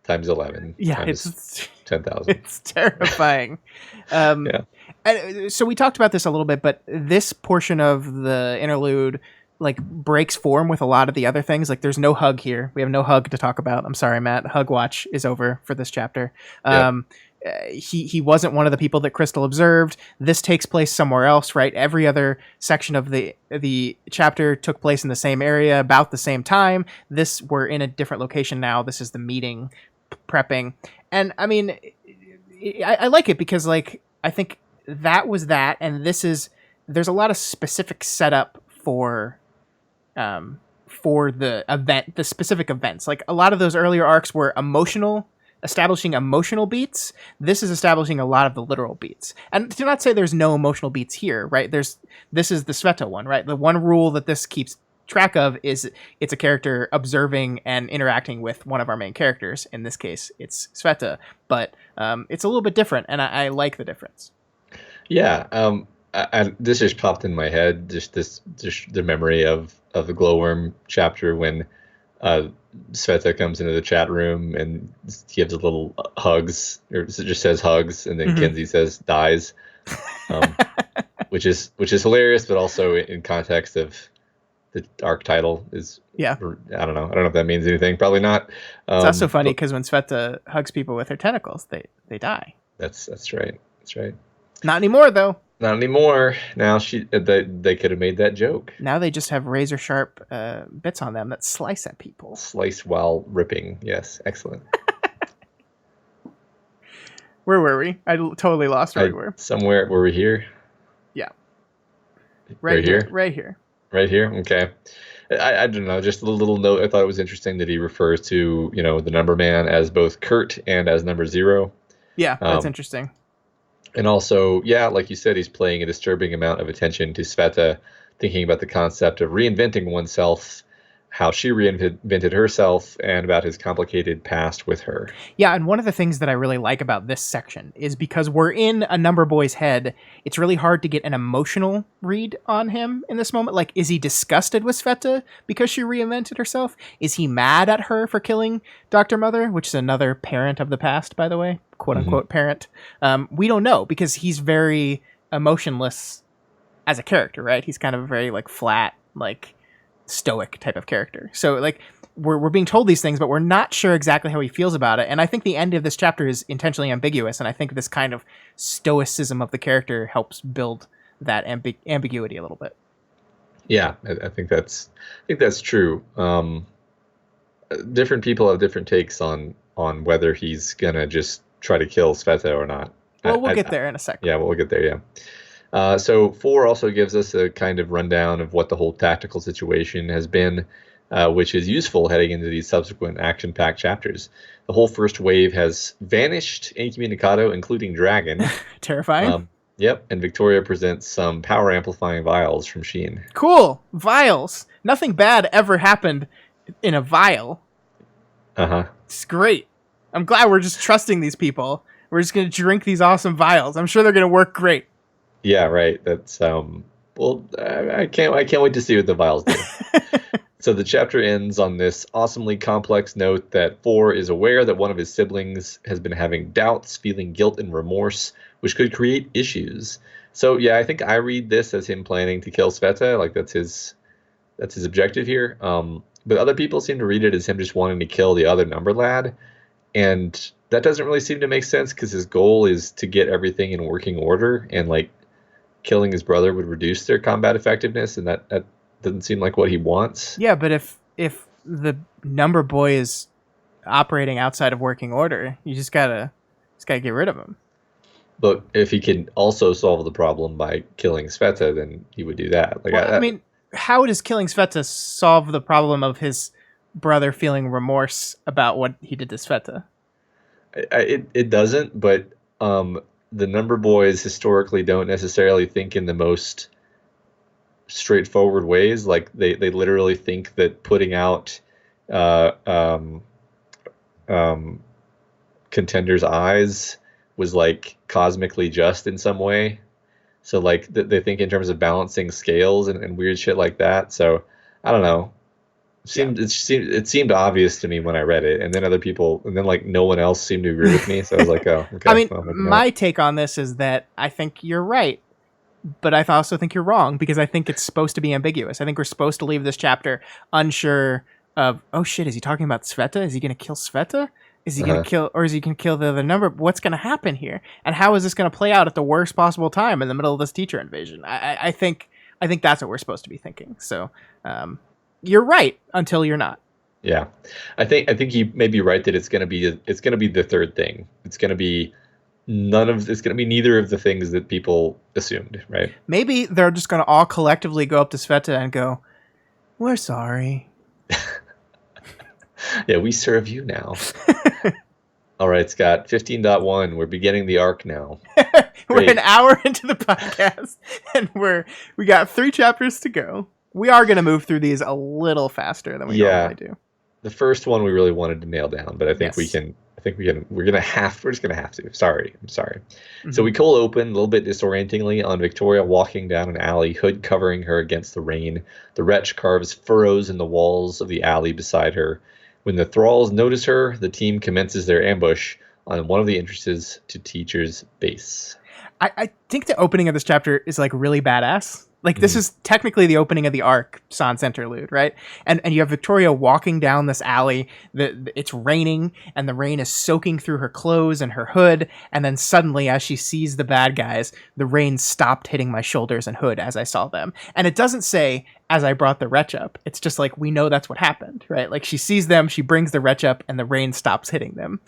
times 11. Yeah, times it's 10,000. It's terrifying. Yeah. And so we talked about this a little bit, but this portion of the interlude like breaks form with a lot of the other things. Like, there's no hug here. We have no hug to talk about. I'm sorry, Matt. Hug watch is over for this chapter. He wasn't one of the people that Crystal observed. This takes place somewhere else, right? Every other section of the chapter took place in the same area about the same time. This, we're in a different location now. This is the meeting prepping. And I mean, I like it because, like, I think that was that, and there's a lot of specific setup for the event, the specific events. Like, a lot of those earlier arcs were establishing emotional beats. This is establishing a lot of the literal beats. And to not say there's no emotional beats here, right? This is the Sveta one, right? The one rule that this keeps track of is it's a character observing and interacting with one of our main characters. In this case, it's Sveta, but it's a little bit different, and I like the difference. Yeah, this just popped in my head. Just the memory of the glowworm chapter when Sveta comes into the chat room and gives a little hugs, or it just says hugs, and then Kinsey says dies, which is hilarious, but also in context of the arc title is, yeah. I don't know if that means anything. Probably not. It's also funny because when Sveta hugs people with her tentacles, they die. That's right. That's right. Not anymore, though. Not anymore. Now they could have made that joke. Now they just have razor sharp bits on them that slice at people. Slice while ripping. Yes, excellent. Where were we? I totally lost where we were. Somewhere. Were we here? Yeah. Right here. Right here. Right here. Okay. I don't know, just a little note. I thought it was interesting that he refers to, the number man as both Kurt and as number zero. Yeah, that's Um, interesting. and also, yeah, like you said, he's paying a disturbing amount of attention to Sveta, thinking about the concept of reinventing oneself, how she reinvented herself, and about his complicated past with her. Yeah, and one of the things that I really like about this section is because we're in a number boy's head, it's really hard to get an emotional read on him in this moment. Like, is he disgusted with Sveta because she reinvented herself? Is he mad at her for killing Dr. Mother, which is another parent of the past, by the way, quote unquote parent? We don't know because he's very emotionless as a character, right? He's kind of a very like flat, like stoic type of character. So like we're being told these things, but we're not sure exactly how he feels about it. And I think the end of this chapter is intentionally ambiguous, and I think this kind of stoicism of the character helps build that ambiguity a little bit. Yeah, I think that's true. Different people have different takes on whether he's gonna just try to kill Sveta or not. Well, we'll get there in a second. Yeah, we'll get there. Yeah. So 4 also gives us a kind of rundown of what the whole tactical situation has been, which is useful heading into these subsequent action-packed chapters. The whole first wave has vanished incommunicado, including Dragon. Terrifying. Yep, and Victoria presents some power-amplifying vials from Sheen. Cool. Vials. Nothing bad ever happened in a vial. Uh-huh. It's great. I'm glad we're just trusting these people. We're just going to drink these awesome vials. I'm sure they're going to work great. Yeah, right. That's well, I can't wait to see what the vials do. So the chapter ends on this awesomely complex note that 4 is aware that one of his siblings has been having doubts, feeling guilt and remorse, which could create issues. So yeah, I think I read this as him planning to kill Sveta, like that's his objective here. But other people seem to read it as him just wanting to kill the other number lad, and that doesn't really seem to make sense because his goal is to get everything in working order, and like killing his brother would reduce their combat effectiveness, and that doesn't seem like what he wants. Yeah, but if the number boy is operating outside of working order, you just gotta get rid of him. But if he can also solve the problem by killing Sveta, then he would do that. Like, well, I mean, how does killing Sveta solve the problem of his brother feeling remorse about what he did to Sveta? It doesn't, but the number boys historically don't necessarily think in the most straightforward ways. Like they literally think that putting out contenders' eyes was like cosmically just in some way. So like they think in terms of balancing scales and weird shit like that. So I don't know. It seemed obvious to me when I read it, and then other people, and then like no one else seemed to agree with me. So I was like, oh, okay. I mean, my take on this is that I think you're right, but I also think you're wrong because I think it's supposed to be ambiguous. I think we're supposed to leave this chapter unsure of, oh shit, is he talking about Sveta? Is he going to kill Sveta? Is he going to kill, or is he going to kill the other number? What's going to happen here? And how is this going to play out at the worst possible time in the middle of this teacher invasion? I think that's what we're supposed to be thinking. So, you're right until you're not. Yeah, I think you may be right that it's gonna be the third thing. It's gonna be neither of the things that people assumed, right? Maybe they're just gonna all collectively go up to Sveta and go, "We're sorry." Yeah, we serve you now. All right, Scott. 15.1. We're beginning the arc now. We're an hour into the podcast, and we got 3 chapters to go. We are going to move through these a little faster than we normally do. The first one we really wanted to nail down, but I think we can. We're just gonna have to. I'm sorry. Mm-hmm. So we cold open a little bit disorientingly on Victoria walking down an alley, hood covering her against the rain. The wretch carves furrows in the walls of the alley beside her. When the thralls notice her, the team commences their ambush on one of the entrances to Teacher's base. I think the opening of this chapter is like really badass. Like, this is technically the opening of the arc, Sans interlude, right? And you have Victoria walking down this alley. It's raining, and the rain is soaking through her clothes and her hood. And then suddenly, as she sees the bad guys, the rain stopped hitting my shoulders and hood as I saw them. And it doesn't say, as I brought the wretch up. It's just like, we know that's what happened, right? Like, she sees them, she brings the wretch up, and the rain stops hitting them.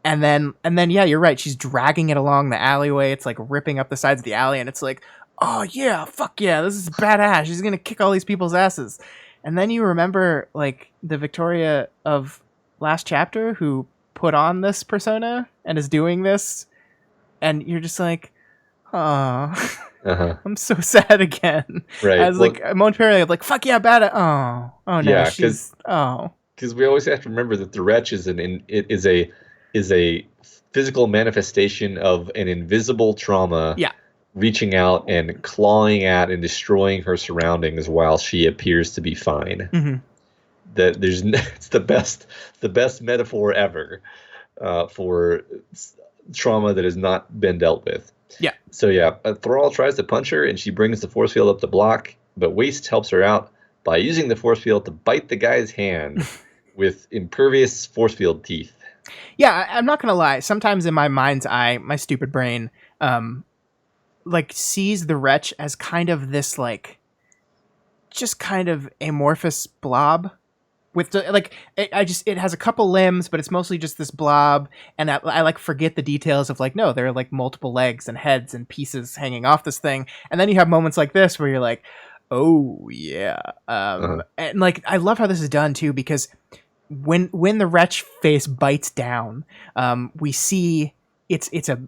And then, yeah, you're right. She's dragging it along the alleyway. It's like ripping up the sides of the alley, and it's like, oh yeah, fuck yeah, this is badass. She's gonna kick all these people's asses. And then you remember like the Victoria of last chapter who put on this persona and is doing this, and you're just like, oh, I'm so sad again. Right. I was like momentarily like, fuck yeah, bad. Oh no, Yeah, she's because we always have to remember that the wretch is is a physical manifestation of an invisible trauma. Yeah. Reaching out and clawing at and destroying her surroundings while she appears to be fine. Mm-hmm. That it's the best metaphor ever for trauma that has not been dealt with. Yeah. So yeah, Thrall tries to punch her and she brings the force field up to block, but Waste helps her out by using the force field to bite the guy's hand with impervious force field teeth. Yeah, I'm not gonna lie. Sometimes in my mind's eye, my stupid brain, like sees the wretch as kind of this like just kind of amorphous blob with like it has a couple limbs, but it's mostly just this blob, and I like forget the details of like, no, there are like multiple legs and heads and pieces hanging off this thing, and then you have moments like this where you're like, oh yeah. And like I love how this is done too, because when the wretch face bites down, we see it's a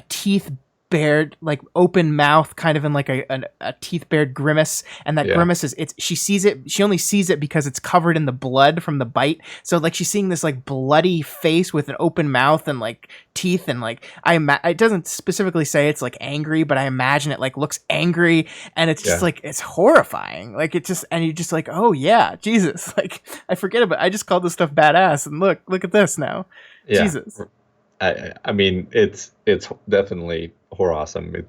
teeth bared, like open mouth, kind of in like a teeth bared grimace, and that grimace is she only sees it because it's covered in the blood from the bite, so like she's seeing this like bloody face with an open mouth and like teeth, and like it doesn't specifically say it's like angry, but I imagine it like looks angry, and it's just like it's horrifying, like it just, and you're just like, oh yeah, Jesus, like I forget about, I just called this stuff badass, and look at this now. Jesus. I mean, it's definitely horror awesome.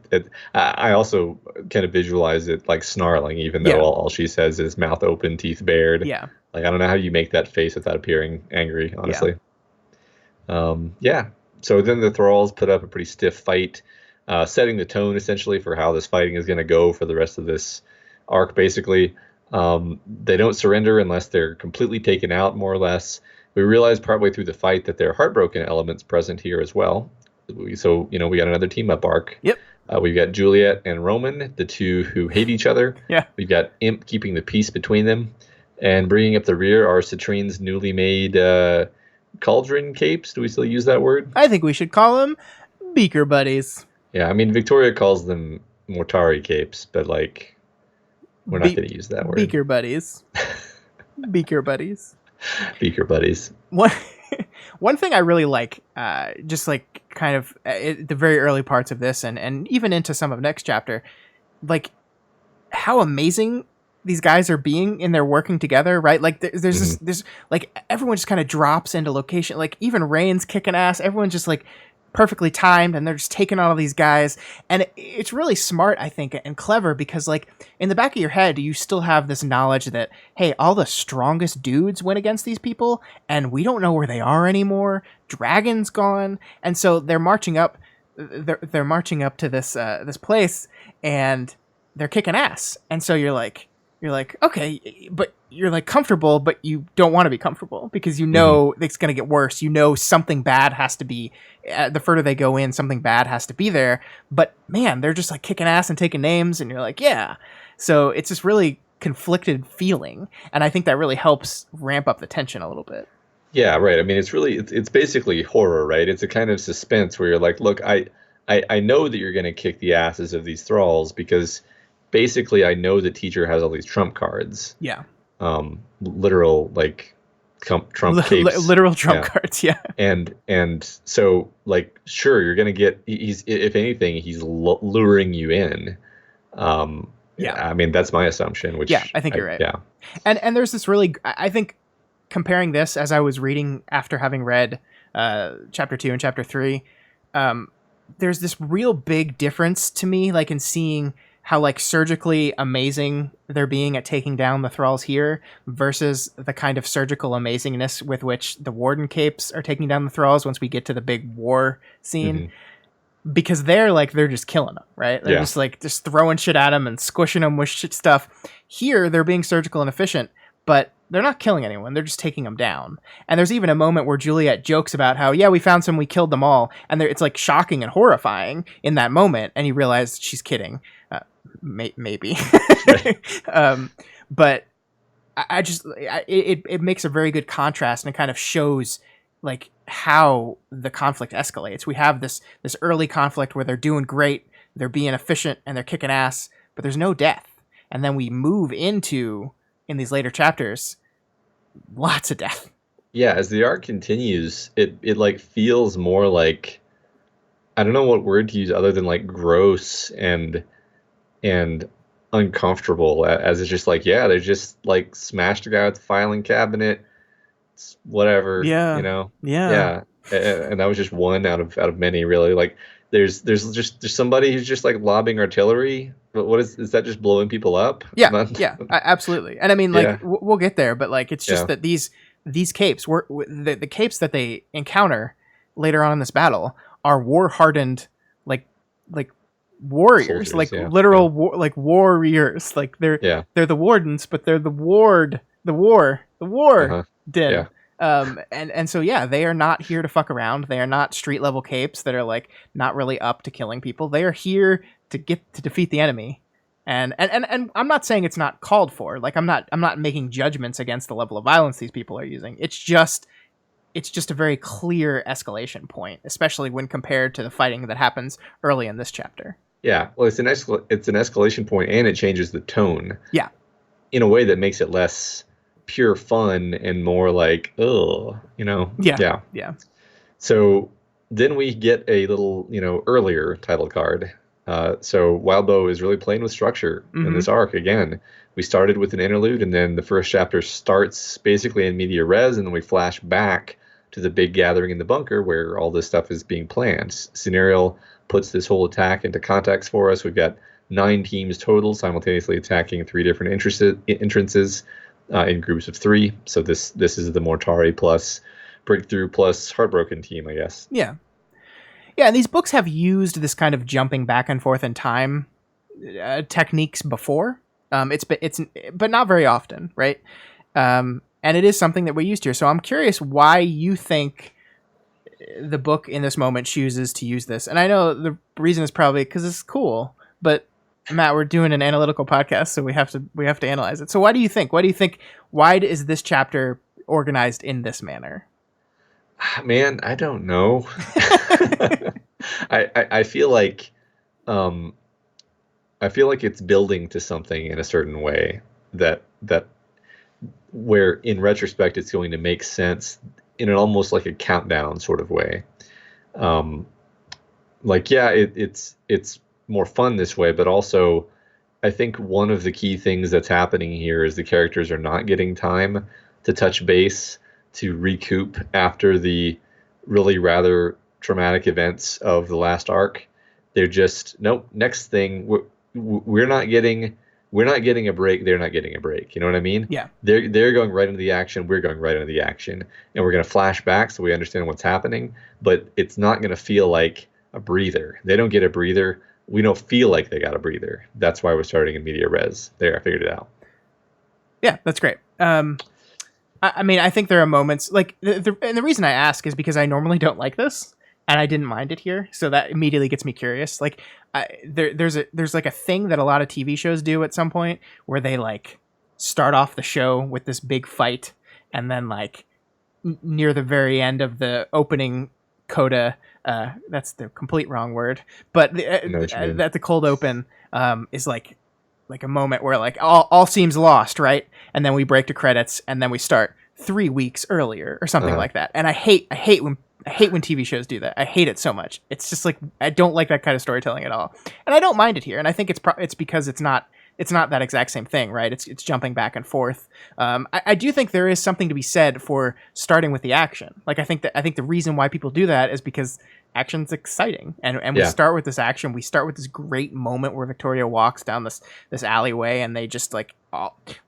I also kind of visualize it like snarling, even though all she says is mouth open, teeth bared. Yeah. Like, I don't know how you make that face without appearing angry, honestly. So then the Thralls put up a pretty stiff fight, setting the tone essentially for how this fighting is going to go for the rest of this arc, basically. They don't surrender unless they're completely taken out, more or less. We realize partway through the fight that there are heartbroken elements present here as well. So, we got another team-up arc. Yep. We've got Juliet and Roman, the two who hate each other. Yeah. We've got Imp keeping the peace between them. And bringing up the rear are Citrine's newly made cauldron capes. Do we still use that word? I think we should call them Beaker Buddies. Yeah, I mean, Victoria calls them Mortari capes, but, like, we're not going to use that word. Beaker Buddies. Beaker Buddies. Beaker Buddies. One thing I really like, just like kind of the very early parts of this, and even into some of next chapter, like how amazing these guys are being in their working together, right? Like there's this like everyone just kind of drops into location. Like even Rain's kicking ass. Everyone's just like perfectly timed, and they're just taking all of these guys, and it's really smart, I think, and clever, because like in the back of your head you still have this knowledge that, hey, all the strongest dudes went against these people and we don't know where they are anymore. Dragon's gone, and so they're marching up to this this place, and they're kicking ass, and so you're like, okay, but you're like comfortable, but you don't want to be comfortable, because you know it's going to get worse. You know something bad has to be, the further they go in, something bad has to be there. But man, they're just like kicking ass and taking names, and you're like, yeah. So it's this really conflicted feeling, and I think that really helps ramp up the tension a little bit. Yeah, right. I mean, it's basically horror, right? It's a kind of suspense where you're like, look, I know that you're going to kick the asses of these thralls, because basically I know the teacher has all these trump cards. Yeah. Literal like Trump capes. Literal Trump cards, yeah. And so, like, sure, you're gonna get. He's, if anything, he's luring you in. I mean, that's my assumption. Which I think you're right. Yeah. And there's this really, I think, comparing this as I was reading after having read chapter 2 and chapter 3, there's this real big difference to me, like in seeing how like surgically amazing they're being at taking down the thralls here versus the kind of surgical amazingness with which the warden capes are taking down the thralls once we get to the big war scene. Because they're just killing them, right? They're just throwing shit at them and squishing them with shit stuff. Here they're being surgical and efficient, but they're not killing anyone. They're just taking them down. And there's even a moment where Juliet jokes about how, yeah, we found some, we killed them all. And it's like shocking and horrifying in that moment. And you realize she's kidding. Maybe. But it makes a very good contrast, and it kind of shows like how the conflict escalates. We have this early conflict where they're doing great, they're being efficient, and they're kicking ass, but there's no death. And then we move into, in these later chapters, lots of death. Yeah, as the arc continues, it like feels more like, I don't know what word to use other than like gross and uncomfortable, as it's just like, yeah, they just like smashed a guy with the filing cabinet, whatever, Yeah. you know. Yeah. And that was just one out of many, really. Like there's somebody who's just like lobbing artillery, but what is that, just blowing people up? Yeah. Yeah, absolutely. And I mean, like, Yeah. we'll get there, but like, it's just Yeah. that these capes were the capes that they encounter later on in this battle are war hardened, like warriors, Soldiers, like yeah. literal war, like warriors. Like they're the wardens, but they're the war Uh-huh. den. Yeah. And so yeah, they are not here to fuck around. They are not street level capes that are like not really up to killing people. They are here to defeat the enemy. And I'm not saying it's not called for. Like I'm not making judgments against the level of violence these people are using. It's just a very clear escalation point, especially when compared to the fighting that happens early in this chapter. Yeah, well, it's an escalation point, and it changes the tone. Yeah. In a way that makes it less pure fun and more like, oh, you know. Yeah. So then we get a little, earlier title card. So Wildbow is really playing with structure in this arc again. We started with an interlude, and then the first chapter starts basically in media res, and then we flash back to the big gathering in the bunker where all this stuff is being planned. Scenario puts this whole attack into context for us. We've got 9 teams total, simultaneously attacking 3 different entrances in groups of 3. So this is the Mortari plus Breakthrough plus Heartbroken team, I guess. Yeah. Yeah, and these books have used this kind of jumping back and forth in time techniques before. But not very often, right? And it is something that we used here. So I'm curious why you think the book in this moment chooses to use this. And I know the reason is probably because it's cool, but Matt, we're doing an analytical podcast, so we have to analyze it. So why do you think? Why is this chapter organized in this manner? Man, I don't know. I feel like it's building to something in a certain way that where in retrospect it's going to make sense in an almost like a countdown sort of way. It's more fun this way, but also I think one of the key things that's happening here is the characters are not getting time to touch base, to recoup after the really rather traumatic events of the last arc. They're just, nope, next thing, we're not getting a break, they're not getting a break. You know what I mean? Yeah. They're going right into the action, we're going right into the action. And we're going to flash back so we understand what's happening, but it's not going to feel like a breather. They don't get a breather. We don't feel like they got a breather. That's why we're starting in media res. There, I figured it out. Yeah, that's great. I mean, I think there are moments like and the reason I ask is because I normally don't like this, and I didn't mind it here, so that immediately gets me curious. Like, there's like a thing that a lot of TV shows do at some point where they like start off the show with this big fight, and then like near the very end of the opening coda, that's the complete wrong word, but that the cold open is like a moment where like all seems lost, right? And then we break to credits, and then we start 3 weeks earlier or something like that. And I hate when TV shows do that. I hate it so much. It's just like I don't like that kind of storytelling at all. And I don't mind it here. And I think it's because it's not that exact same thing, right? It's jumping back and forth. I do think there is something to be said for starting with the action. Like I think the reason why people do that is because action's exciting, and we start with this action. We start with this great moment where Victoria walks down this alleyway, and they just like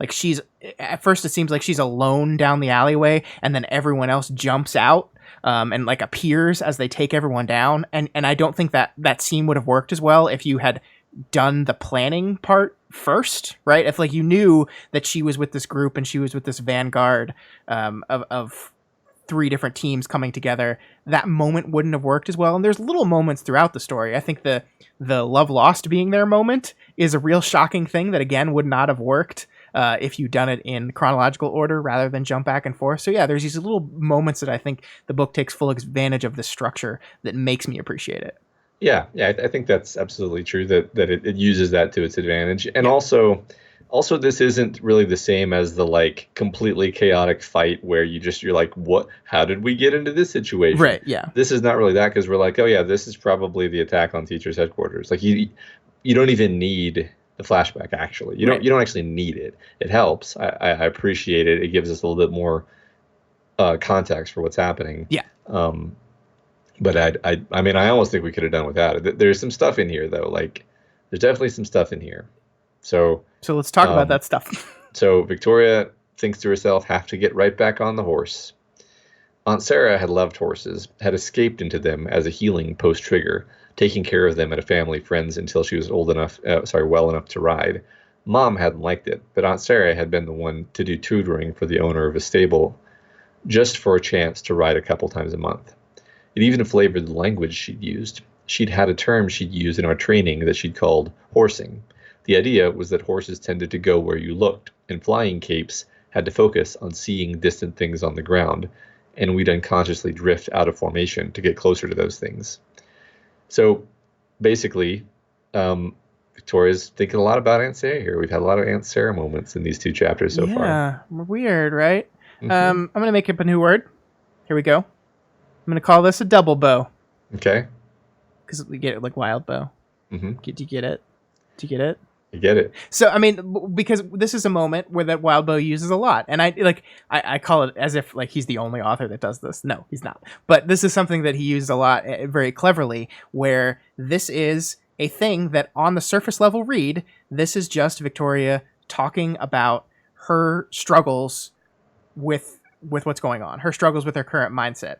she's at first it seems like she's alone down the alleyway, and then everyone else jumps out and like appears as they take everyone down. And I don't think that scene would have worked as well if you had done the planning part first, right? If like you knew that she was with this group and she was with this vanguard of 3 different teams coming together, that moment wouldn't have worked as well. And there's little moments throughout the story. I think the love lost being their moment is a real shocking thing that again would not have worked if you've done it in chronological order rather than jump back and forth. So yeah, there's these little moments that I think the book takes full advantage of the structure that makes me appreciate it. Yeah, I think that's absolutely true that it uses that to its advantage. And Yeah. also this isn't really the same as the like completely chaotic fight where you're like, what, how did we get into this situation? Right, yeah. This is not really that, because we're like, oh yeah, this is probably the attack on teachers headquarters. Like you don't even need the flashback, actually. You don't actually need it. It helps. I appreciate it. It gives us a little bit more context for what's happening. Yeah. But I mean, I almost think we could have done without it. There's some stuff in here, though. Like, there's definitely some stuff in here. So let's talk about that stuff. So Victoria thinks to herself, have to get right back on the horse. Aunt Sarah had loved horses, had escaped into them as a healing post-trigger, taking care of them at a family friend's until she was well enough to ride. Mom hadn't liked it, but Aunt Sarah had been the one to do tutoring for the owner of a stable, just for a chance to ride a couple times a month. It even flavored the language she'd used. She'd had a term she'd used in our training that she'd called horsing. The idea was that horses tended to go where you looked, and flying capes had to focus on seeing distant things on the ground, and we'd unconsciously drift out of formation to get closer to those things. So basically, Victoria's thinking a lot about Aunt Sarah here. We've had a lot of Aunt Sarah moments in these two chapters so far. Yeah, weird, right? Mm-hmm. I'm going to make up a new word. Here we go. I'm going to call this a double bow. Okay. Because we get it like wild bow. Mm-hmm. Do you get it? Do you get it? I get it. So, I mean, because this is a moment where that wild bow uses a lot. And I call it as if like he's the only author that does this. No, he's not. But this is something that he uses a lot very cleverly, where this is a thing that on the surface level read, this is just Victoria talking about her struggles with what's going on, her struggles with her current mindset.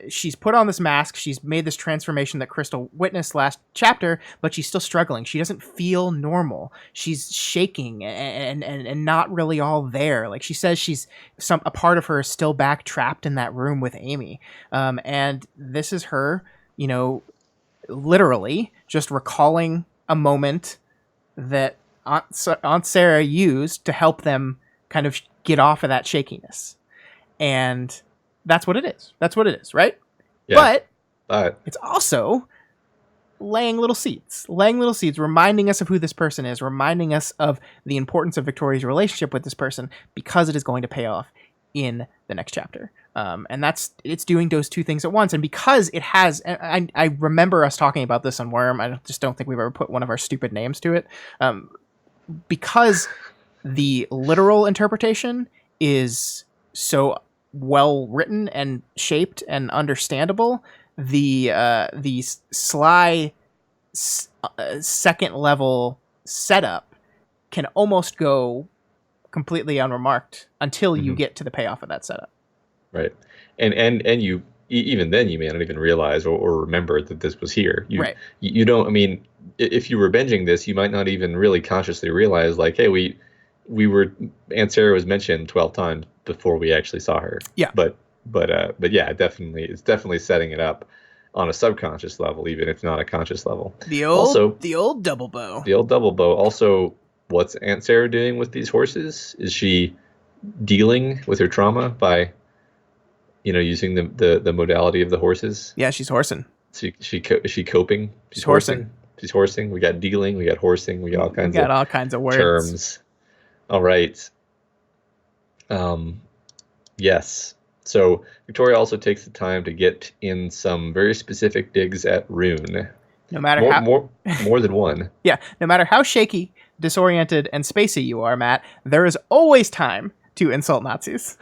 She's put on this mask. She's made this transformation that Crystal witnessed last chapter, but she's still struggling. She doesn't feel normal. She's shaking and not really all there. Like she says, a part of her is still back trapped in that room with Amy. And this is her, literally just recalling a moment that Aunt Sarah used to help them kind of get off of that shakiness. And that's what it is. That's what it is, right? Yeah. But it's also laying little seeds, reminding us of who this person is, reminding us of the importance of Victoria's relationship with this person, because it is going to pay off in the next chapter. And it's doing those two things at once. And because it has, I remember us talking about this on Worm. I just don't think we've ever put one of our stupid names to it. Because the literal interpretation is so well written and shaped and understandable, the sly second level setup can almost go completely unremarked until you get to the payoff of that setup. Right. And you, even then, you may not even realize or remember that this was here. You don't, I mean, if you were binging this, you might not even really consciously realize, like, hey, Aunt Sarah was mentioned 12 times before we actually saw her. Yeah. But yeah, it's definitely setting it up on a subconscious level, even if not a conscious level. The old double bow. The old double bow. Also, what's Aunt Sarah doing with these horses? Is she dealing with her trauma by, using the modality of the horses? Yeah, she's horsing. Is she coping? She's horsing. She's horsing. We got dealing. We got horsing. We got all kinds of words. Terms. All right. Yes. So Victoria also takes the time to get in some very specific digs at Rune. No matter more than one. Yeah. No matter how shaky, disoriented, and spacey you are, Matt, there is always time to insult Nazis.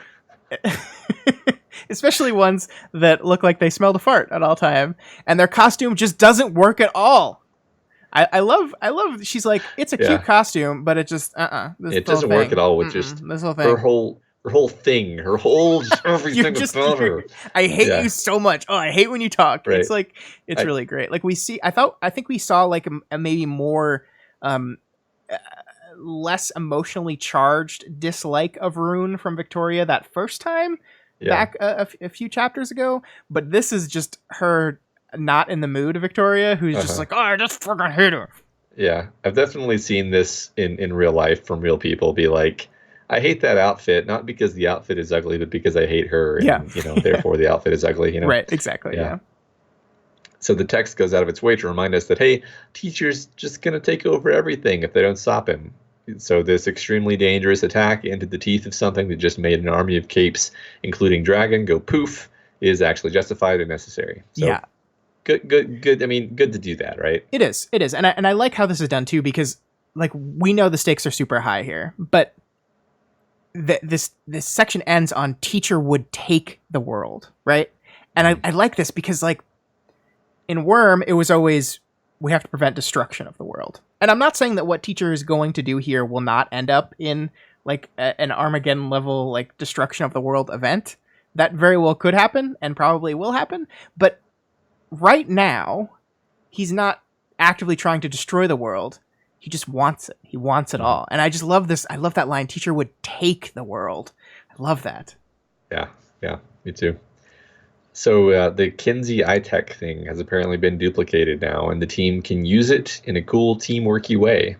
Especially ones that look like they smelled a fart at all time, and their costume just doesn't work at all. I love. She's like, it's a cute costume, but it just it doesn't work at all with just this whole thing. Her whole thing, everything about her. I hate you so much. Oh, I hate when you talk. Right. It's like really great. Like I think we saw like a maybe more less emotionally charged dislike of Rune from Victoria that first time back a few chapters ago. But this is just her not in the mood, Victoria, who's just like, oh, I just fucking hate her. Yeah, I've definitely seen this in real life from real people be like, I hate that outfit, not because the outfit is ugly, but because I hate her, Yeah. and therefore the outfit is ugly, Right, exactly. Yeah. Yeah. So the text goes out of its way to remind us that, hey, teacher's just gonna take over everything if they don't stop him. So this extremely dangerous attack into the teeth of something that just made an army of capes, including dragon, go poof, is actually justified and necessary. So Yeah. good. I mean, good to do that, right? It is. It is. And I like how this is done too, because like we know the stakes are super high here, but this section ends on teacher would take the world, right? And I like this because like in Worm, it was always we have to prevent destruction of the world. And I'm not saying that what teacher is going to do here will not end up in like an Armageddon level like destruction of the world event. That very well could happen and probably will happen, but right now he's not actively trying to destroy the world. He just wants it. He wants it all. And I just love this. I love that line. Teacher would take the world. I love that. Yeah, me too. So the Kinsey iTech thing has apparently been duplicated now, and the team can use it in a cool teamworky way.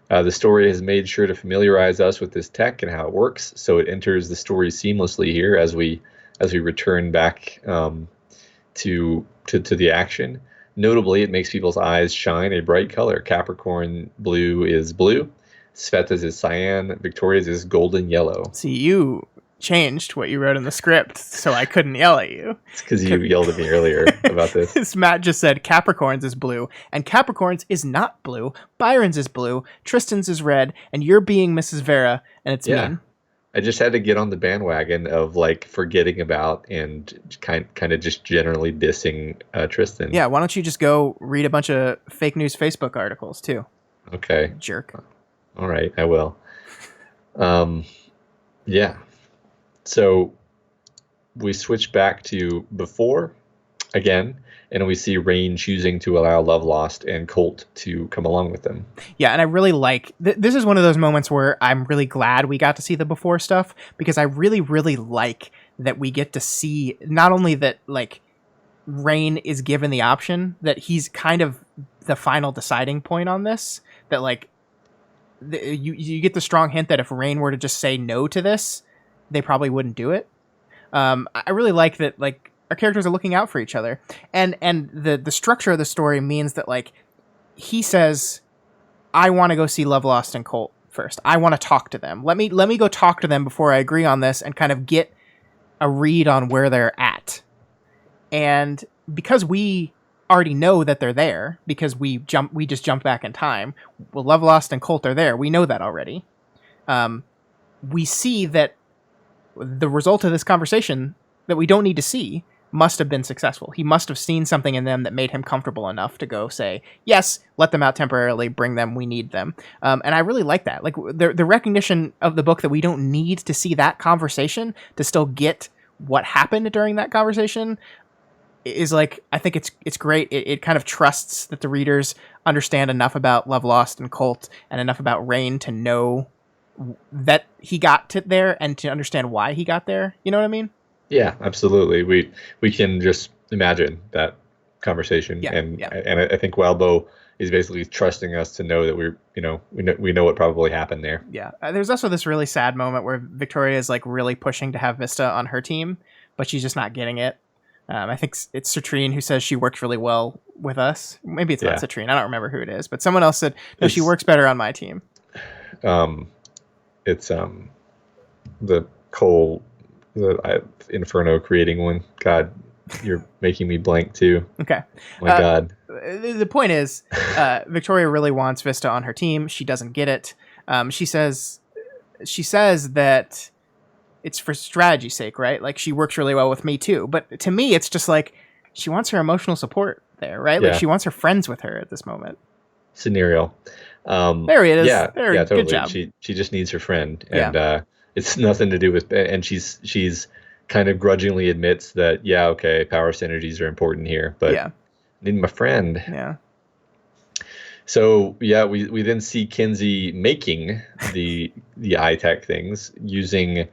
The story has made sure to familiarize us with this tech and how it works, so it enters the story seamlessly here as we return back to the action. Notably, it makes people's eyes shine a bright color. Capricorn blue is blue, Sveta's is cyan, Victoria's is golden yellow. See, you changed what you wrote in the script, so I couldn't yell at you. It's because you yelled at me earlier about this. Matt just said Capricorn's is blue, and Capricorn's is not blue. Byron's is blue, Tristan's is red, and you're being Mrs. Vera, and it's mean. I just had to get on the bandwagon of like forgetting about and kind of just generally dissing Tristan. Yeah, why don't you just go read a bunch of fake news Facebook articles too? Okay. Jerk. All right, I will. Yeah. So we switch back to before again, and we see Rain choosing to allow Love Lost and Colt to come along with them. Yeah, and I really like this is one of those moments where I'm really glad we got to see the before stuff, because I really, really like that we get to see not only that like Rain is given the option, that he's kind of the final deciding point on this, that like you get the strong hint that if Rain were to just say no to this, they probably wouldn't do it. I really like that like our characters are looking out for each other, and the structure of the story means that like he says, I want to go see Love Lost and Colt first. I want to talk to them. Let me go talk to them before I agree on this and kind of get a read on where they're at. And because we already know that they're there, because we just jumped back in time. Well, Love Lost and Colt are there. We know that already. We see that the result of this conversation that we don't need to see must have been successful. He must have seen something in them that made him comfortable enough to go say, yes, let them out temporarily, bring them, we need them. And I really like that. Like the recognition of the book that we don't need to see that conversation to still get what happened during that conversation is like, I think it's great. It kind of trusts that the readers understand enough about Love Lost and Colt and enough about Rain to know that he got to there and to understand why he got there. You know what I mean? Yeah, absolutely. We can just imagine that conversation, and I think Wildbow is basically trusting us to know that we know what probably happened there. Yeah. There's also this really sad moment where Victoria is like really pushing to have Vista on her team, but she's just not getting it. I think it's Citrine who says she works really well with us. Maybe it's not Citrine. I don't remember who it is, but someone else said, no, she works better on my team. It's the Cole, the Inferno creating one. God, you're making me blank too. Okay. Oh my God. The point is, Victoria really wants Vista on her team. She doesn't get it. She says that it's for strategy's sake, right? Like she works really well with me too. But to me, it's just like she wants her emotional support there, right? Like she wants her friends with her at this moment. Scenario. There it is. Yeah, totally. Good job. She just needs her friend, and it's nothing to do with. And she's kind of grudgingly admits that okay, power synergies are important here, but I need my friend. Yeah. So we then see Kinsey making the iTech things using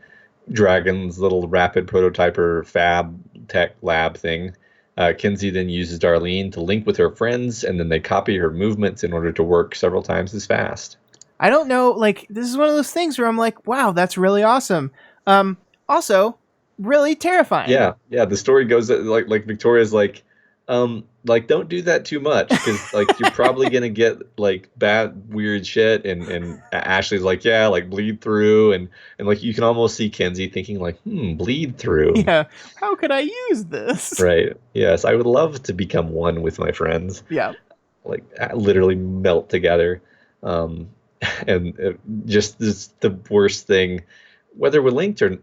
Dragon's little rapid prototyper fab tech lab thing. Kinsey then uses Darlene to link with her friends, and then they copy her movements in order to work several times as fast. I don't know, like, this is one of those things where I'm like, wow, that's really awesome. Also, really terrifying. Yeah. The story goes that, like Victoria's like don't do that too much, because like you're probably gonna get like bad weird shit. And Ashley's like, yeah, like bleed through, and like you can almost see Kenzie thinking like, bleed through. Yeah. How could I use this? Right. Yes, I would love to become one with my friends. Yeah. Like literally melt together. And just this, the worst thing, whether we're linked a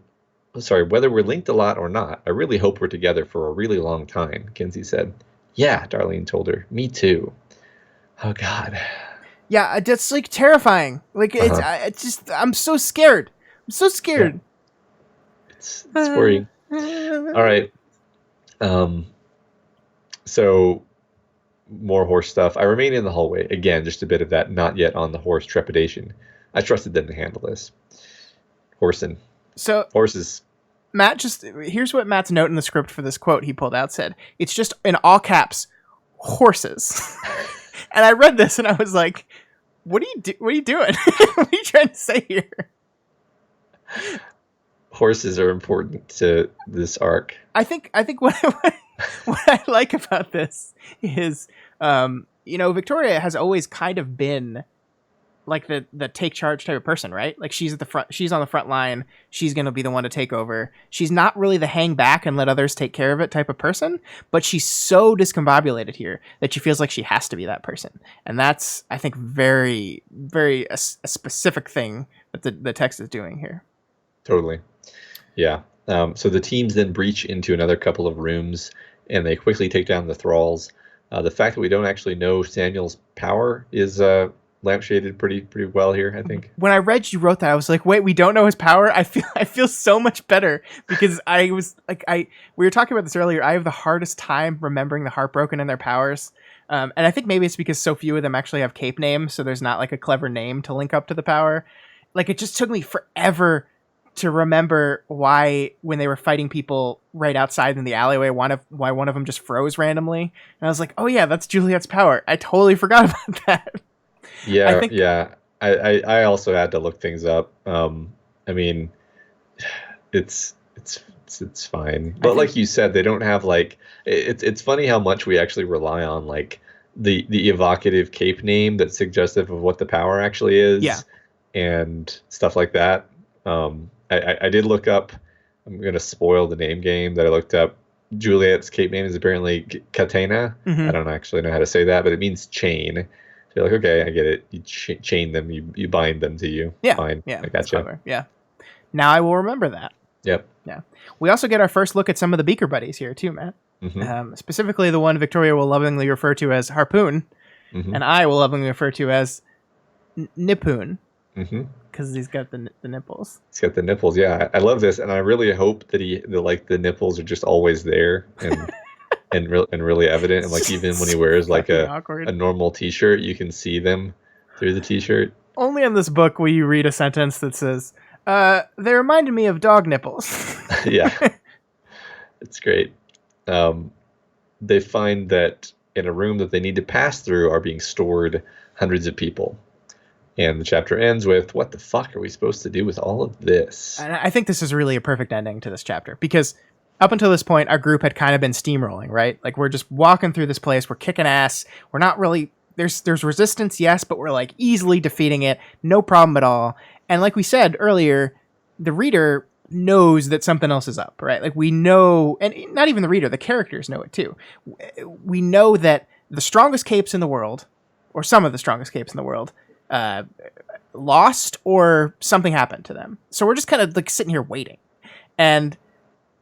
lot or not, I really hope we're together for a really long time, Kinsey said. Yeah, Darlene told her. Me too. Oh, God. Yeah, that's like terrifying. Like, I'm so scared. I'm so scared. Yeah. It's worrying. All right. So more horse stuff. I remain in the hallway. Again, just a bit of that not yet on the horse trepidation. I trusted them to handle this. Horses. Matt, here's what Matt's note in the script for this quote he pulled out said. It's just in all caps, horses. And I read this and I was like, what are you doing? What are you trying to say here? Horses are important to this arc. I think what I like about this is, Victoria has always kind of been like the take charge type of person, right? Like she's at the front, she's on the front line. She's going to be the one to take over. She's not really the hang back and let others take care of it type of person, but she's so discombobulated here that she feels like she has to be that person. And that's, I think, very, very a specific thing that the text is doing here. Totally. Yeah. So the teams then breach into another couple of rooms, and they quickly take down the thralls. The fact that we don't actually know Samuel's power is lampshaded pretty well here, I think. When I read you wrote that, I was like, wait, we don't know his power? I feel so much better, because I was like, we were talking about this earlier. I have the hardest time remembering the Heartbroken and their powers. And I think maybe it's because so few of them actually have cape names, so there's not like a clever name to link up to the power. Like, it just took me forever to remember why, when they were fighting people right outside in the alleyway, why one of them just froze randomly. And I was like, oh yeah, that's Juliet's power. I totally forgot about that. Yeah. I also had to look things up. I mean, it's fine. But like you said, they don't have like, it's funny how much we actually rely on like the evocative cape name that's suggestive of what the power actually is. Yeah. And stuff like that. I did look up, I'm going to spoil the name game that I looked up. Juliet's cape name is apparently Catena. Mm-hmm. I don't actually know how to say that, but it means chain. So you're like, okay, I get it. You chain them, you bind them to you. Yeah. Fine. Yeah. I gotcha. Clever. Yeah. Now I will remember that. Yep. Yeah. We also get our first look at some of the Beaker buddies here too, Matt. Mm-hmm. Specifically the one Victoria will lovingly refer to as Harpoon, and I will lovingly refer to as Nippoon. Because he's got the nipples. He's got the nipples. Yeah, I love this, and I really hope that the nipples are just always there and really evident. And like even when he wears like a normal T-shirt, you can see them through the T-shirt. Only in this book will you read a sentence that says, "They reminded me of dog nipples." Yeah, it's great. They find that in a room that they need to pass through are being stored hundreds of people. And the chapter ends with, what the fuck are we supposed to do with all of this? And I think this is really a perfect ending to this chapter, because up until this point, our group had kind of been steamrolling, right? Like, we're just walking through this place. We're kicking ass. We're not really... There's resistance, yes, but we're, like, easily defeating it. No problem at all. And like we said earlier, the reader knows that something else is up, right? Like, we know... And not even the reader, the characters know it, too. We know that the strongest capes in the world, or some of the strongest capes in the world... lost or something happened to them. So we're just kind of like sitting here waiting. And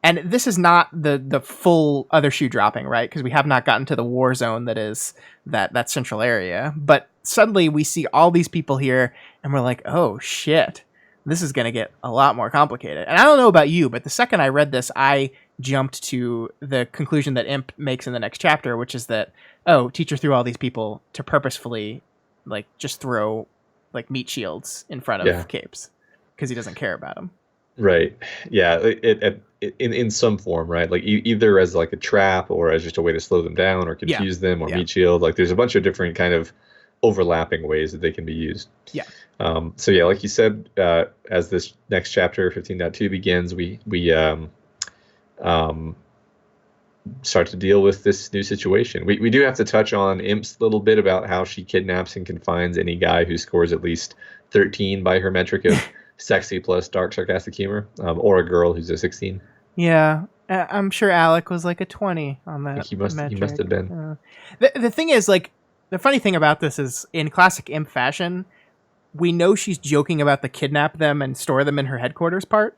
this is not the full other shoe dropping, right? Because we have not gotten to the war zone that is that central area. But suddenly we see all these people here and we're like, oh shit, this is going to get a lot more complicated. And I don't know about you, but the second I read this, I jumped to the conclusion that Imp makes in the next chapter, which is that, oh, teacher threw all these people to purposefully just throw like meat shields in front of capes because he doesn't care about them. Right. Yeah. In some form, right? Like either as like a trap or as just a way to slow them down or Yeah. confuse them or Yeah. meat shield. Like there's a bunch of different kind of overlapping ways that they can be used. Yeah. So yeah, like you said, as this next chapter 15.2 begins, we um, start to deal with this new situation. We do have to touch on Imp's little bit about how she kidnaps and confines any guy who scores at least 13 by her metric of sexy plus dark sarcastic humor, or a girl who's a 16. Yeah. I'm sure Alec was like a 20 on I think that he must metric. have been. The thing is, like, the funny thing about this is, in classic Imp fashion, we know she's joking about the kidnap them and store them in her headquarters part.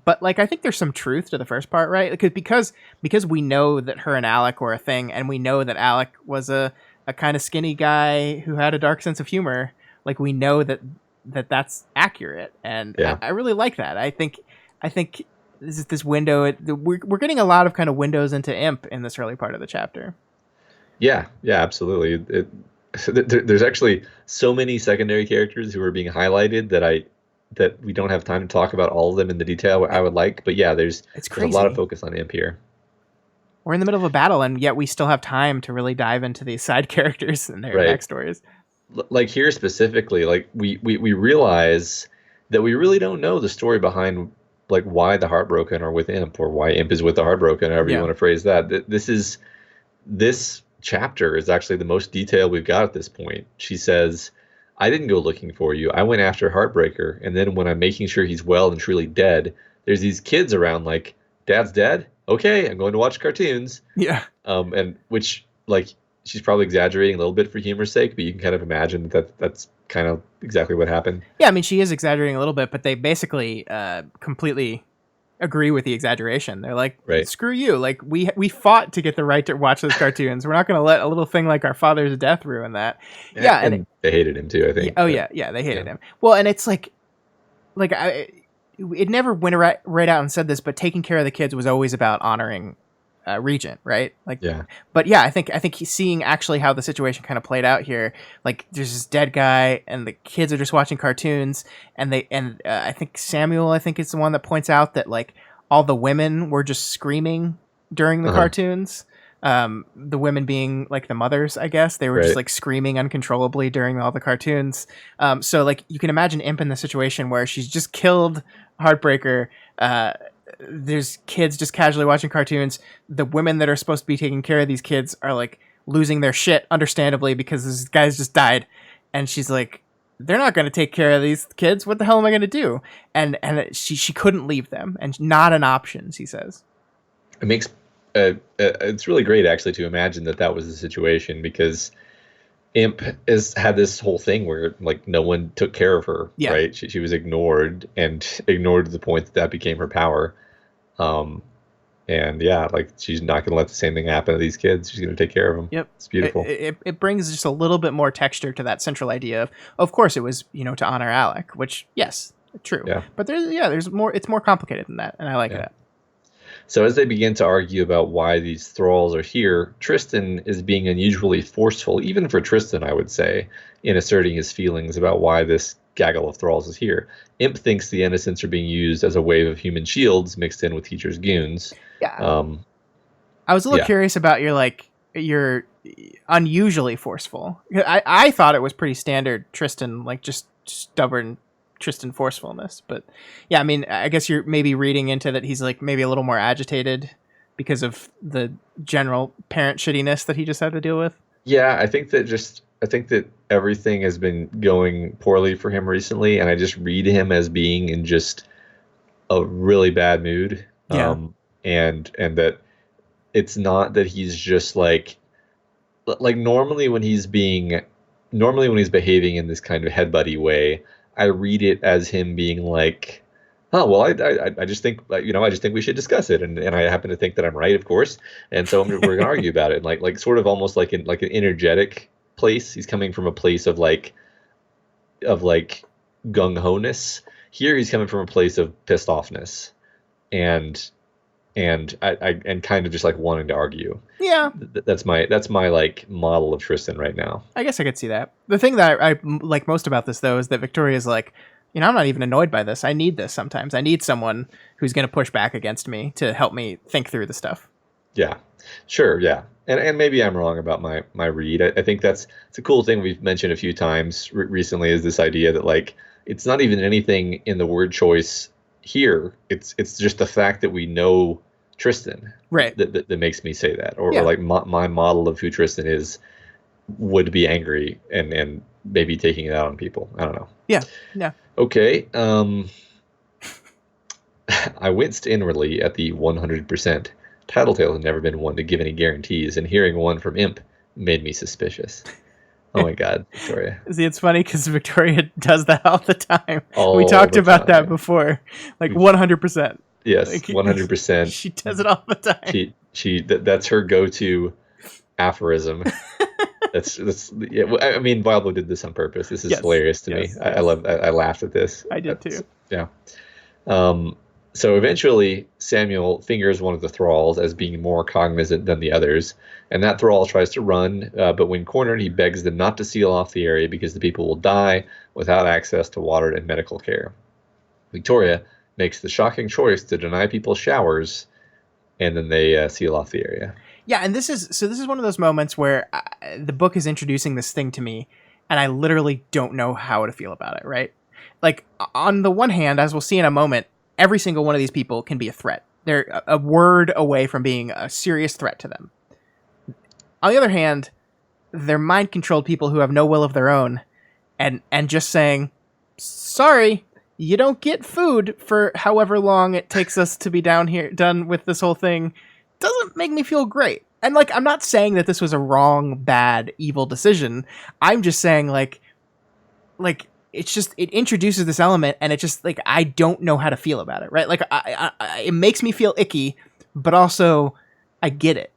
But like, I think there's some truth to the first part, right? Because we know that her and Alec were a thing, and we know that Alec was a kind of skinny guy who had a dark sense of humor. Like, we know that's accurate, and Yeah. I really like that. I think this window. We're getting a lot of kind of windows into Imp in this early part of the chapter. Yeah, absolutely. There's actually so many secondary characters who are being highlighted that we don't have time to talk about all of them in the detail I would like. But yeah, It's there's a crazy. lot of focus on Imp here. We're in the middle of a battle, and yet we still have time to really dive into these side characters and their Right. backstories. Like here specifically, like we realize that we really don't know the story behind like why the Heartbroken are with Imp or why Imp is with the Heartbroken, however you Yeah. want to phrase that. This chapter is actually the most detail we've got at this point. She says, I didn't go looking for you. I went after Heartbreaker. And then when I'm making sure he's well and truly dead, there's these kids around like, Dad's dead? Okay, I'm going to watch cartoons. Yeah. And which, like, she's probably exaggerating a little bit for humor's sake, but you can kind of imagine that's kind of exactly what happened. Yeah, I mean, she is exaggerating a little bit, but they basically completely agree with the exaggeration. They're like, Right. screw you. Like, we fought to get the right to watch those cartoons. We're not going to let a little thing like our father's death ruin that. Yeah, and they hated him too, I think. Yeah, they hated him. Well, and it's like it never went right out and said this, but taking care of the kids was always about honoring Regent, right? Like, Yeah. But yeah, I think he's seeing actually how the situation kind of played out here. Like, there's this dead guy, and the kids are just watching cartoons, and I think Samuel, is the one that points out that like all the women were just screaming during the cartoons. The women being like the mothers, I guess they were just like screaming uncontrollably during all the cartoons. So like you can imagine Imp in the situation where she's just killed Heartbreaker. There's kids just casually watching cartoons. The women that are supposed to be taking care of these kids are like losing their shit, understandably, because this guy's just died. And she's like, they're not going to take care of these kids. What the hell am I going to do? And she couldn't leave them, and not an option, she says. It makes it's really great actually to imagine that was the situation, because Imp has had this whole thing where like no one took care of her, right? She was ignored to the point that became her power. And yeah, like she's not going to let the same thing happen to these kids. She's going to take care of them. Yep. It's beautiful. It brings just a little bit more texture to that central idea of course it was, to honor Alec, which yes, true. Yeah. But there's more, it's more complicated than that. And I like that. So as they begin to argue about why these thralls are here, Tristan is being unusually forceful, even for Tristan, I would say, in asserting his feelings about why this gaggle of thralls is here. Imp thinks the innocents are being used as a wave of human shields mixed in with teachers' goons. Yeah. I was a little curious about your unusually forceful. I thought it was pretty standard Tristan, like just stubborn Tristan forcefulness, but yeah, I mean, I guess you're maybe reading into that he's like maybe a little more agitated because of the general parent shittiness that he just had to deal with. Yeah, I think that everything has been going poorly for him recently, and I just read him as being in just a really bad mood. Yeah. And that it's not that he's just like normally when he's behaving in this kind of headbutty way, I read it as him being like, oh, well, I just think, I just think we should discuss it. And I happen to think that I'm right, of course. And so we're going to argue about it. And like sort of almost like an energetic place. He's coming from a place of gung-ho-ness. Here he's coming from a place of pissed offness. And kind of just like wanting to argue. Yeah. That's my like model of Tristan right now. I guess I could see that. The thing that I like most about this though is that Victoria's like, I'm not even annoyed by this. I need this sometimes. I need someone who's going to push back against me to help me think through the stuff. Yeah, sure, yeah. And maybe I'm wrong about my read. I think it's a cool thing we've mentioned a few times recently, is this idea that like it's not even anything in the word choice here. It's just the fact that we know Tristan, right? That makes me say that, or like my model of who Tristan is would be angry and maybe taking it out on people. I don't know. Yeah. Okay. I winced inwardly at the 100%. Tattletale had never been one to give any guarantees, and hearing one from Imp made me suspicious. Oh my God, Victoria. See, it's funny because Victoria does that all the time. All we talked about that time. Before. Like 100%. Yes, like, 100%. She does it all the time. That's her go-to aphorism. that's yeah. I mean, Wildbow did this on purpose. This is hilarious to me. I laughed at this. I did too. Yeah. So eventually, Samuel fingers one of the thralls as being more cognizant than the others, and that thrall tries to run, but when cornered, he begs them not to seal off the area because the people will die without access to water and medical care. Victoria makes the shocking choice to deny people showers, and then they seal off the area. Yeah, and this is one of those moments where the book is introducing this thing to me, and I literally don't know how to feel about it, right? Like, on the one hand, as we'll see in a moment, every single one of these people can be a threat. They're a word away from being a serious threat to them. On the other hand, they're mind-controlled people who have no will of their own, and just saying, sorry, you don't get food for however long it takes us to be done with this whole thing, doesn't make me feel great. And, like, I'm not saying that this was a wrong, bad, evil decision. I'm just saying, like, it's just, it introduces this element, and it just, like, I don't know how to feel about it, right? Like, it makes me feel icky, but also, I get it.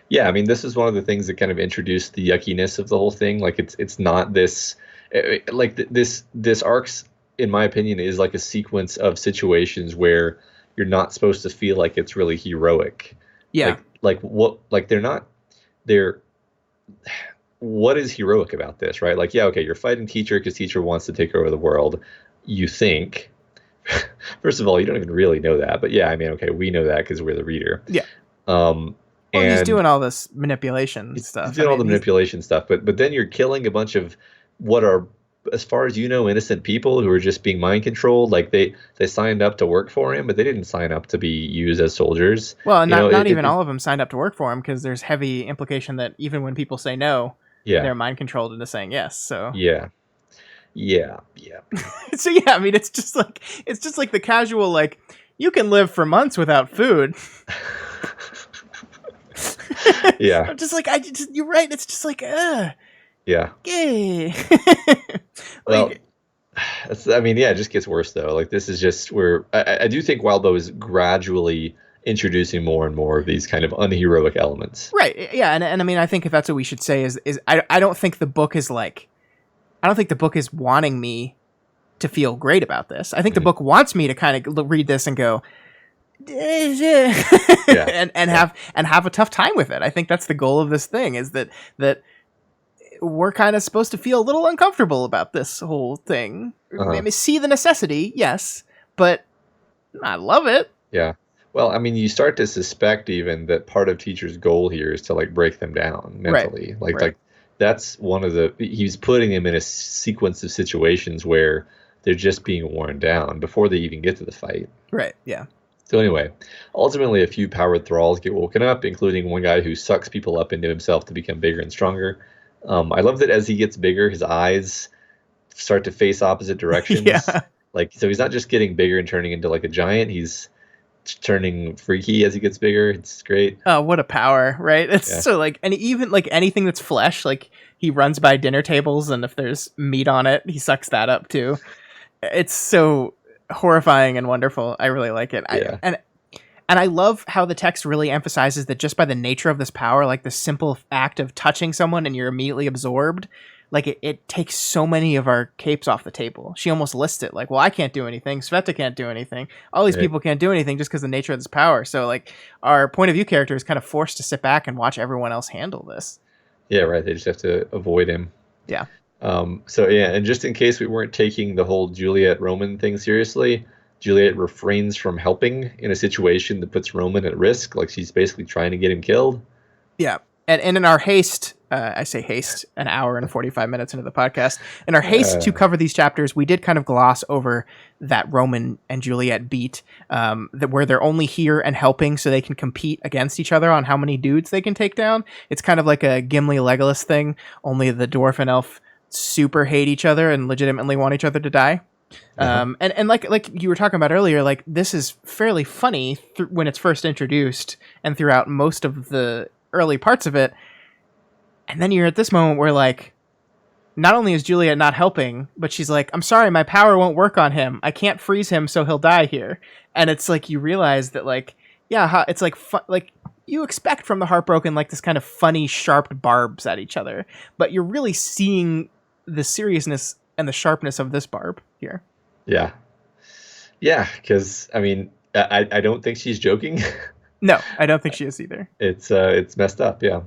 Yeah, I mean, this is one of the things that kind of introduced the yuckiness of the whole thing. Like, it's not this, like, this arc's, in my opinion, is like a sequence of situations where you're not supposed to feel like it's really heroic. Yeah. What is heroic about this, right? Like, yeah, okay, you're fighting Teacher because Teacher wants to take over the world. You think, first of all, you don't even really know that, but yeah, I mean, okay, we know that because we're the reader. Yeah. And he's doing all this manipulation stuff. He's doing all the manipulation stuff, but then you're killing a bunch of what are, as far as you know, innocent people who are just being mind controlled. Like they signed up to work for him, but they didn't sign up to be used as soldiers. Well, not even all of them signed up to work for him, because there's heavy implication that even when people say no, they're mind controlled into saying yes. So yeah. So yeah, I mean, it's just like the casual, like, you can live for months without food. Yeah. I'm just like, you're right. It's just like, yeah. Yay. Well, it just gets worse though. Like, this is just where I do think Wildbow is gradually introducing more and more of these kind of unheroic elements. Right. Yeah. And I mean, I think if that's what we should say is I don't think the book is wanting me to feel great about this. I think the book wants me to kind of read this and go, and have a tough time with it. I think that's the goal of this thing, is that we're kind of supposed to feel a little uncomfortable about this whole thing. Maybe see the necessity, yes, but I love it. Yeah. Well, I mean, you start to suspect even that part of Teacher's goal here is to, like, break them down mentally. Right. Like that's one of he's putting them in a sequence of situations where they're just being worn down before they even get to the fight. Right. Yeah. So anyway, ultimately a few powered thralls get woken up, including one guy who sucks people up into himself to become bigger and stronger. I love that as he gets bigger, his eyes start to face opposite directions. Yeah. Like, so he's not just getting bigger and turning into like a giant, he's turning freaky as he gets bigger. It's great. Oh, what a power, right? It's so, like, and even like anything that's flesh, like he runs by dinner tables, and if there's meat on it, he sucks that up too. It's so horrifying and wonderful. I really like it. Yeah. And I love how the text really emphasizes that just by the nature of this power, like the simple act of touching someone and you're immediately absorbed, like it takes so many of our capes off the table. She almost lists it like, well, I can't do anything. Sveta can't do anything. All these people can't do anything just because of the nature of this power. So, like, our point of view character is kind of forced to sit back and watch everyone else handle this. Yeah, right. They just have to avoid him. Yeah. So yeah, and just in case we weren't taking the whole Juliet Roman thing seriously, Juliet refrains from helping in a situation that puts Roman at risk. Like she's basically trying to get him killed. Yeah. And in our haste, I say haste, an hour and 45 minutes into the podcast, in our haste to Uh, cover these chapters, we did kind of gloss over that Roman and Juliet beat, that where they're only here and helping so they can compete against each other on how many dudes they can take down. It's kind of like a Gimli Legolas thing, only the dwarf and elf super hate each other and legitimately want each other to die. And like you were talking about earlier, like this is fairly funny when it's first introduced and throughout most of the early parts of it. And then you're at this moment where like, not only is Juliet not helping, but she's like, I'm sorry, my power won't work on him. I can't freeze him, so he'll die here. And it's like, you realize that like, yeah, it's like, like you expect from the Heartbroken, like this kind of funny, sharp barbs at each other, but you're really seeing the seriousness and the sharpness of this barb here. yeah, yeah, because I mean, I don't think she's joking. No, I don't think she is either. It's messed up, yeah.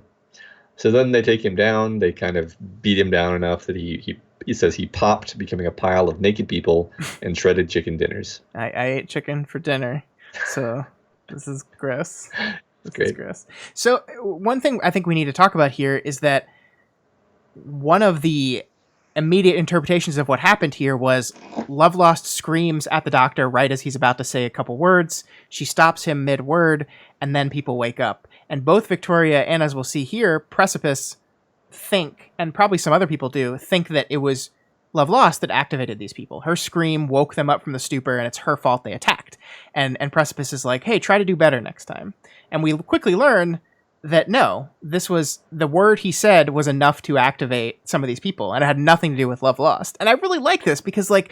So then they take him down. They kind of beat him down enough that he says he popped, becoming a pile of naked people and shredded chicken dinners. I ate chicken for dinner, so this is gross. This Great. is gross. So one thing I think we need to talk about here is that one of the immediate interpretations of what happened here was Lovelost screams at the doctor right as he's about to say a couple words. She stops him mid-word, and then people wake up. And both Victoria and, as we'll see here, Precipice think, and probably some other people do, think that it was Lovelost that activated these people. Her scream woke them up from the stupor, and it's her fault they attacked. And Precipice is like, hey, try to do better next time. And we quickly learn that no, this was the word he said was enough to activate some of these people, and it had nothing to do with Lovelost. And I really like this because, like,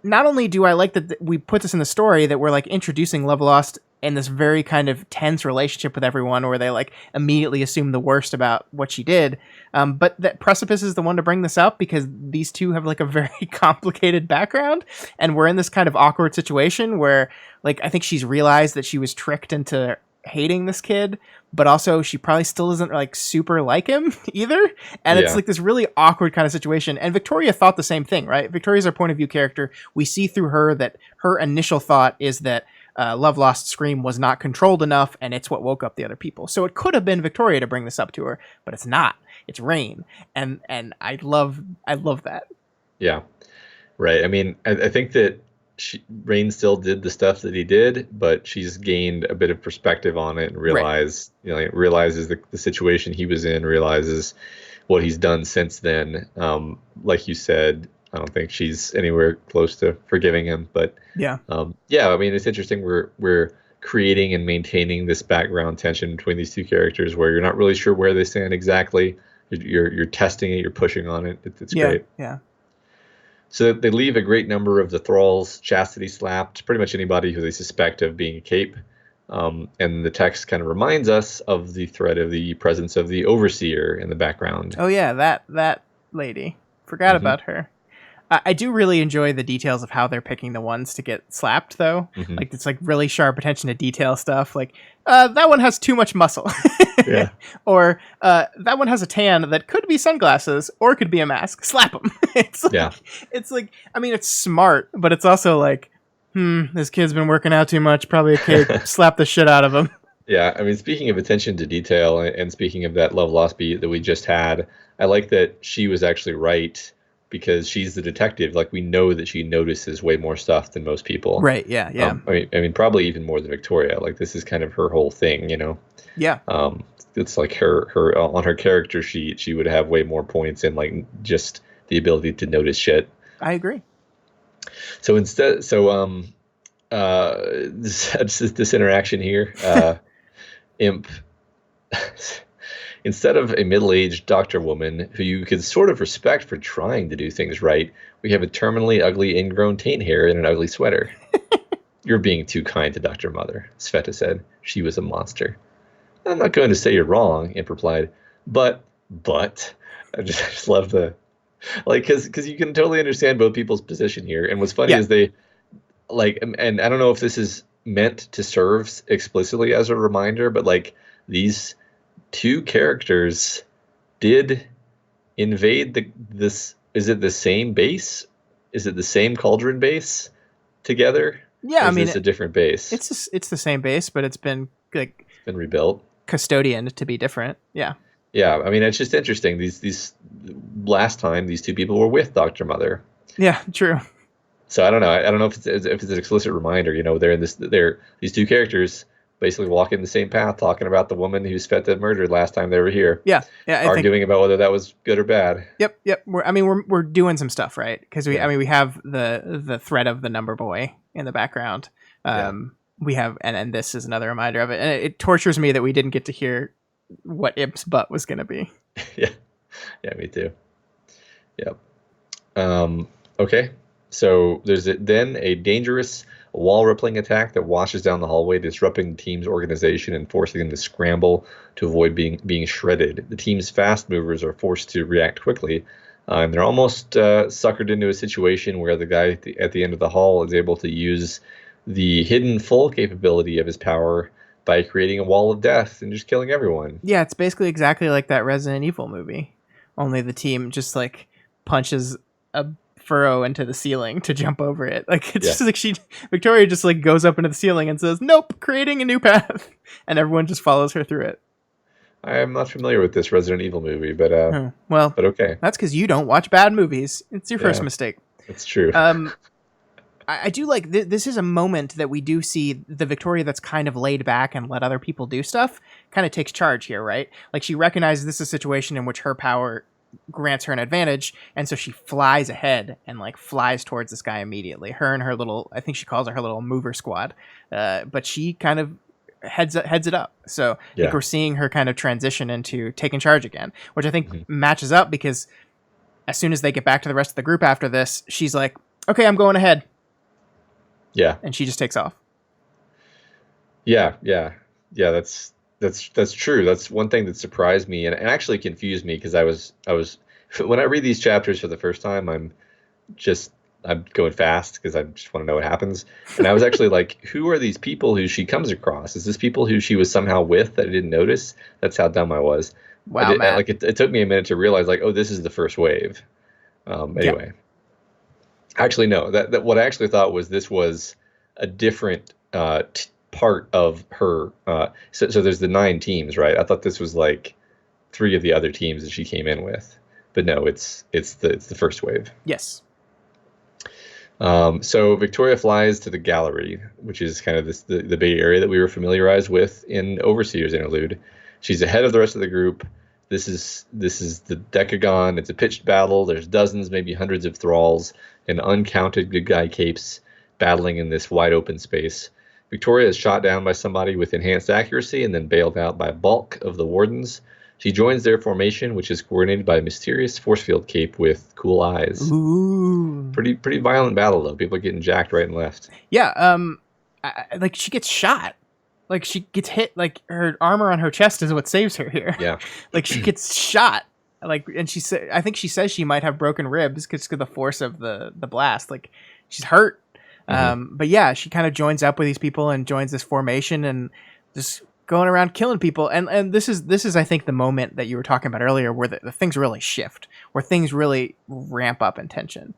not only do I like that we put this in the story that we're like introducing Lovelost in this very kind of tense relationship with everyone, where they like immediately assume the worst about what she did, but that Precipice is the one to bring this up because these two have like a very complicated background, and we're in this kind of awkward situation where, like, I think she's realized that she was tricked into hating this kid, but also she probably still doesn't like super like him either, and it's like this really awkward kind of situation. And Victoria thought the same thing, right? Victoria's our point of view character. We see through her that her initial thought is that Lovelost's scream was not controlled enough, and it's what woke up the other people. So it could have been Victoria to bring this up to her, but it's not. It's Rain, and I love that. Yeah, right. I mean, I think that Rain still did the stuff that he did, but she's gained a bit of perspective on it and realizes the situation he was in, realizes what he's done since then. Like you said, I don't think she's anywhere close to forgiving him, but yeah. I mean, it's interesting. We're creating and maintaining this background tension between these two characters where you're not really sure where they stand exactly. You're testing it, you're pushing on it. It's great. Yeah. So they leave a great number of the thralls chastity slapped, pretty much anybody who they suspect of being a cape. And the text kind of reminds us of the threat of the presence of the overseer in the background. Oh yeah, that lady. Forgot about her. I do really enjoy the details of how they're picking the ones to get slapped, though. Mm-hmm. Like, it's like really sharp attention to detail stuff. Like, that one has too much muscle. Yeah. Or that one has a tan that could be sunglasses or could be a mask. Slap them. It's like, I mean, it's smart, but it's also like, this kid's been working out too much. Probably a kid. Slap the shit out of him. Yeah, I mean, speaking of attention to detail and speaking of that Lovelost beat that we just had, I like that she was actually right. Because she's the detective, like we know that she notices way more stuff than most people. Right? Yeah. I mean, probably even more than Victoria. Like this is kind of her whole thing, you know. Yeah. It's like her on her character sheet, she would have way more points in like just the ability to notice shit. I agree. So instead, this interaction here, Imp. Instead of a middle-aged doctor woman who you could sort of respect for trying to do things right, we have a terminally ugly ingrown taint hair and an ugly sweater. You're being too kind to Dr. Mother, Sveta said. She was a monster. I'm not going to say you're wrong, Imp replied. But, I just love because you can totally understand both people's position here. And what's funny is they, like, and I don't know if this is meant to serve explicitly as a reminder, but like these two characters did invade this. Is it the same base? Is it the same cauldron base together? Yeah, or I is mean, this a different base? it's the same base, but it's been like It's been rebuilt. custodianed to be different. Yeah. Yeah, I mean it's just interesting. These last time these two people were with Dr. Mother. Yeah, true. So I don't know. I don't know if it's an explicit reminder. They're in this. They're these two characters basically walking the same path, talking about the woman who's Sveta murdered last time they were here, Yeah, I think. arguing about whether that was good or bad. Yep. We're doing some stuff, right? Because Yeah. we have the threat of the number boy in the background. We have, and this is another reminder of it. And it tortures me that we didn't get to hear what Ib's butt was going to be. Yeah, me too. Yep. Okay. So there's then a dangerous wall rippling attack that washes down the hallway, disrupting the team's organization and forcing them to scramble to avoid being shredded. The team's fast movers are forced to react quickly, and they're almost suckered into a situation where the guy at the end of the hall is able to use the hidden full capability of his power by creating a wall of death and just killing everyone. Yeah, it's basically exactly like that Resident Evil movie, only the team just like punches a furrow into the ceiling to jump over it. Like it's just like Victoria just like goes up into the ceiling and says, "Nope, creating a new path," and everyone just follows her through it. I am not familiar with this Resident Evil movie, but but okay, that's because you don't watch bad movies. It's your first mistake. That's true. I do like this is a moment that we do see the Victoria that's kind of laid back and let other people do stuff kind of takes charge here, right? Like she recognizes this is a situation in which her power grants her an advantage, and so she flies ahead and like flies towards this guy immediately. Her and her little, I think she calls it her little mover squad, but she kind of heads it up. So I think we're seeing her kind of transition into taking charge again, which I think matches up because as soon as they get back to the rest of the group after this, she's like, "Okay, I'm going ahead." Yeah, and she just takes off. Yeah. That's true. That's one thing that surprised me and actually confused me because I was when I read these chapters for the first time, I'm going fast because I just want to know what happens. And I was actually like, who are these people who she comes across? Is this people who she was somehow with that I didn't notice? That's how dumb I was. Wow, Matt. Like it took me a minute to realize like, oh, this is the first wave. Anyway, actually, no. That what I actually thought was this was a different part of her. So there's the 9 teams, right? I thought this was like 3 of the other teams that she came in with, but no, it's the first wave. Yes. So Victoria flies to the gallery, which is kind of the big area that we were familiarized with in Overseer's Interlude. She's ahead of the rest of the group. This is the Decagon. It's a pitched battle. There's dozens, maybe hundreds of thralls and uncounted good guy capes battling in this wide open space. Victoria is shot down by somebody with enhanced accuracy and then bailed out by a bulk of the wardens. She joins their formation, which is coordinated by a mysterious force field cape with cool eyes. Ooh. Pretty violent battle, though. People are getting jacked right and left. Yeah, like she gets shot. Like she gets hit, like her armor on her chest is what saves her here. Yeah. Like she gets shot. Like, and I think she says she might have broken ribs because of the force of the blast. Like she's hurt. But yeah, she kind of joins up with these people and joins this formation and just going around killing people. And this is I think the moment that you were talking about earlier where the things really shift, where things really ramp up in tension.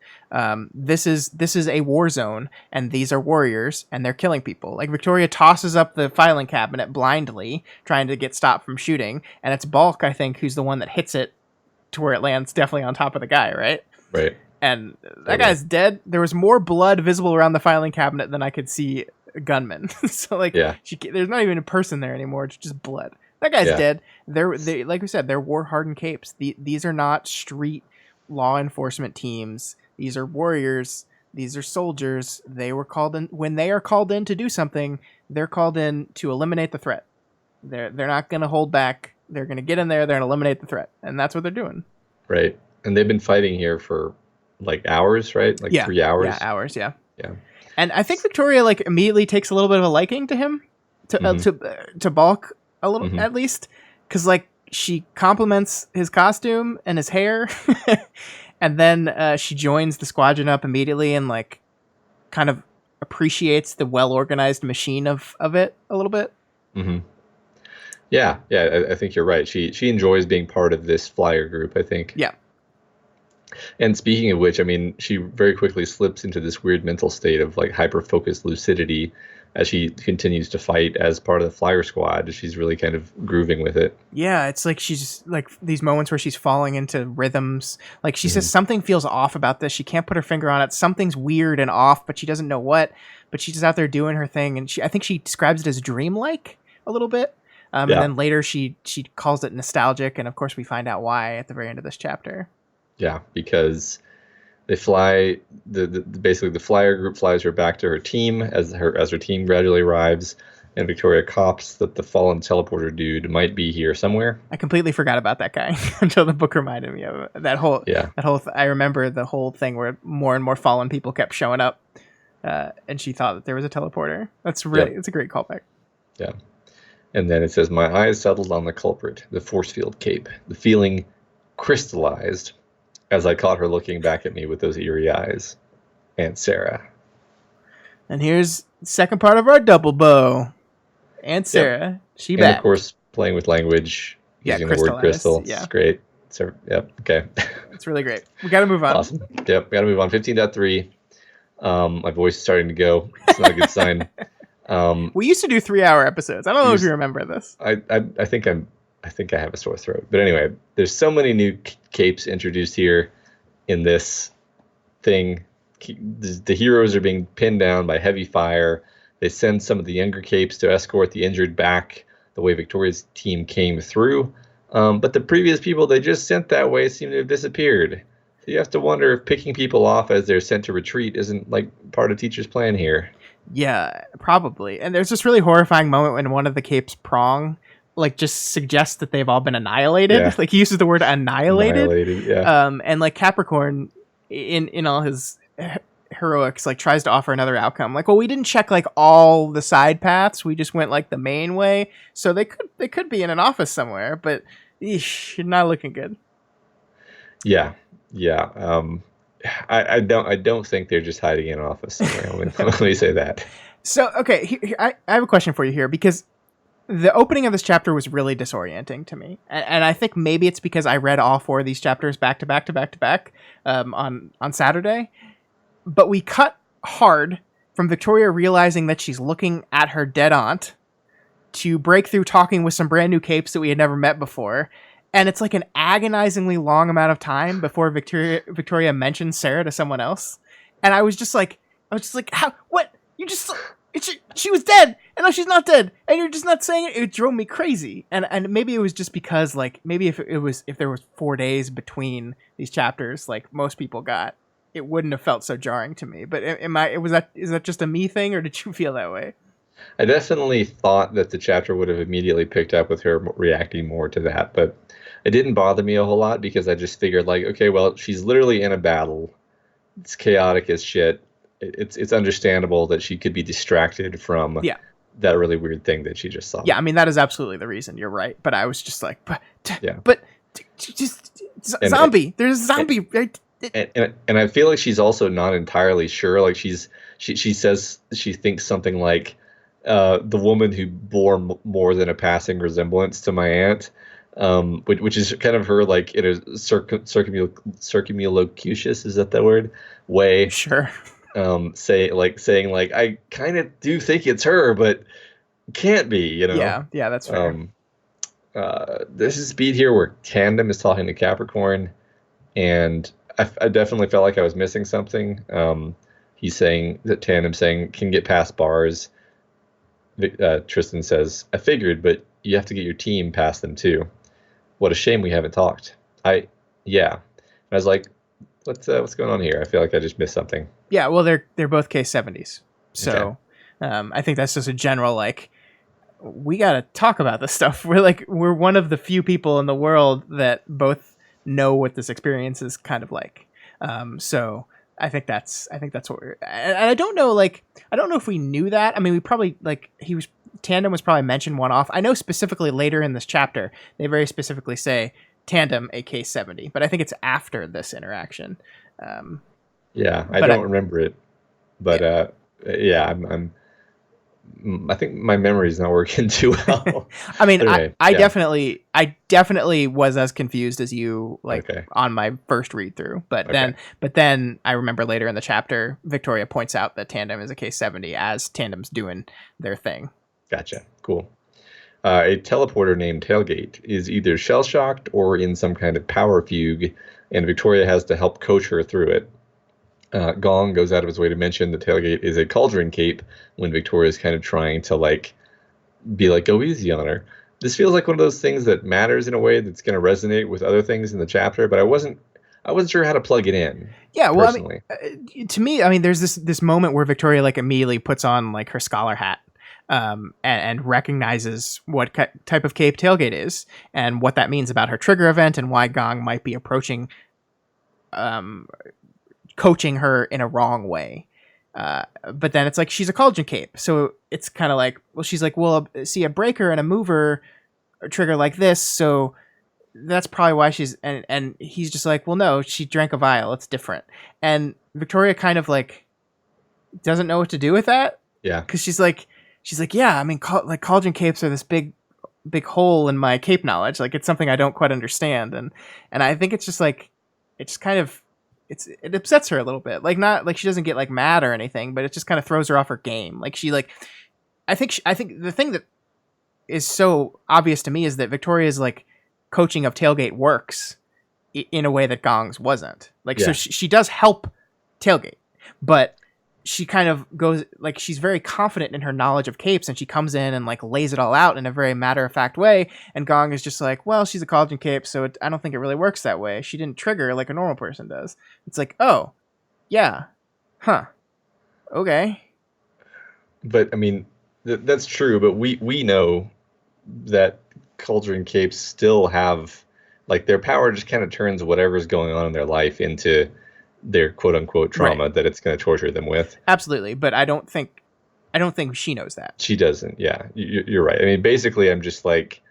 This is a war zone and these are warriors and they're killing people. Like Victoria tosses up the filing cabinet blindly, trying to get stopped from shooting, and it's Bulk, I think, who's the one that hits it to where it lands definitely on top of the guy, right? Right. And that guy's dead. There was more blood visible around the filing cabinet than I could see a gunman. So like, there's not even a person there anymore. It's just blood. That guy's dead. They like we said, they're war hardened capes. These are not street law enforcement teams. These are warriors. These are soldiers. They were called in when they are called in to do something. They're called in to eliminate the threat. They're not going to hold back. They're going to get in there. They're going to eliminate the threat, and that's what they're doing. Right, and they've been fighting here for like hours, right? Like 3 hours. Yeah, hours. Yeah. Yeah. And I think Victoria like immediately takes a little bit of a liking to him, to Bulk a little at least, because like she compliments his costume and his hair, and then she joins the squadron up immediately and like kind of appreciates the well organized machine of it a little bit. Mm-hmm. Yeah, I think you're right. She enjoys being part of this flyer group, I think. Yeah. And speaking of which, I mean, she very quickly slips into this weird mental state of like hyper-focused lucidity as she continues to fight as part of the flyer squad. She's really kind of grooving with it. Yeah, it's like she's like these moments where she's falling into rhythms. Like she says Mhm. something feels off about this. She can't put her finger on it. Something's weird and off, but she doesn't know what. But she's just out there doing her thing, and I think she describes it as dreamlike a little bit. And Yeah, then later she calls it nostalgic, and of course we find out why at the very end of this chapter. yeah, because they fly basically the flyer group flies her back to her team as her team gradually arrives, and Victoria cops that the fallen teleporter dude might be here somewhere. I completely forgot about that guy until the book reminded me of it. Yeah, I remember the whole thing where more and more fallen people kept showing up, and she thought that there was a teleporter. It's a great callback. yeah. And then it says, my eyes settled on the culprit, the force field cape. The feeling crystallized as I caught her looking back at me with those eerie eyes. Aunt Sarah. And here's the second part of our double bow. Aunt Sarah, she And back. of course, playing with language, using the word crystal. Yeah. It's great. So, yep, okay. It's really great. We got to move on. Awesome. Yep, got to move on. 15.3. My voice is starting to go. It's not a good sign. We used to do 3-hour episodes. I don't know if you remember this. I think I have a sore throat. But anyway, there's so many new capes introduced here in this thing. The heroes are being pinned down by heavy fire. They send some of the younger capes to escort the injured back the way Victoria's team came through. But the previous people they just sent that way seem to have disappeared. So you have to wonder if picking people off as they're sent to retreat isn't like part of Teacher's plan here. Yeah, probably. And there's this really horrifying moment when one of the capes, Prong, like just suggests that they've all been annihilated. Yeah. Like he uses the word annihilated. Yeah. And like Capricorn in all his heroics like tries to offer another outcome. Like, well, we didn't check like all the side paths. We just went like the main way. So they could be in an office somewhere, but eesh, not looking good. Yeah. I don't think they're just hiding in an office somewhere. Let me say that. So, okay, I have a question for you here because the opening of this chapter was really disorienting to me. And I think maybe it's because I read all 4 of these chapters back to back on Saturday. But we cut hard from Victoria realizing that she's looking at her dead aunt to break through talking with some brand new capes that we had never met before. And it's like an agonizingly long amount of time before Victoria mentions Sarah to someone else. And I was just like, how, what? She was dead, and now she's not dead, and you're just not saying it. It drove me crazy. And maybe it was just because, like, maybe if there was 4 days between these chapters, like most people got, it wouldn't have felt so jarring to me. But is that just a me thing, or did you feel that way? I definitely thought that the chapter would have immediately picked up with her reacting more to that, but it didn't bother me a whole lot because I just figured, like, okay, well, she's literally in a battle. It's chaotic as shit. It's understandable that she could be distracted from that really weird thing that she just saw. Yeah, I mean, that is absolutely the reason. You're right. But I was just like, zombie. There's a zombie, right? And I feel like she's also not entirely sure. Like she says she thinks something like the woman who bore more than a passing resemblance to my aunt, which is kind of her like in a circumlocucious, is that the word, way? Sure. Saying like I kind of do think it's her, but can't be, you know. Yeah, that's fair. This is beat here where Tandem is talking to Capricorn, and I definitely felt like I was missing something. He's saying that Tandem saying can get past bars. Tristan says, I figured, but you have to get your team past them too. What a shame we haven't talked. And I was like, what's going on here? I feel like I just missed something. Yeah, well, they're both K70s, so okay. I think that's just a general like we got to talk about this stuff. We're one of the few people in the world that both know what this experience is kind of like. So I think that's what we're. And I don't know if we knew that. I mean, we probably Tandem was probably mentioned one off. I know specifically later in this chapter they very specifically say Tandem a K70, but I think it's after this interaction. I don't remember it, but I'm I think my memory's not working too well. I mean, But anyway, I yeah. definitely was as confused as you, like, Okay. on my first read through. Okay. But then I remember later in the chapter, Victoria points out that Tandem is a case 70 as Tandem's doing their thing. Gotcha. Cool. A teleporter named Tailgate is either shell shocked or in some kind of power fugue, and Victoria has to help coach her through it. Gong goes out of his way to mention that Tailgate is a cauldron cape when Victoria's kind of trying to like be like, go easy on her. This feels like one of those things that matters in a way that's going to resonate with other things in the chapter, but I wasn't sure how to plug it in. Yeah, well, personally. to me, I mean, there's this moment where Victoria like immediately puts on like her scholar hat, and recognizes what type of cape Tailgate is and what that means about her trigger event and why Gong might be approaching, coaching her in a wrong way. But then it's like she's a cauldron cape, so it's kind of like, well, she's like, well, see, a breaker and a mover trigger like this, so that's probably why she's, and he's just like, well, no, she drank a vial, it's different. And Victoria kind of like doesn't know what to do with that. Yeah, because she's like, yeah, I mean, like cauldron capes are this big hole in my cape knowledge. Like, it's something I don't quite understand, and I think it's just like, it just kind of, it upsets her a little bit. Like, not like she doesn't get like mad or anything, but it just kind of throws her off her game. Like, she like, I think the thing that is so obvious to me is that Victoria's like coaching of Tailgate works in a way that Gong's wasn't. Like, so she does help Tailgate, but she kind of goes like, she's very confident in her knowledge of capes, and she comes in and like lays it all out in a very matter-of-fact way, and Gong is just like, well, she's a cauldron cape, so I don't think it really works that way. She didn't trigger like a normal person does. It's like, oh yeah, huh, okay. But I mean, that's true, but we know that cauldron capes still have, like, their power just kind of turns whatever's going on in their life into their quote unquote trauma, right, that it's going to torture them with. Absolutely. But I don't think she knows that. She doesn't. Yeah, you're right. I mean, basically I'm just like,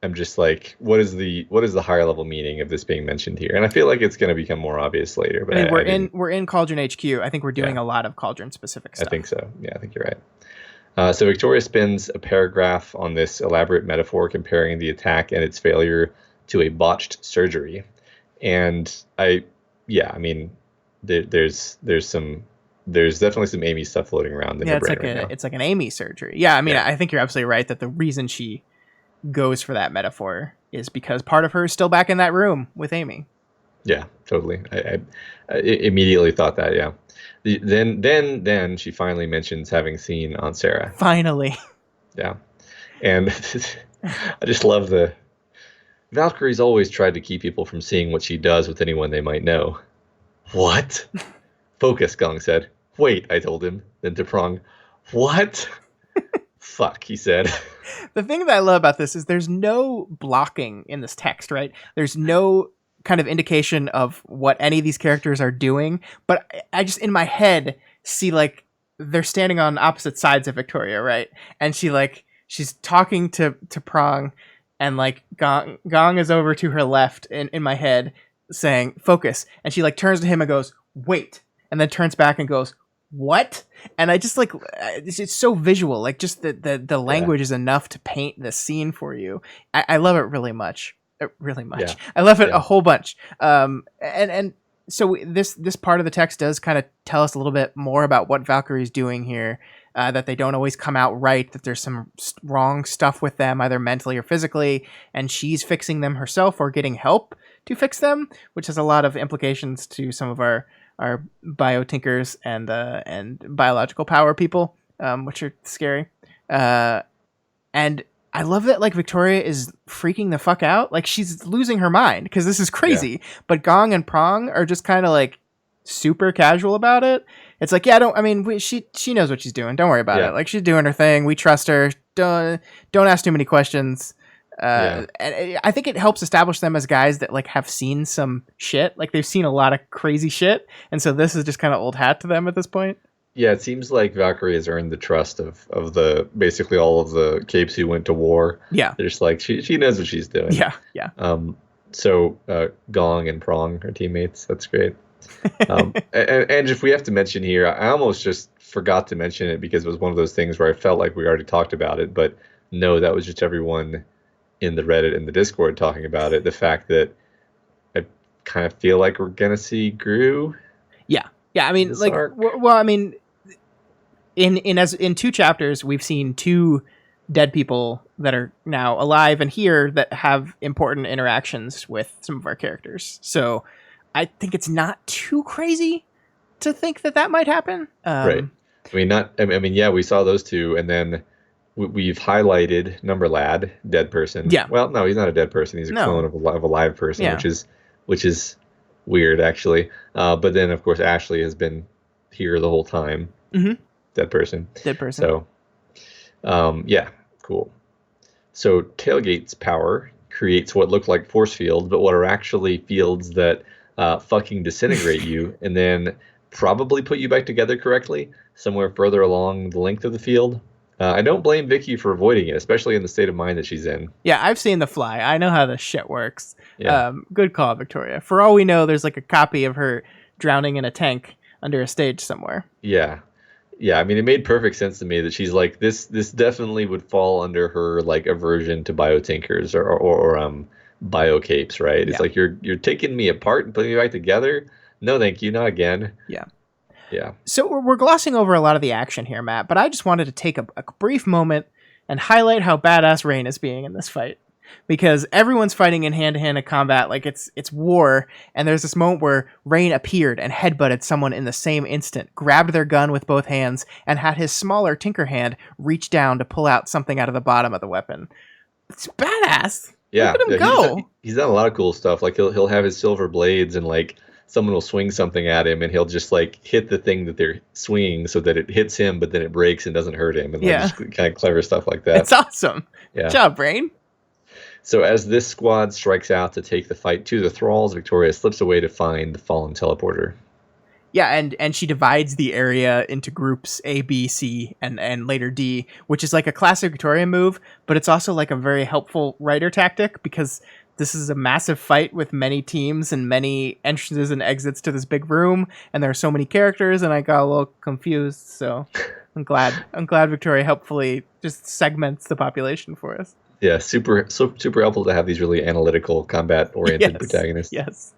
what is the higher level meaning of this being mentioned here? And I feel like it's going to become more obvious later. But I mean, we're in Cauldron HQ. I think we're doing a lot of Cauldron specific stuff. I think so. Yeah, I think you're right. So Victoria spends a paragraph on this elaborate metaphor comparing the attack and its failure to a botched surgery. And I mean, there's definitely some Amy stuff floating around in her brain right now. It's like an Amy surgery. Yeah, I mean, I think you're absolutely right that the reason she goes for that metaphor is because part of her is still back in that room with Amy. Yeah, totally. I immediately thought that. Yeah. Then she finally mentions having seen Aunt Sarah. Finally. Yeah, and I just love Valkyrie's always tried to keep people from seeing what she does with anyone they might know. What? Focus, Gong said. Wait, I told him. Then to Prong, what? Fuck, he said. The thing that I love about this is there's no blocking in this text, right? There's no kind of indication of what any of these characters are doing, but I just in my head see like they're standing on opposite sides of Victoria, right? And she's talking to Prong, and like Gong is over to her left in my head saying focus, and she like turns to him and goes wait, and then turns back and goes what? And I just like, it's so visual, like just the language is enough to paint the scene for you. I love it really much. Yeah. I love it a whole bunch. And so this part of the text does kind of tell us a little bit more about what Valkyrie's doing here, that they don't always come out right, that there's some wrong stuff with them, either mentally or physically, and she's fixing them herself or getting help to fix them, which has a lot of implications to some of our biotinkers and biological power people, which are scary. And I love that like Victoria is freaking the fuck out. Like she's losing her mind because this is crazy. Yeah. But Gong and Prong are just kind of like super casual about it. It's like, she knows what she's doing. Don't worry about it. Like she's doing her thing. We trust her. Don't ask too many questions. And I think it helps establish them as guys that like have seen some shit. Like they've seen a lot of crazy shit. And so this is just kind of old hat to them at this point. Yeah, it seems like Valkyrie has earned the trust of the basically all of the capes who went to war. Yeah. They're just like, she knows what she's doing. Yeah. So Gong and Prong are teammates. That's great. And if we have to mention here, I almost just forgot to mention it because it was one of those things where I felt like we already talked about it, but no, that was just everyone in the Reddit and the Discord talking about it. The fact that I kind of feel like we're gonna see Gru. Yeah. I mean, this like, arc. well, I mean, in 2 chapters, we've seen 2 dead people that are now alive and here that have important interactions with some of our characters. So I think it's not too crazy to think that might happen. Right. I mean, yeah, we saw those 2, and then we've highlighted Number Lad, dead person. Yeah. Well, no, he's not a dead person. He's a clone of a live person, Yeah. which is weird, actually. But then, of course, Ashley has been here the whole time. Mm-hmm. Dead person. So, yeah, cool. So Tailgate's power creates what look like force fields, but what are actually fields that fucking disintegrate you and then probably put you back together correctly somewhere further along the length of the field. I don't blame Vicky for avoiding it, especially in the state of mind that she's in. Yeah, I've seen The Fly. I know how this shit works. Yeah. Good call, Victoria. For all we know, there's like a copy of her drowning in a tank under a stage somewhere. Yeah. I mean, it made perfect sense to me that she's like, this definitely would fall under her like aversion to biotinkers or biocapes, right? It's like you're taking me apart and putting me back together. No, thank you, not again. Yeah. Yeah. So we're glossing over a lot of the action here, Matt, but I just wanted to take a brief moment and highlight how badass Rain is being in this fight. Because everyone's fighting in hand-to-hand combat like it's war, and there's this moment where Rain appeared and headbutted someone in the same instant, grabbed their gun with both hands, and had his smaller tinker hand reach down to pull out something out of the bottom of the weapon. It's badass. Yeah. Look at him go. He's done a lot of cool stuff. Like he'll have his silver blades and like someone will swing something at him and he'll just like hit the thing that they're swinging so that it hits him, but then it breaks and doesn't hurt him. And like just kind of clever stuff like that. It's awesome. Yeah. Good job, Rain. So as this squad strikes out to take the fight to the thralls, Victoria slips away to find the fallen teleporter. Yeah, and she divides the area into groups A, B, C, and later D, which is like a classic Victoria move, but it's also like a very helpful writer tactic because this is a massive fight with many teams and many entrances and exits to this big room, and there are so many characters, and I got a little confused, so I'm glad Victoria helpfully just segments the population for us. Yeah, super helpful to have these really analytical, combat-oriented protagonists. Yes.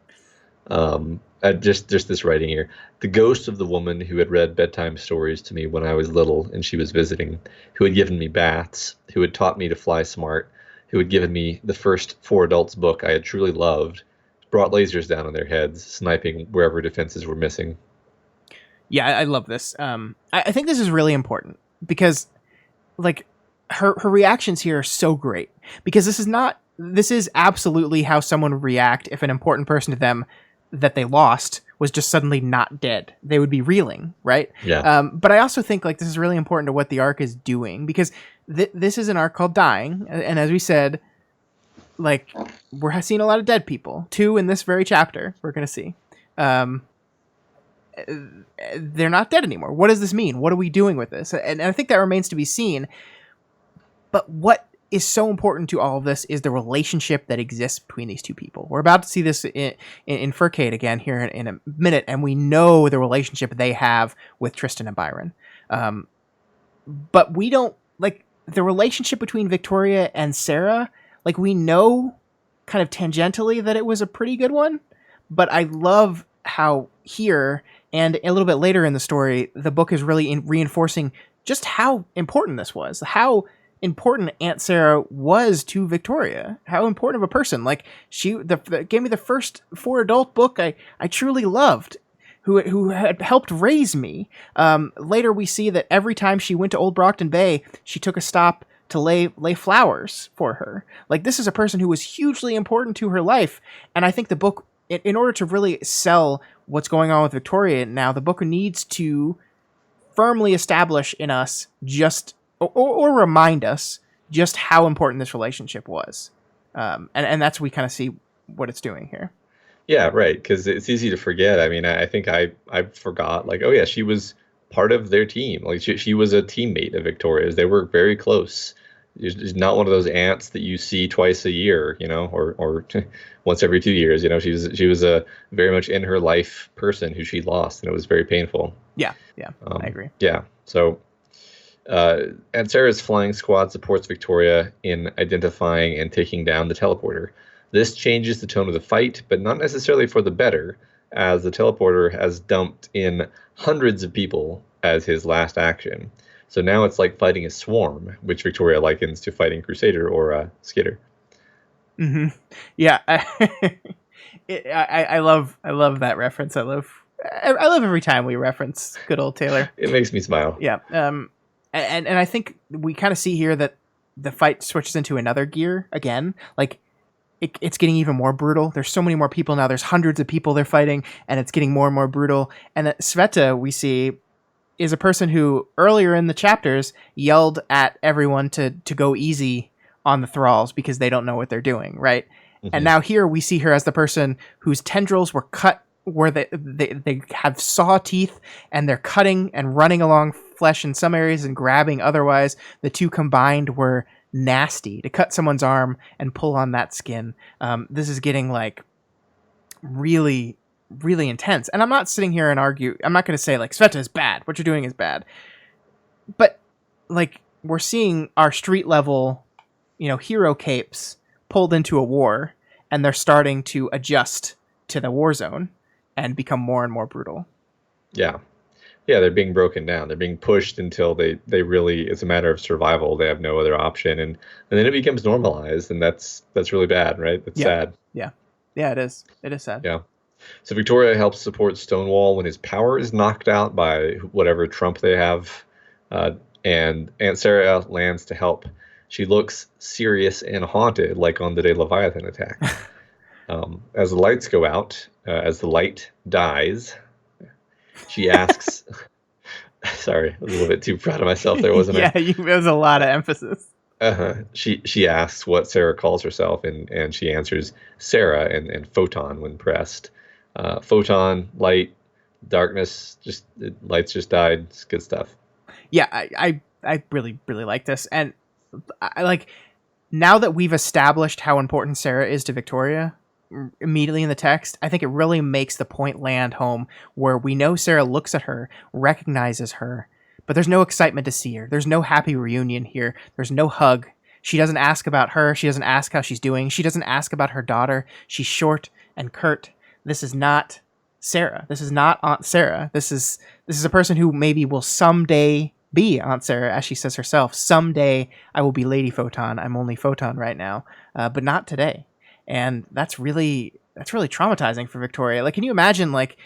Just this writing here. The ghost of the woman who had read bedtime stories to me when I was little and she was visiting, who had given me baths, who had taught me to fly smart, who had given me the first for adults book I had truly loved, brought lasers down on their heads, sniping wherever defenses were missing. Yeah, I love this. I think this is really important because, like, her reactions here are so great because this is absolutely how someone would react if an important person to them that they lost was just suddenly not dead. They would be reeling, right? Yeah. But I also think like this is really important to what the arc is doing because this is an arc called Dying, and as we said, like we're seeing a lot of dead people. 2 in this very chapter we're gonna see. They're not dead anymore. What does this mean? What are we doing with this? And I think that remains to be seen. But what is so important to all of this is the relationship that exists between these 2 people. We're about to see this in Furcade again here in a minute, and we know the relationship they have with Tristan and Byron. But we don't, like, the relationship between Victoria and Sarah, like, we know kind of tangentially that it was a pretty good one, but I love how here and a little bit later in the story, the book is really reinforcing just how important this was, how important Aunt Sarah was to Victoria, how important of a person. Like she gave me the first for adult book I truly loved, who had helped raise me. Later we see that every time she went to Old Brockton Bay, she took a stop to lay flowers for her. Like this is a person who was hugely important to her life. And I think the book, in order to really sell what's going on with Victoria now, the book needs to firmly establish in us just or remind us just how important this relationship was. And that's we kind of see what it's doing here. Yeah, right, because it's easy to forget. I mean, I think I forgot, like, oh yeah, she was part of their team. Like she was a teammate of Victoria's. They were very close. She's not one of those aunts that you see twice a year, or once every 2 years. She was a very much in her life person who she lost, and it was very painful. Yeah, I agree. Yeah. So, and Sarah's flying squad supports Victoria in identifying and taking down the teleporter. This changes the tone of the fight, but not necessarily for the better, as the teleporter has dumped in hundreds of people as his last action. So now it's like fighting a swarm, which Victoria likens to fighting Crusader or Skitter. Mm-hmm. Yeah, I love that reference. I love every time we reference good old Taylor. It makes me smile. Yeah. And I think we kind of see here that the fight switches into another gear again. Like it's getting even more brutal. There's so many more people now. There's hundreds of people they're fighting, and it's getting more and more brutal. And that Sveta, we see, is a person who earlier in the chapters yelled at everyone to go easy on the thralls because they don't know what they're doing, right? Mm-hmm. And now here we see her as the person whose tendrils were cut where they have saw teeth, and they're cutting and running along flesh in some areas and grabbing otherwise. The two combined were nasty to cut someone's arm and pull on that skin. This is getting like really, really intense. And I'm not sitting here and argue. I'm not going to say like Sveta is bad. What you're doing is bad. But like we're seeing our street level, hero capes pulled into a war, and they're starting to adjust to the war zone and become more and more brutal. Yeah. Yeah, they're being broken down. They're being pushed until they really, it's a matter of survival. They have no other option. And then it becomes normalized, and that's really bad, right? It's sad. Yeah. Yeah, it is. It is sad. Yeah. So Victoria helps support Stonewall when his power is knocked out by whatever Trump they have. And Aunt Sarah lands to help. She looks serious and haunted, like on the day Leviathan attacked. As the lights go out, as the light dies, she asks, sorry, I was a little bit too proud of myself there, wasn't I? Yeah, there was a lot of emphasis. She asks what Sarah calls herself, and she answers Sarah and photon when pressed. Photon, light, darkness, lights just died. It's good stuff. Yeah, I really, really like this. And I like, now that we've established how important Sarah is to Victoria immediately in the text, I think it really makes the point land home where we know Sarah looks at her, recognizes her, but there's no excitement to see her. There's no happy reunion here. There's no hug. She doesn't ask about her. She doesn't ask how she's doing. She doesn't ask about her daughter. She's short and curt. This is not Sarah. This is not Aunt Sarah. This is a person who maybe will someday be Aunt Sarah, as she says herself. Someday I will be Lady Photon. I'm only Photon right now, but not today. And that's really traumatizing for Victoria. Like, can you imagine, like,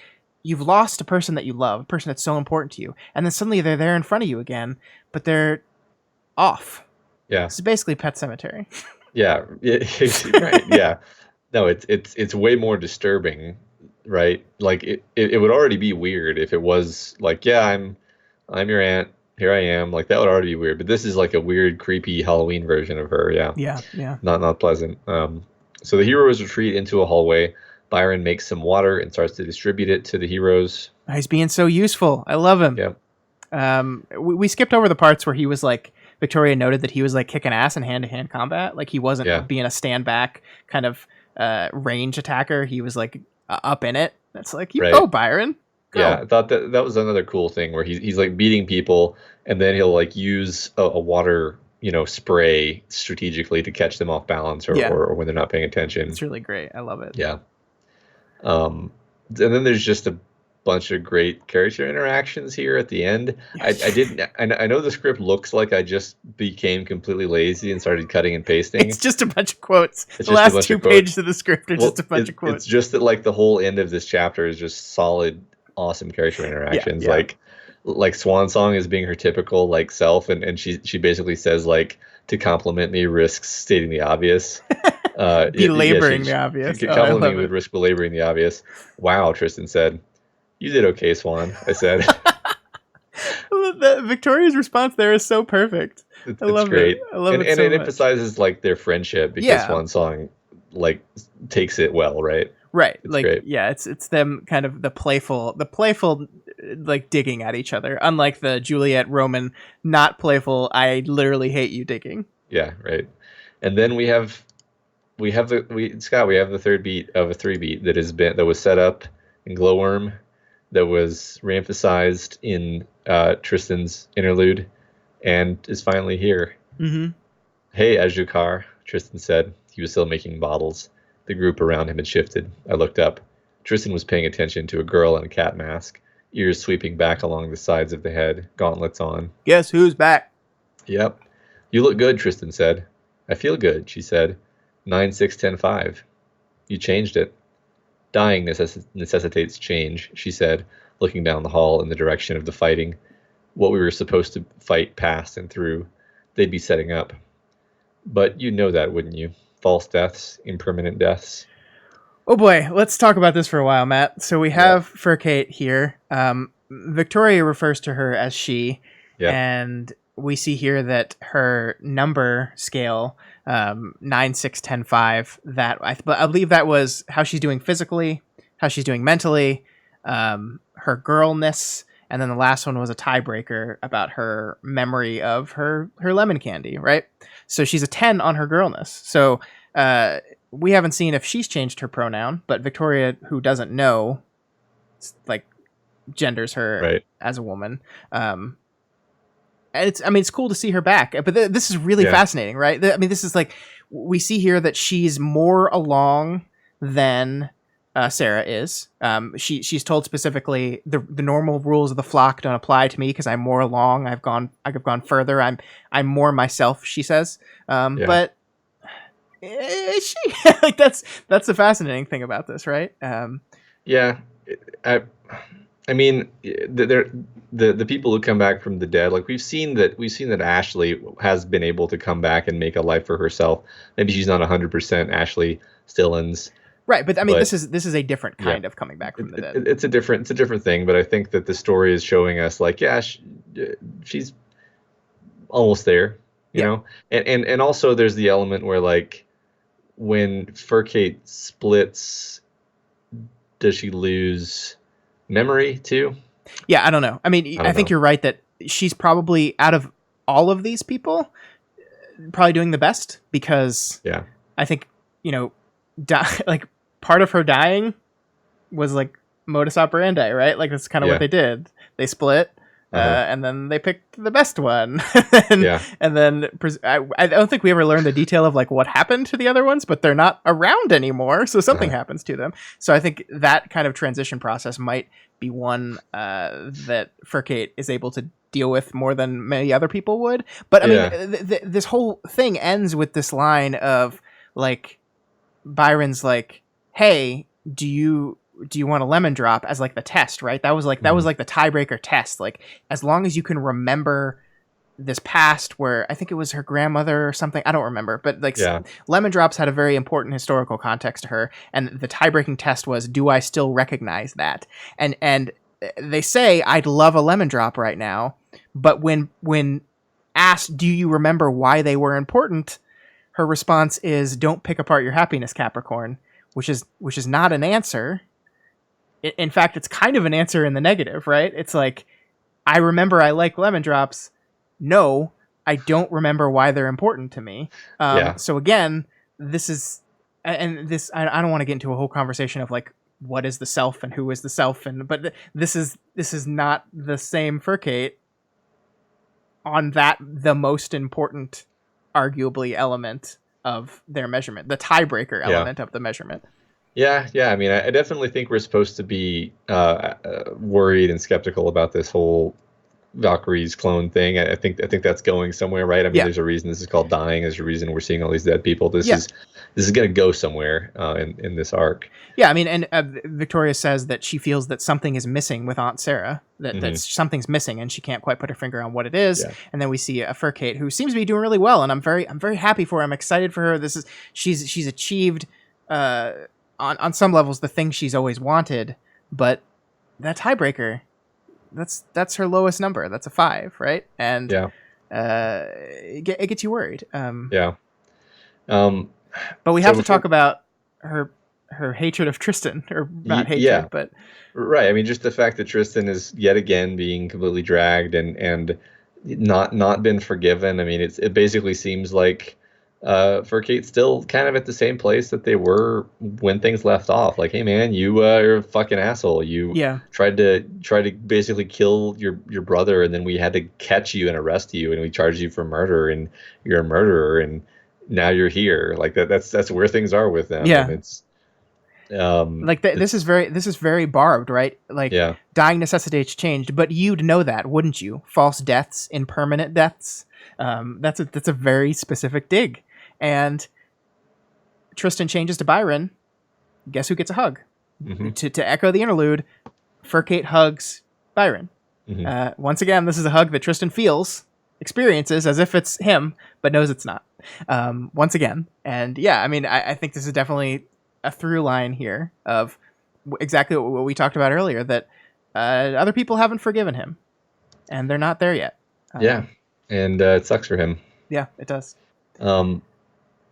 you've lost a person that you love, a person that's so important to you, and then suddenly they're there in front of you again, but they're off. Yeah. It's basically Pet Sematary. Yeah. Right. Yeah. No, it's way more disturbing, right? Like it would already be weird if it was like, yeah, I'm your aunt. Here I am. Like that would already be weird. But this is like a weird, creepy Halloween version of her. Yeah. Yeah. Not pleasant. So the heroes retreat into a hallway. Byron makes some water and starts to distribute it to the heroes. He's being so useful. I love him. Yeah. We skipped over the parts where he was like, Victoria noted that he was like kicking ass in hand-to-hand combat. Like he wasn't being a stand back kind of range attacker. He was like up in it. That's like, go, Byron. Go. Yeah, I thought that was another cool thing where he's like beating people, and then he'll like use a water spray strategically to catch them off balance or when they're not paying attention. It's really great. I love it. Yeah. And then there's just a bunch of great character interactions here at the end. I know the script looks like I just became completely lazy and started cutting and pasting. It's just a bunch of quotes. The last 2 pages of the script are just a bunch of quotes. It's just that like the whole end of this chapter is just solid, awesome character interactions. Yeah. Like Swan Song is being her typical like self, and she basically says like, to compliment me risks stating the obvious. Belaboring the obvious. Compliment me would risk belaboring the obvious. Wow, Tristan said. You did okay, Swan, I said. Victoria's response there is so perfect. I love great. It. I love it so and it much. Emphasizes like their friendship because Swan Song like takes it well, right? Right. It's like great. Yeah, it's them kind of the playful like digging at each other. Unlike the Juliet Roman not playful, I literally hate you digging. Yeah, right. And then we have the third beat of a three beat that was set up in Glowworm, that was reemphasized in Tristan's interlude, and is finally here. Mm-hmm. Hey, Azukar, Tristan said. He was still making bottles. The group around him had shifted. I looked up. Tristan was paying attention to a girl in a cat mask, ears sweeping back along the sides of the head, gauntlets on. Guess who's back? Yep. You look good, Tristan said. I feel good, she said. 9610-5. You changed it. Dying necessitates change, she said, looking down the hall in the direction of the fighting. What we were supposed to fight past and through. They'd be setting up. But you'd know that, wouldn't you? False deaths, impermanent deaths. Oh boy, let's talk about this for a while, Matt. So we have Furcate here. Victoria refers to her as she, and we see here that her number scale, 9, 6, 10, 5, that I believe that was how she's doing physically, how she's doing mentally, her girlness, and then the last one was a tiebreaker about her memory of her lemon candy, right? So she's a 10 on her girlness. So we haven't seen if she's changed her pronoun, but Victoria, who doesn't know, like, genders her as a woman. It's cool to see her back, but this is really fascinating, right? This is like, we see here that she's more along than Sarah is. She's told specifically the normal rules of the flock don't apply to me because I'm more along. I've gone further. I'm more myself, she says. But is she like that's the fascinating thing about this, right? I mean, the people who come back from the dead, like we've seen that Ashley has been able to come back and make a life for herself. Maybe she's not 100% Ashley Stillins. Right, but this is a different kind of coming back from the dead. It's a different thing, but I think that the story is showing us like, she's almost there, you know? And also there's the element where, like, when Furcate splits, does she lose memory too? Yeah, I don't know. I think you're right that she's probably, out of all of these people, probably doing the best, because I think, like, part of her dying was like modus operandi, right? Like, that's kind of what they did. They split, and then they picked the best one. And then I don't think we ever learned the detail of like what happened to the other ones, but they're not around anymore, so something happens to them. So I think that kind of transition process might be one that Furcate is able to deal with more than many other people would. But this whole thing ends with this line of, like, Byron's like, hey, do you want a lemon drop, as like the test, right? That was like the tiebreaker test. Like, as long as you can remember this past where I think it was her grandmother or something, I don't remember, but like lemon drops had a very important historical context to her, and the tie-breaking test was, do I still recognize that? And they say, I'd love a lemon drop right now, but when asked, do you remember why they were important, her response is, don't pick apart your happiness, Capricorn, which is not an answer. In fact, it's kind of an answer in the negative, right? It's like, I remember I like lemon drops. No, I don't remember why they're important to me. So again, this is, and this, I don't want to get into a whole conversation of like, what is the self and who is the self, but this is not the same Furcate on that, the most important, arguably, element of their measurement, the tiebreaker element of the measurement. Yeah. I mean, I definitely think we're supposed to be worried and skeptical about this whole Valkyrie's clone thing. I think that's going somewhere, right? I mean, there's a reason this is called dying. There's a reason we're seeing all these dead people. This is going to go somewhere in this arc. Yeah, I mean, and Victoria says that she feels that something is missing with Aunt Sarah. That something's missing, and she can't quite put her finger on what it is. Yeah. And then we see a Furcate who seems to be doing really well, and I'm very happy for her. I'm excited for her. She's achieved on some levels the thing she's always wanted, but that tiebreaker, that's her lowest number. That's a 5, right? And it gets you worried. But we have to talk about her hatred of Tristan, or not hatred, but right. I mean, just the fact that Tristan is yet again being completely dragged, and not been forgiven. I mean, it basically seems like Furkate's still kind of at the same place that they were when things left off. Like, hey man, you're a fucking asshole. You Yeah. tried to basically kill your brother, and then we had to catch you and arrest you, and we charged you for murder, and you're a murderer, and now you're here. Like that's where things are with them, Yeah. and it's like this is very barbed, right? Like, yeah. dying necessitates change, but you'd know that, wouldn't you? False deaths, impermanent deaths. That's a very specific dig. And Tristan changes to Byron. Guess who gets a hug? Mm-hmm. To echo the interlude, Furkate hugs Byron. Mm-hmm. Once again, this is a hug that Tristan experiences as if it's him, but knows it's not. Once again. And yeah, I mean, I think this is definitely a through line here of exactly what we talked about earlier, that other people haven't forgiven him, and they're not there yet. Yeah, and it sucks for him. Yeah, it does.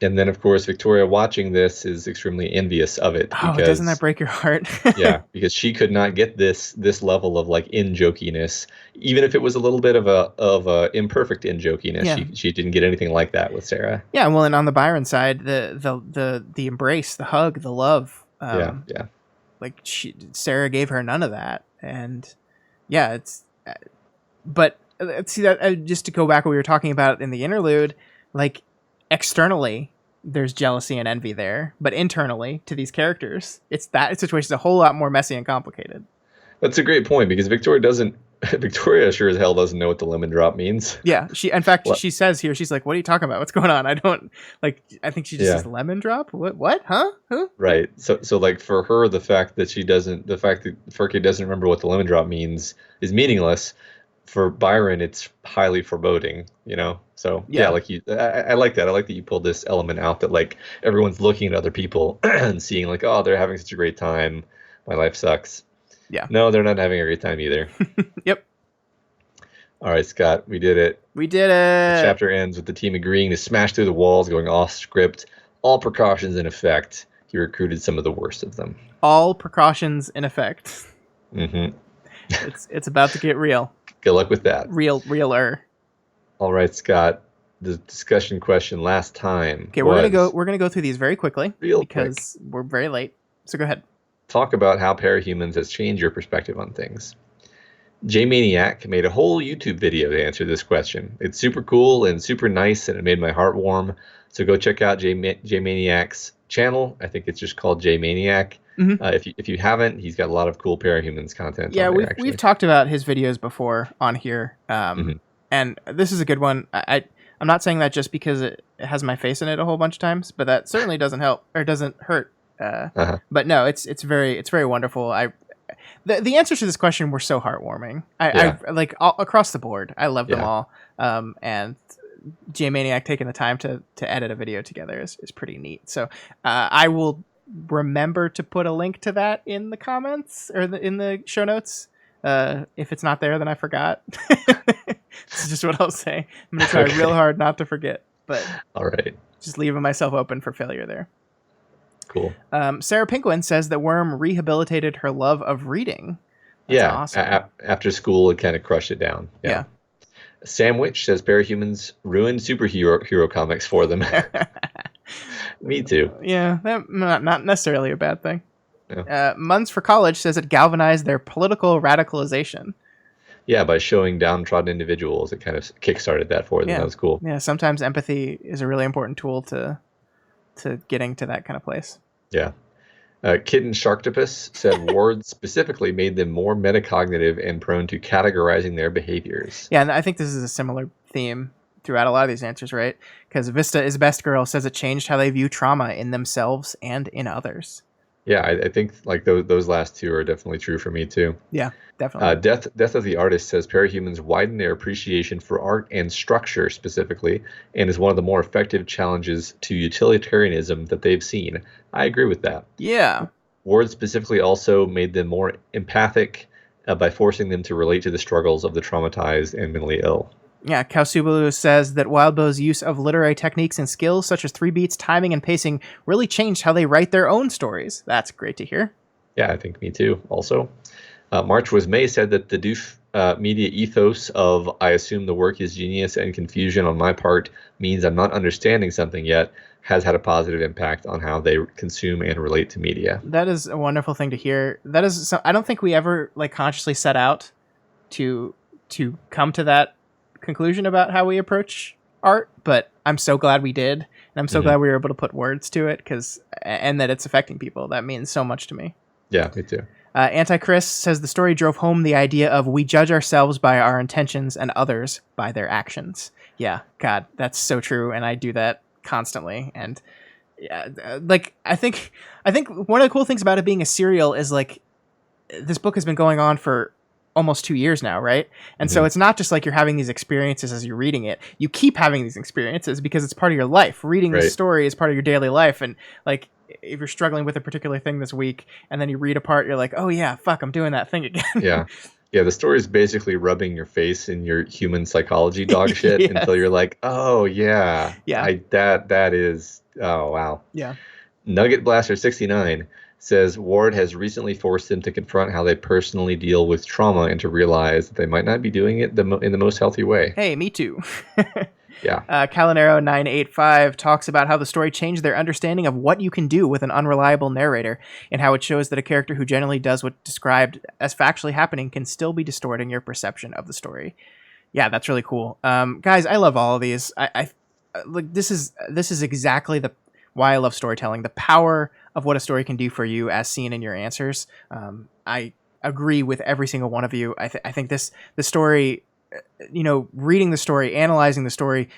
And then, of course, Victoria watching this is extremely envious of it. Oh, doesn't that break your heart? Yeah, because she could not get this level of like in jokiness, even if it was a little bit of a imperfect in jokiness. Yeah. She didn't get anything like that with Sarah. Yeah, well, and on the Byron side, the embrace, the hug, the love. Yeah. Like Sarah gave her none of that, and yeah, it's. But see that just to go back what we were talking about in the interlude, like externally there's jealousy and envy there, but internally to these characters, that situation's a whole lot more messy and complicated. That's a great point, because Victoria sure as hell doesn't know what the lemon drop means. Yeah, she says here, she's like, what are you talking about? What's going on? I think she just says lemon drop? What? Huh? Right. So like for her, the fact that Furkate doesn't remember what the lemon drop means is meaningless. For Byron, it's highly foreboding, So yeah, like I like that. I like that you pulled this element out, that like everyone's looking at other people and seeing like, oh, they're having such a great time. My life sucks. Yeah. No, they're not having a great time either. Yep. All right, Scott, we did it. We did it. The chapter ends with the team agreeing to smash through the walls, going off script. All precautions in effect. He recruited some of the worst of them. All precautions in effect. Mm-hmm. It's about to get real. Good luck with that. Realer. All right, Scott. The discussion question last time. Okay, we're gonna go through these very quickly because quick. We're very late. So go ahead. Talk about how Parahumans has changed your perspective on things. J-Maniac made a whole YouTube video to answer this question. It's super cool and super nice, and it made my heart warm. So go check out J-Maniac's channel. I think it's just called J-Maniac. Mm-hmm. If you haven't, he's got a lot of cool Parahumans content. Yeah, on there, we've talked about his videos before on here, and this is a good one. I'm not saying that just because it has my face in it a whole bunch of times, but that certainly doesn't help or doesn't hurt. But no, it's very wonderful. The answers to this question were so heartwarming. I like across the board. I love them all. And J-Maniac taking the time to edit a video together is pretty neat. So I will remember to put a link to that in the comments or in the show notes. If it's not there, then I forgot. It's just what I'll say. I'm gonna try real hard not to forget. But all right, just leaving myself open for failure there. Cool. Sarah Pinkwin says that Worm rehabilitated her love of reading. That's awesome. After school, it kind of crushed it down. Yeah. Sandwich says Parahumans ruined superhero comics for them. Me too. Yeah, not necessarily a bad thing. Yeah. Muns for College says it galvanized their political radicalization. Yeah, by showing downtrodden individuals, it kind of kickstarted that for them. That was cool. Yeah, sometimes empathy is a really important tool to getting to that kind of place. Yeah. Kitten Sharktopus said Ward specifically made them more metacognitive and prone to categorizing their behaviors. Yeah, and I think this is a similar theme throughout a lot of these answers, right? Because Vista is Best Girl says it changed how they view trauma in themselves and in others. Yeah, I think like those last two are definitely true for me too. Yeah, definitely. Death of the Artist says Parahumans widen their appreciation for art and structure specifically, and is one of the more effective challenges to utilitarianism that they've seen. I agree with that. Yeah. Ward specifically also made them more empathic by forcing them to relate to the struggles of the traumatized and mentally ill. Yeah, Kausubalu says that Wildbow's use of literary techniques and skills such as 3 beats, timing, and pacing really changed how they write their own stories. That's great to hear. Yeah, I think me too, also. March Was May said that the Doof media ethos of I assume the work is genius and confusion on my part means I'm not understanding something yet has had a positive impact on how they consume and relate to media. That is a wonderful thing to hear. That is, I don't think we ever like consciously set out to come to that conclusion about how we approach art, but I'm so glad we did, and I'm so glad we were able to put words to it and that it's affecting people. That means so much to me. Yeah, me too. Anti-Chris says the story drove home the idea of we judge ourselves by our intentions and others by their actions. Yeah, God, that's so true, and I do that constantly. And yeah, like I think one of the cool things about it being a serial is like this book has been going on for almost 2 years now, right? And so it's not just like you're having these experiences as you're reading it. You keep having these experiences because it's part of your life. Reading the story is part of your daily life, and like if you're struggling with a particular thing this week and then you read a part, you're like, oh yeah, fuck, I'm doing that thing again. Yeah, the story is basically rubbing your face in your human psychology dog shit until you're like, oh yeah, that is, oh wow. Yeah. Nugget Blaster 69 says Ward has recently forced them to confront how they personally deal with trauma and to realize that they might not be doing it in the most healthy way. Hey, me too. Yeah. Calinero 985 talks about how the story changed their understanding of what you can do with an unreliable narrator, and how it shows that a character who generally does what described as factually happening can still be distorting your perception of the story. Yeah, that's really cool. Guys, I love all of these. I like this is exactly why I love storytelling. The power of what a story can do for you, as seen in your answers. I agree with every single one of you. I think the story, reading the story, analyzing the story,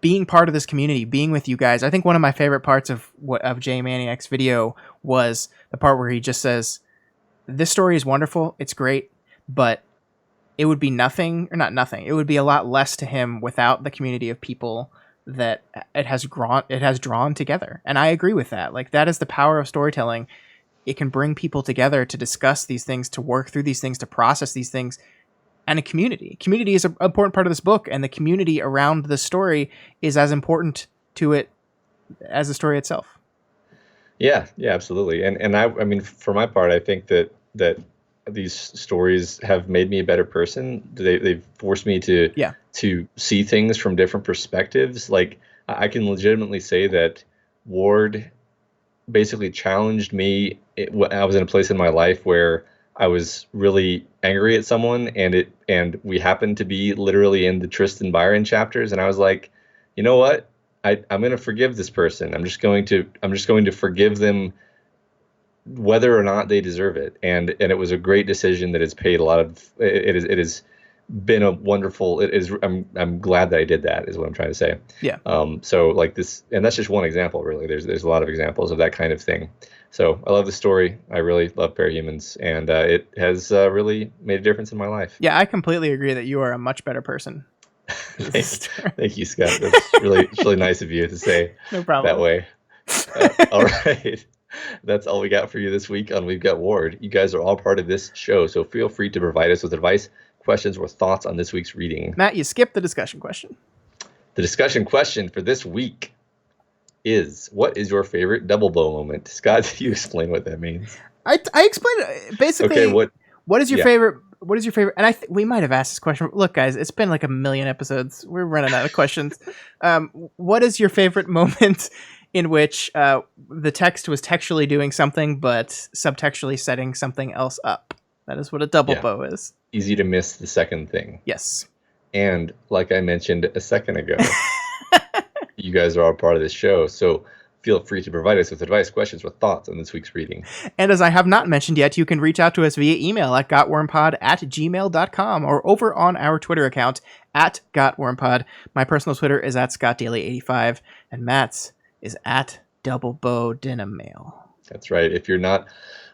being part of this community, being with you guys. I think one of my favorite parts of Jay Maniac's video was the part where he just says, "This story is wonderful. It's great, but it would be nothing, or not nothing. It would be a lot less to him without the community of people that it has drawn together." And I agree with that. Like, that is the power of storytelling. It can bring people together to discuss these things, to work through these things, to process these things. And a community is an important part of this book, and the community around the story is as important to it as the story itself. Yeah, absolutely. And I mean, for my part, I think that these stories have made me a better person. They've forced me to see things from different perspectives. Like, I can legitimately say that Ward basically challenged me when I was in a place in my life where I was really angry at someone, and we happened to be literally in the Tristan Byron chapters, and I was like, you know what? I'm going to forgive this person. I'm just going to forgive them whether or not they deserve it. And it was a great decision that has paid a lot of it has been a wonderful I'm glad that I did that, is what I'm trying to say. Yeah. So like this, and that's just one example, really. There's a lot of examples of that kind of thing. So I love the story. I really love Parahumans, and it has really made a difference in my life. Yeah, I completely agree that you are a much better person. Thank you, Scott. That's really nice of you to say no problem. That way. All right. That's all we got for you this week on We've Got Ward. You guys are all part of this show, so feel free to provide us with advice, questions, or thoughts on this week's reading. Matt, you skipped the discussion question. The discussion question for this week is, what is your favorite double bow moment? Scott, you explain what that means. I explained it. Basically, okay, what is your favorite? What is your favorite? And we might have asked this question. Look, guys, it's been like a million episodes. We're running out of questions. What is your favorite moment in which the text was textually doing something, but subtextually setting something else up? That is what a double bow is. Easy to miss the second thing. Yes. And like I mentioned a second ago, you guys are all part of this show, so feel free to provide us with advice, questions, or thoughts on this week's reading. And as I have not mentioned yet, you can reach out to us via email at gotwormpod@gmail.com or over on our Twitter account at gotwormpod. My personal Twitter is at scottdaily85, and Matt's is at doublebowdenimmail. That's right. If you're not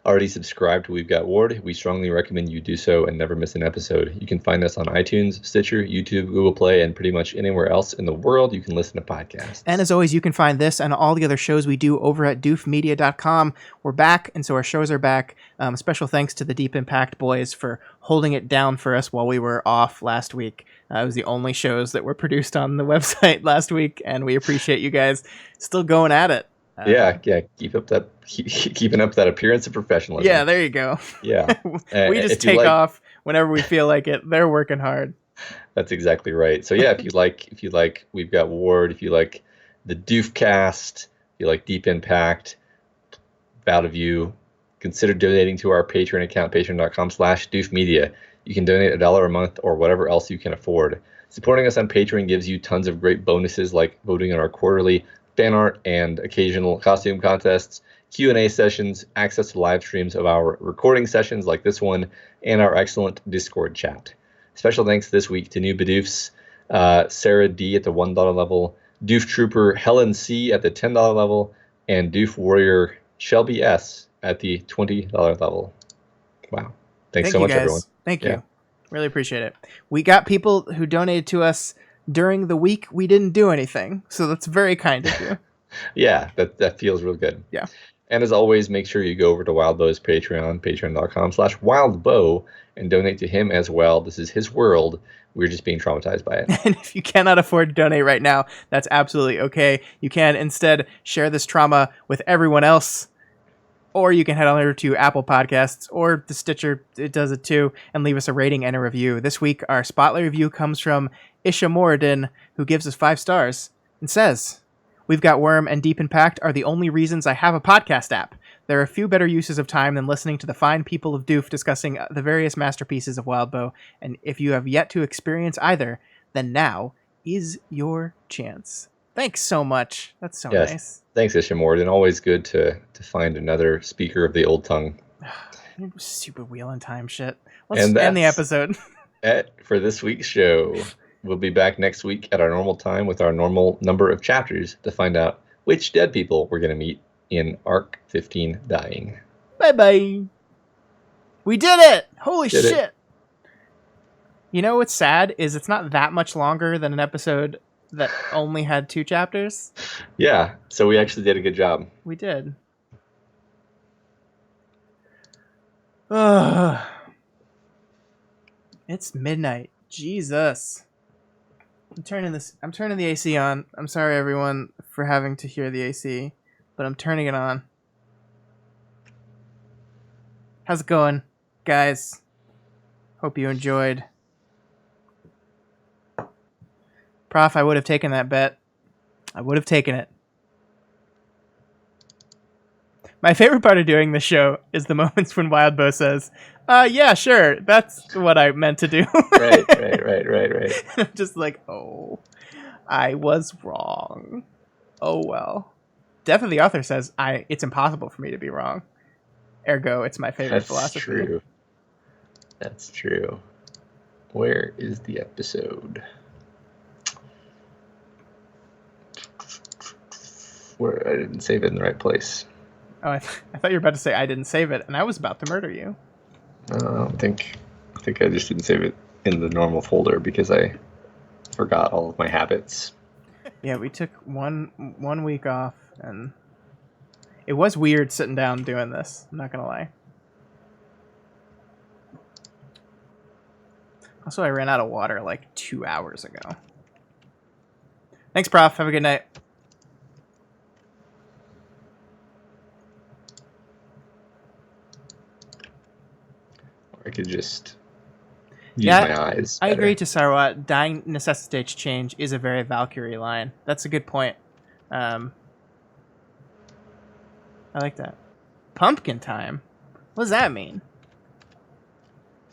already subscribed to We've Got Ward, we strongly recommend you do so and never miss an episode. You can find us on iTunes, Stitcher, YouTube, Google Play, and pretty much anywhere else in the world you can listen to podcasts. And as always, you can find this and all the other shows we do over at doofmedia.com. We're back, and so our shows are back. Special thanks to the Deep Impact boys for holding it down for us while we were off last week. It was the only shows that were produced on the website last week, and we appreciate you guys still going at it. Keeping up that appearance of professionalism. Yeah, there you go. Yeah. We just take off. whenever we feel like it. They're working hard. That's exactly right. So yeah, if you like, We've Got Ward, if you like the Doofcast, if you like Deep Impact, Bout of You, consider donating to our Patreon account, patreon.com/doofmedia. You can donate $1 a month or whatever else you can afford. Supporting us on Patreon gives you tons of great bonuses like voting on our quarterly fan art and occasional costume contests, Q&A sessions, access to live streams of our recording sessions like this one, and our excellent Discord chat. Special thanks this week to new Badoofs, Sarah D at the $1 level, Doof Trooper Helen C at the $10 level, and Doof Warrior Shelby S at the $20 level. Wow. Thanks so much, guys. everyone. Thank you. Really appreciate it. We got people who donated to us during the week we didn't do anything, so that's very kind of you. Yeah, that feels real good. Yeah. And as always, make sure you go over to Wildbow's Patreon, patreon.com/wildbow, and donate to him as well. This is his world. We're just being traumatized by it. And if you cannot afford to donate right now, that's absolutely okay. You can instead share this trauma with everyone else, or you can head on over to Apple Podcasts or the Stitcher. It does it too, and leave us a rating and a review. This week, our spotlight review comes from Isha Moradin, who gives us 5 stars and says, "We've Got Worm and Deep Impact are the only reasons I have a podcast app. There are few better uses of time than listening to the fine people of Doof discussing the various masterpieces of Wildbow, and if you have yet to experience either, then now is your chance." Thanks so much. That's so nice. Thanks, Isha Moradin. Always good to find another speaker of the old tongue. Stupid wheel in time shit. Let's end the episode. For this week's show. We'll be back next week at our normal time with our normal number of chapters to find out which dead people we're going to meet in Arc 15 Dying. Bye-bye. We did it! Holy shit! You know what's sad is it's not that much longer than an episode that only had 2 chapters. Yeah, so we actually did a good job. We did. Ugh. It's midnight. Jesus. I'm turning the AC on. I'm sorry everyone for having to hear the AC, but I'm turning it on. How's it going, guys? Hope you enjoyed. Prof, I would have taken that bet. I would have taken it. My favorite part of doing the show is the moments when Wildbow says, yeah, sure, that's what I meant to do. Right. I'm just like, oh, I was wrong. Oh, well. Death of the Author says, it's impossible for me to be wrong. Ergo, it's my favorite philosophy. That's true. Where is the episode? Where I didn't save it in the right place. Oh, I thought you were about to say I didn't save it, and I was about to murder you. I don't think I just didn't save it in the normal folder because I forgot all of my habits. Yeah, we took one week off, and it was weird sitting down doing this. I'm not gonna lie. Also, I ran out of water like 2 hours ago. Thanks, Prof. Have a good night. I could just use my eyes. I agree to Sarwat. Dying necessitates change is a very Valkyrie line. That's a good point. I like that. Pumpkin time? What does that mean?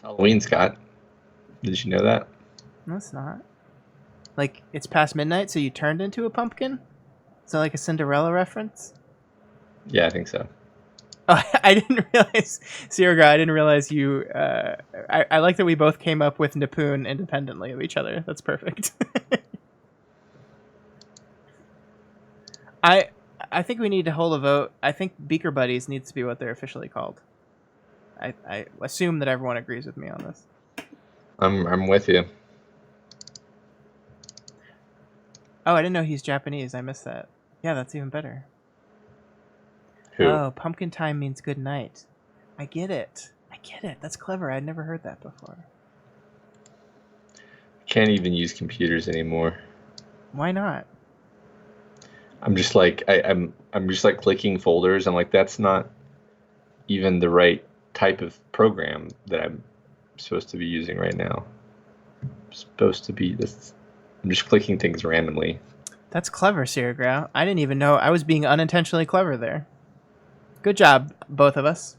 Halloween, Scott. Did you know that? No, it's not. Like, it's past midnight, so you turned into a pumpkin? Is that like a Cinderella reference? Yeah, I think so. Oh, I didn't realize, Sierra, I didn't realize you, I like that we both came up with Nippon independently of each other. That's perfect. I think we need to hold a vote. I think Beaker Buddies needs to be what they're officially called. I assume that everyone agrees with me on this. I'm with you. Oh, I didn't know he's Japanese. I missed that. Yeah, that's even better. Who? Oh, pumpkin time means good night. I get it. That's clever. I'd never heard that before. Can't even use computers anymore. Why not? I'm just like I'm just like clicking folders. I'm like, that's not even the right type of program that I'm supposed to be using right now. Supposed to be this. I'm just clicking things randomly. That's clever, Sirigrau. I didn't even know I was being unintentionally clever there. Good job, both of us.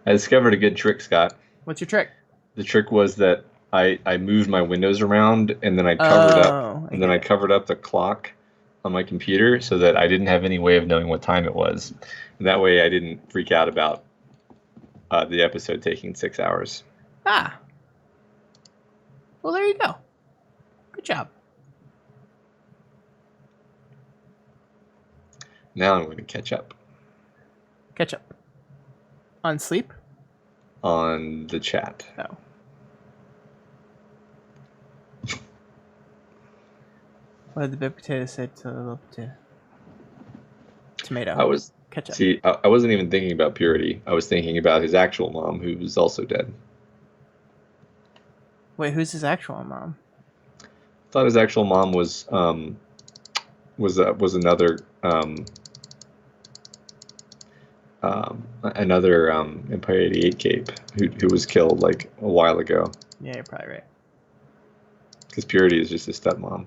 I discovered a good trick, Scott. What's your trick? The trick was that I moved my windows around and then I covered up the clock on my computer so that I didn't have any way of knowing what time it was. And that way I didn't freak out about the episode taking 6 hours. Ah. Well, there you go. Good job. Now I'm going to catch up. Catch up. On sleep? On the chat. Oh. What did the big potato say to the little potato? Tomato. I was catch up. See, I wasn't even thinking about Purity. I was thinking about his actual mom, who was also dead. Wait, who's his actual mom? I thought his actual mom was another Empire 88 cape who was killed like a while ago. Yeah, you're probably right. Because Purity is just his stepmom.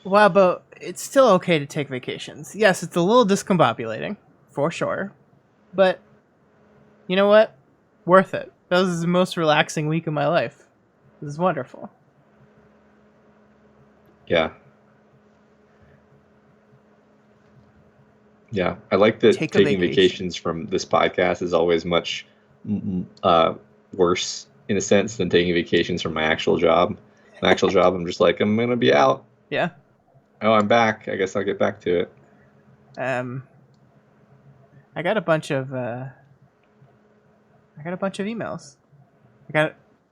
Well, but it's still okay to take vacations. Yes, it's a little discombobulating, for sure. But, you know what? Worth it. That was the most relaxing week of my life. This is wonderful. Yeah. Yeah. I like that taking vacations from this podcast is always much worse, in a sense, than taking vacations from my actual job. My actual job, I'm just like, I'm going to be out. Yeah. Oh, I'm back. I guess I'll get back to it. I got a bunch of emails.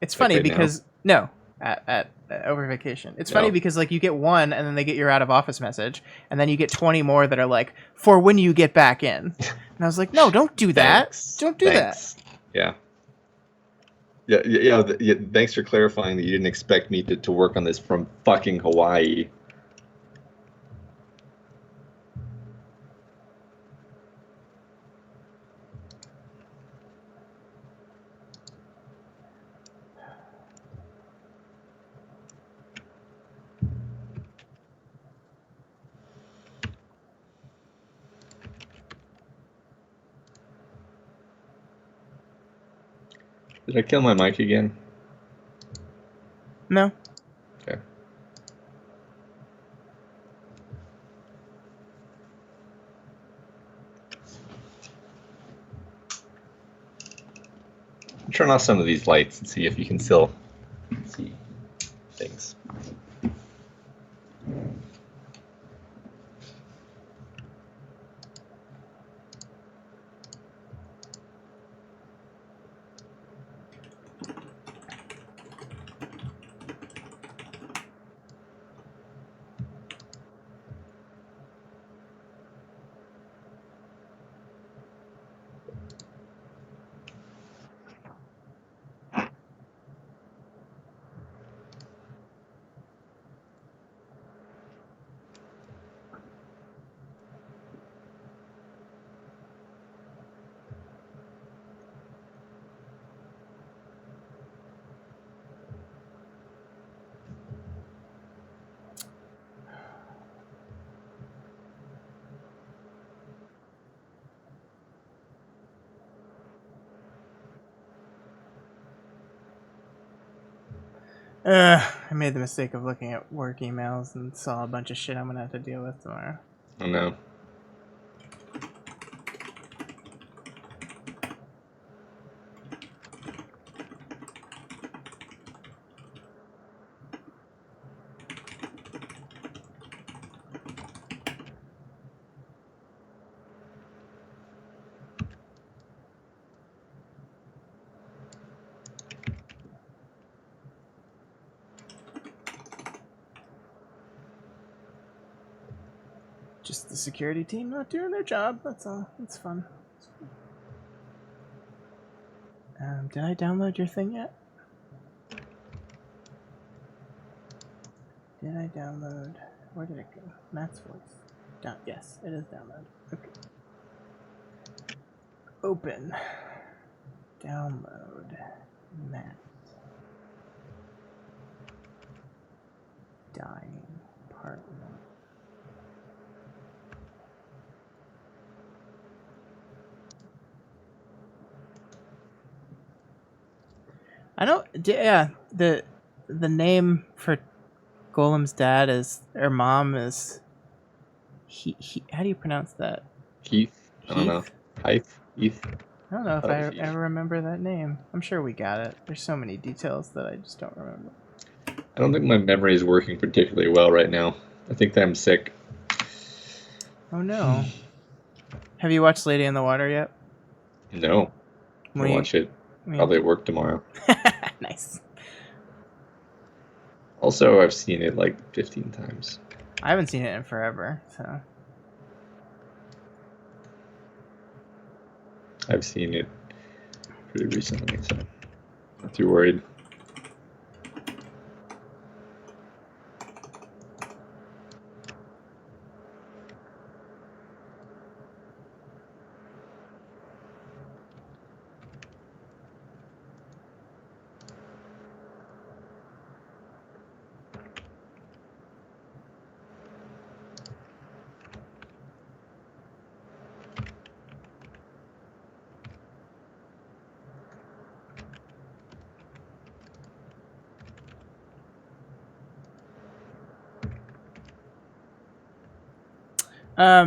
It's funny right because now? No, at over vacation. It's funny because like you get one and then they get your out of office message, and then you get 20 more that are like, for when you get back in. And I was like, no, don't do that. Don't do that. Yeah. Yeah. Thanks for clarifying that you didn't expect me to work on this from fucking Hawaii. Did I kill my mic again? No. Okay. Turn off some of these lights and see if you can still see things. I made the mistake of looking at work emails and saw a bunch of shit I'm gonna have to deal with tomorrow. Oh no. Just the security team not doing their job. That's all. It's fun. Did I download your thing yet? Did I download? Where did it go? Matt's voice. Yes, it is downloaded. Okay. Open. Download Matt Dying Part 1. I don't. Yeah, the name for Golem's dad is, or mom is. He how do you pronounce that? Heath? I don't know. Heath? Heath? I don't know if Thought it I was Heath. ever remember that name. I'm sure we got it. There's so many details that I just don't remember. I don't think my memory is working particularly well right now. I think that I'm sick. Oh no. Have you watched Lady in the Water yet? No. I'll watch it probably at work tomorrow. Nice. Also, I've seen it like 15 times. I haven't seen it in forever, so. I've seen it pretty recently, so not too worried.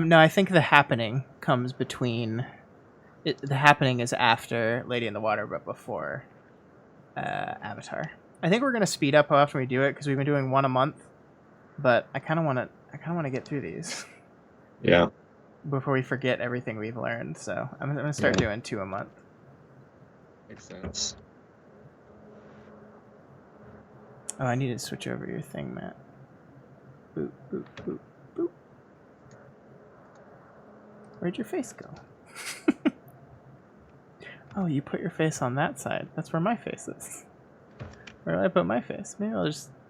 No, I think the happening comes between. The happening is after Lady in the Water, but before Avatar. I think we're gonna speed up how often we do it because we've been doing one a month, but I kind of want to get through these. Yeah. Before we forget everything we've learned, so I'm gonna start doing 2 a month. Makes sense. Oh, I need to switch over your thing, Matt. Boop, boop, boop, boop. Where'd your face go? Oh, you put your face on that side. That's where my face is. Where did I put my face?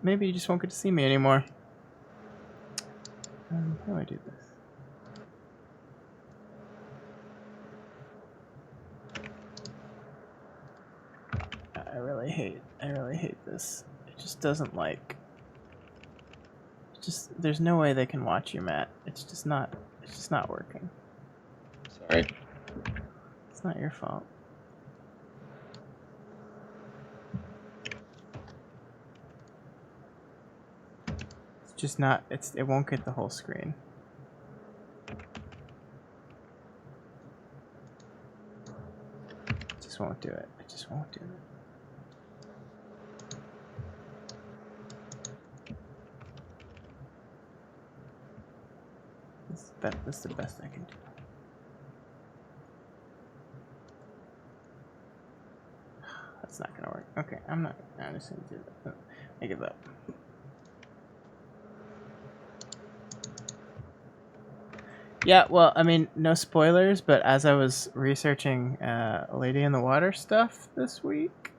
Maybe you just won't get to see me anymore. How do I do this? I really hate this. It just doesn't like. There's no way they can watch you, Matt. It's just not working. Sorry. It's not your fault. It's just not. It won't get the whole screen. It just won't do it. It just won't do it. This is the best I can do. That's not gonna work. Okay, I'm just gonna do that. I give up. Yeah, well, I mean, no spoilers, but as I was researching Lady in the Water stuff this week,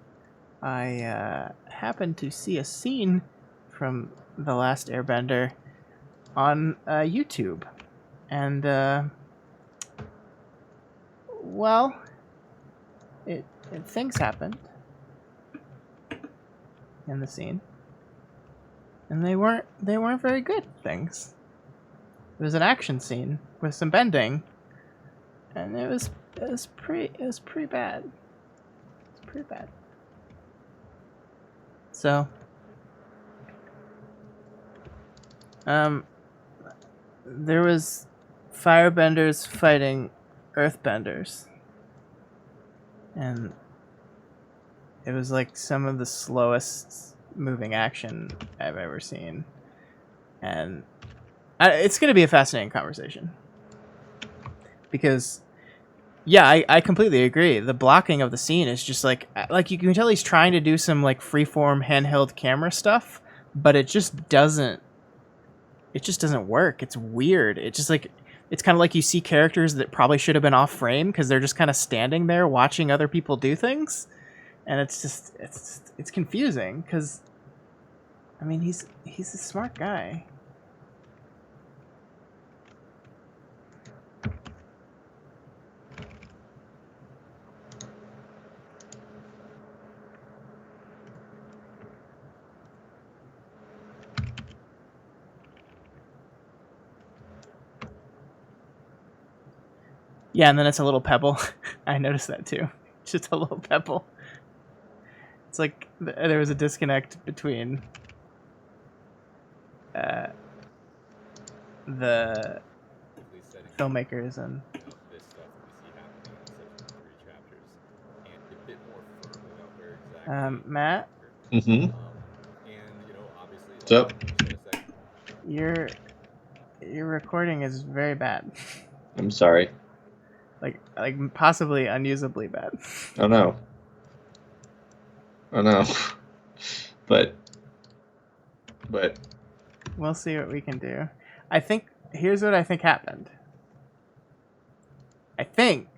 I happened to see a scene from The Last Airbender on YouTube. And, well, things happened in the scene. And they weren't very good things. It was an action scene with some bending, and it was pretty bad. It's pretty bad. So, there was firebenders fighting earthbenders, and it was like some of the slowest moving action I've ever seen, and it's going to be a fascinating conversation because, yeah, I completely agree. The blocking of the scene is just like you can tell he's trying to do some like freeform handheld camera stuff, but it just doesn't work. It's weird. It's just like it's kind of like you see characters that probably should have been off frame because they're just kind of standing there watching other people do things, and it's confusing because, I mean, he's a smart guy. Yeah, and then it's a little pebble. I noticed that too. Just a little pebble. It's like there was a disconnect between the filmmakers and this stuff that we see happening in the subsequent 3 chapters, and a bit more firm about where exactly. Matt. Mm-hmm. And obviously, What's up? Your recording is very bad. I'm sorry. like possibly unusably bad. Oh no. Oh no. But We'll see what we can do. I think here's what I think happened. I think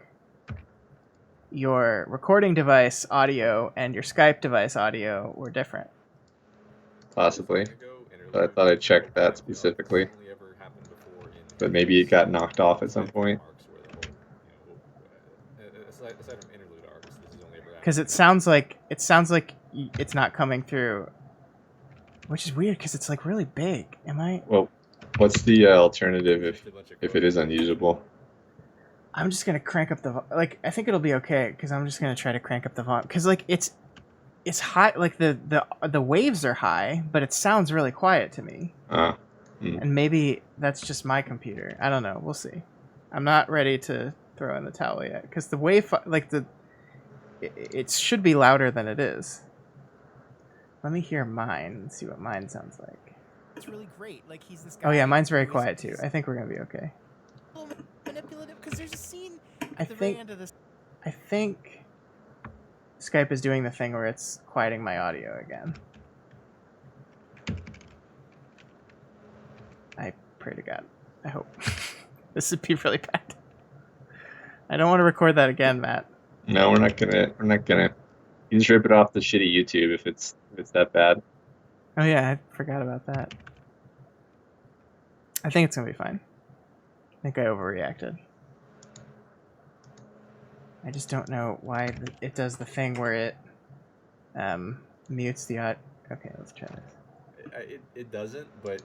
your recording device audio and your Skype device audio were different. possibly. But I thought I checked that specifically. But maybe it got knocked off at some point. Because it sounds like it's not coming through, which is weird because it's like really big. Am I? Well, what's the alternative if it is unusable? I'm just gonna crank up the I think it'll be okay because I'm just gonna try to crank up the volume because it's high, like the waves are high, but it sounds really quiet to me. And maybe that's just my computer. I don't know. We'll see. I'm not ready to throw in the towel yet because the wave it should be louder than it is. Let me hear mine and see what mine sounds like. It's really great. Like he's this guy. Oh yeah, mine's very quiet too. I think we're gonna be okay. Manipulative because there's a scene I at the very end of this. I think Skype is doing the thing where it's quieting my audio again. I pray to God. I hope. This would be really bad. I don't want to record that again, Matt. No, we're not gonna. You just rip it off the shitty YouTube if it's that bad. Oh yeah, I forgot about that. I think it's gonna be fine. I think I overreacted. I just don't know why it does the thing where it mutes the audio. Okay, let's try this. It doesn't, but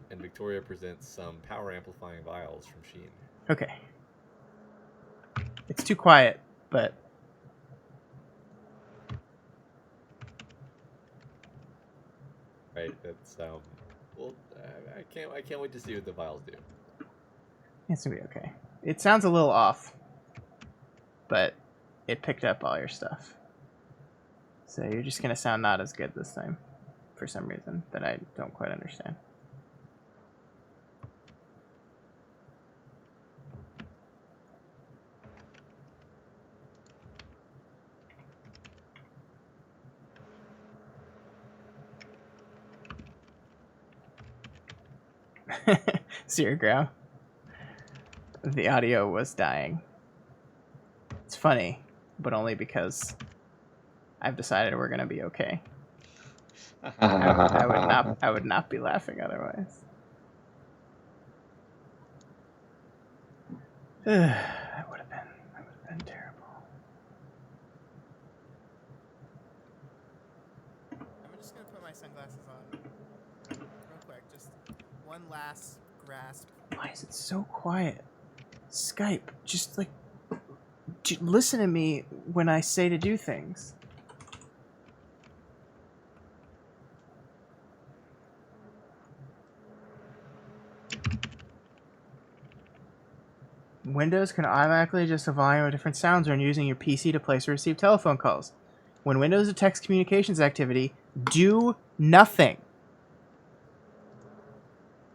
and Victoria presents some power amplifying vials from Sheen. Okay. It's too quiet, but right. That's well, I can't wait to see what the vials do. it's gonna be okay. It sounds a little off, but it picked up all your stuff. So you're just gonna sound not as good this time, for some reason that I don't quite understand. Zero Grow. The audio was dying. It's funny, but only because I've decided we're gonna be okay. I would not be laughing otherwise. That would have been terrible. I'm just gonna put my sunglasses on real quick. Just one last grasp. Why is it so quiet? Skype, just like listen to me when I say to do things. Windows can automatically adjust the volume of different sounds when using your PC to place or receive telephone calls. When Windows detects communications activity, do nothing.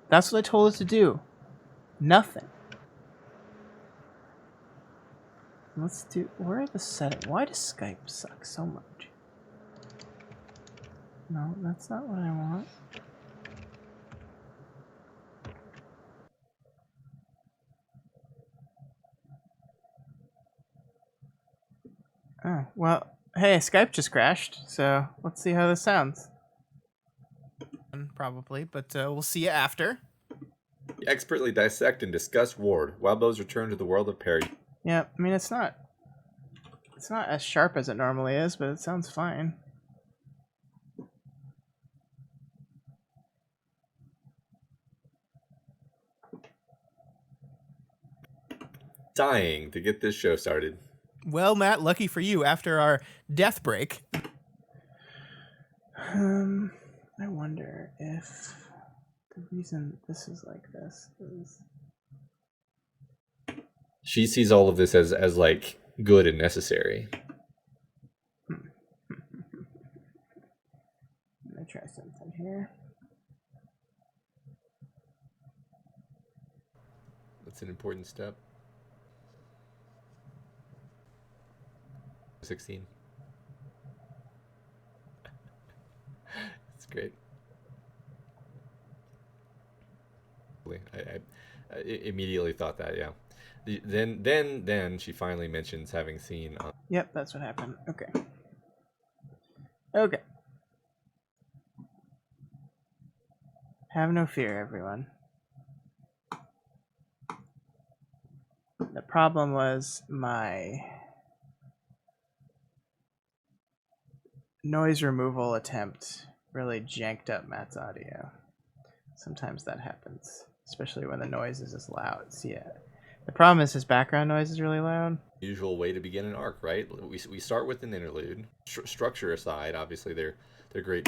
That's what I told us to do. Nothing. Let's do... Where are the settings? Why does Skype suck so much? No, that's not what I want. Oh, well, hey, Skype just crashed, so let's see how this sounds. Probably, but we'll see you after. We expertly dissect and discuss Ward, Wildbow's return to the world of Perry. Yeah, I mean, it's not as sharp as it normally is, but it sounds fine. dying to get this show started. Well, Matt, lucky for you, after our death break. I wonder if the reason this is like this is... She sees all of this as like good and necessary. I'm gonna try something here. That's an important step. 16. It's great. I immediately thought that, yeah. Then she finally mentions having seen. Yep, that's what happened. Okay. Have no fear, everyone. The problem was my noise removal attempt really janked up Matt's audio. Sometimes that happens, especially when the noise is as loud. So yeah, the problem is his background noise is really loud. Usual way to begin an arc, right? We start with an interlude. Structure aside, obviously they're great.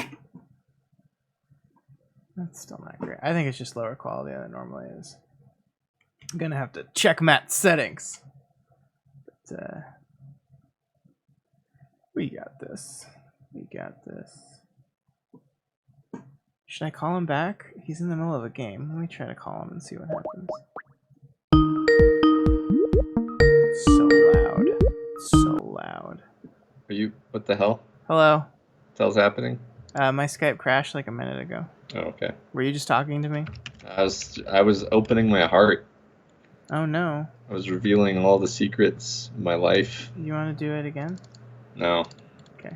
That's still not great. I think it's just lower quality than it normally is. I'm gonna have to check Matt's settings. But we got this. Should I call him back? He's in the middle of a game. Let me try to call him and see what happens. So loud. Are you? What the hell? Hello. What the hell's happening? My Skype crashed like a minute ago. Oh, okay. Were you just talking to me? I was opening my heart. Oh no. I was revealing all the secrets of my life. You want to do it again? No. Okay.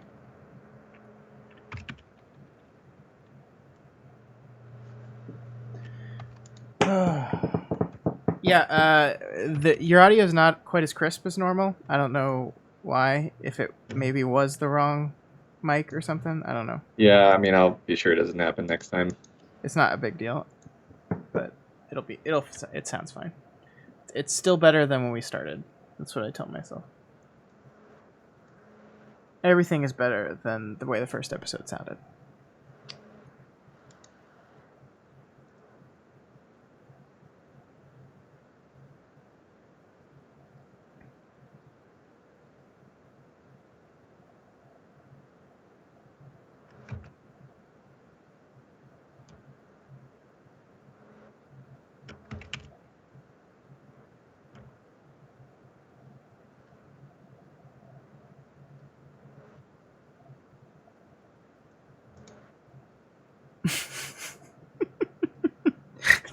Yeah, your audio is not quite as crisp as normal. I don't know why. If it maybe was the wrong mic or something, I don't know. Yeah, I mean, I'll be sure it doesn't happen next time. It's not a big deal, but it sounds fine. It's still better than when we started. That's what I tell myself. Everything is better than the way the first episode sounded.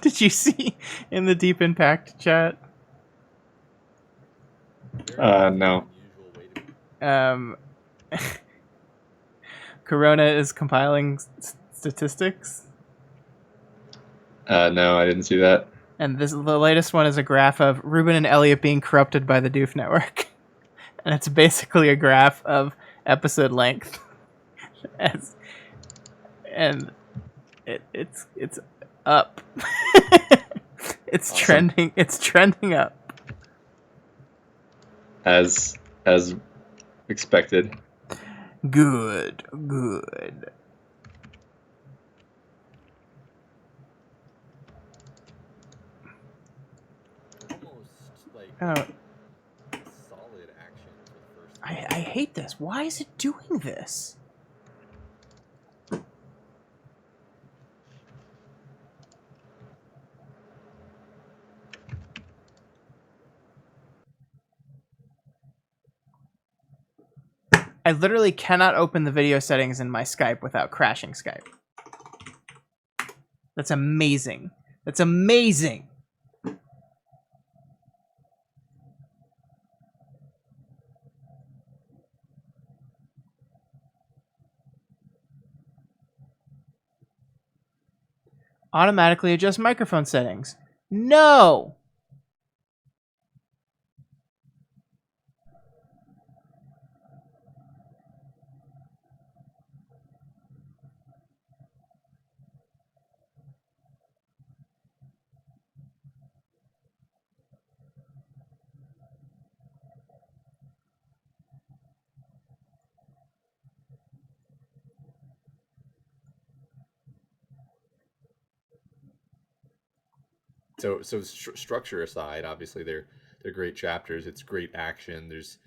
Did you see in the Deep Impact chat? No. Corona is compiling statistics. No, I didn't see that. And the latest one is a graph of Ruben and Elliot being corrupted by the Doof Network. And it's basically a graph of episode length. And it's up. It's awesome. trending up. As expected. Good. Almost like solid action for the first. I hate this. Why is it doing this? I literally cannot open the video settings in my Skype without crashing Skype. That's amazing. Automatically adjust microphone settings. No! structure aside, obviously they're great chapters. It's great action. There's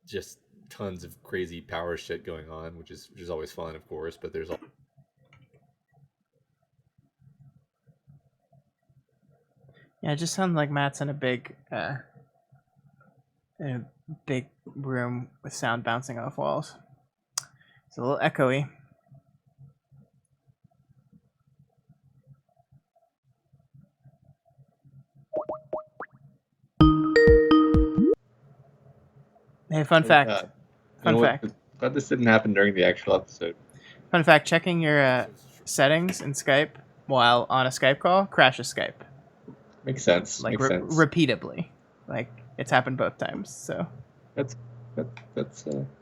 just tons of crazy power shit going on, which is always fun, of course. But there's Yeah, it just sounds like Matt's in a big room with sound bouncing off walls. It's a little echoey. Hey, fun fact. Fun fact. Glad this didn't happen during the actual episode. Fun fact, checking your settings in Skype while on a Skype call crashes Skype. Makes sense. Like Makes sense. repeatedly. Like it's happened both times. So That's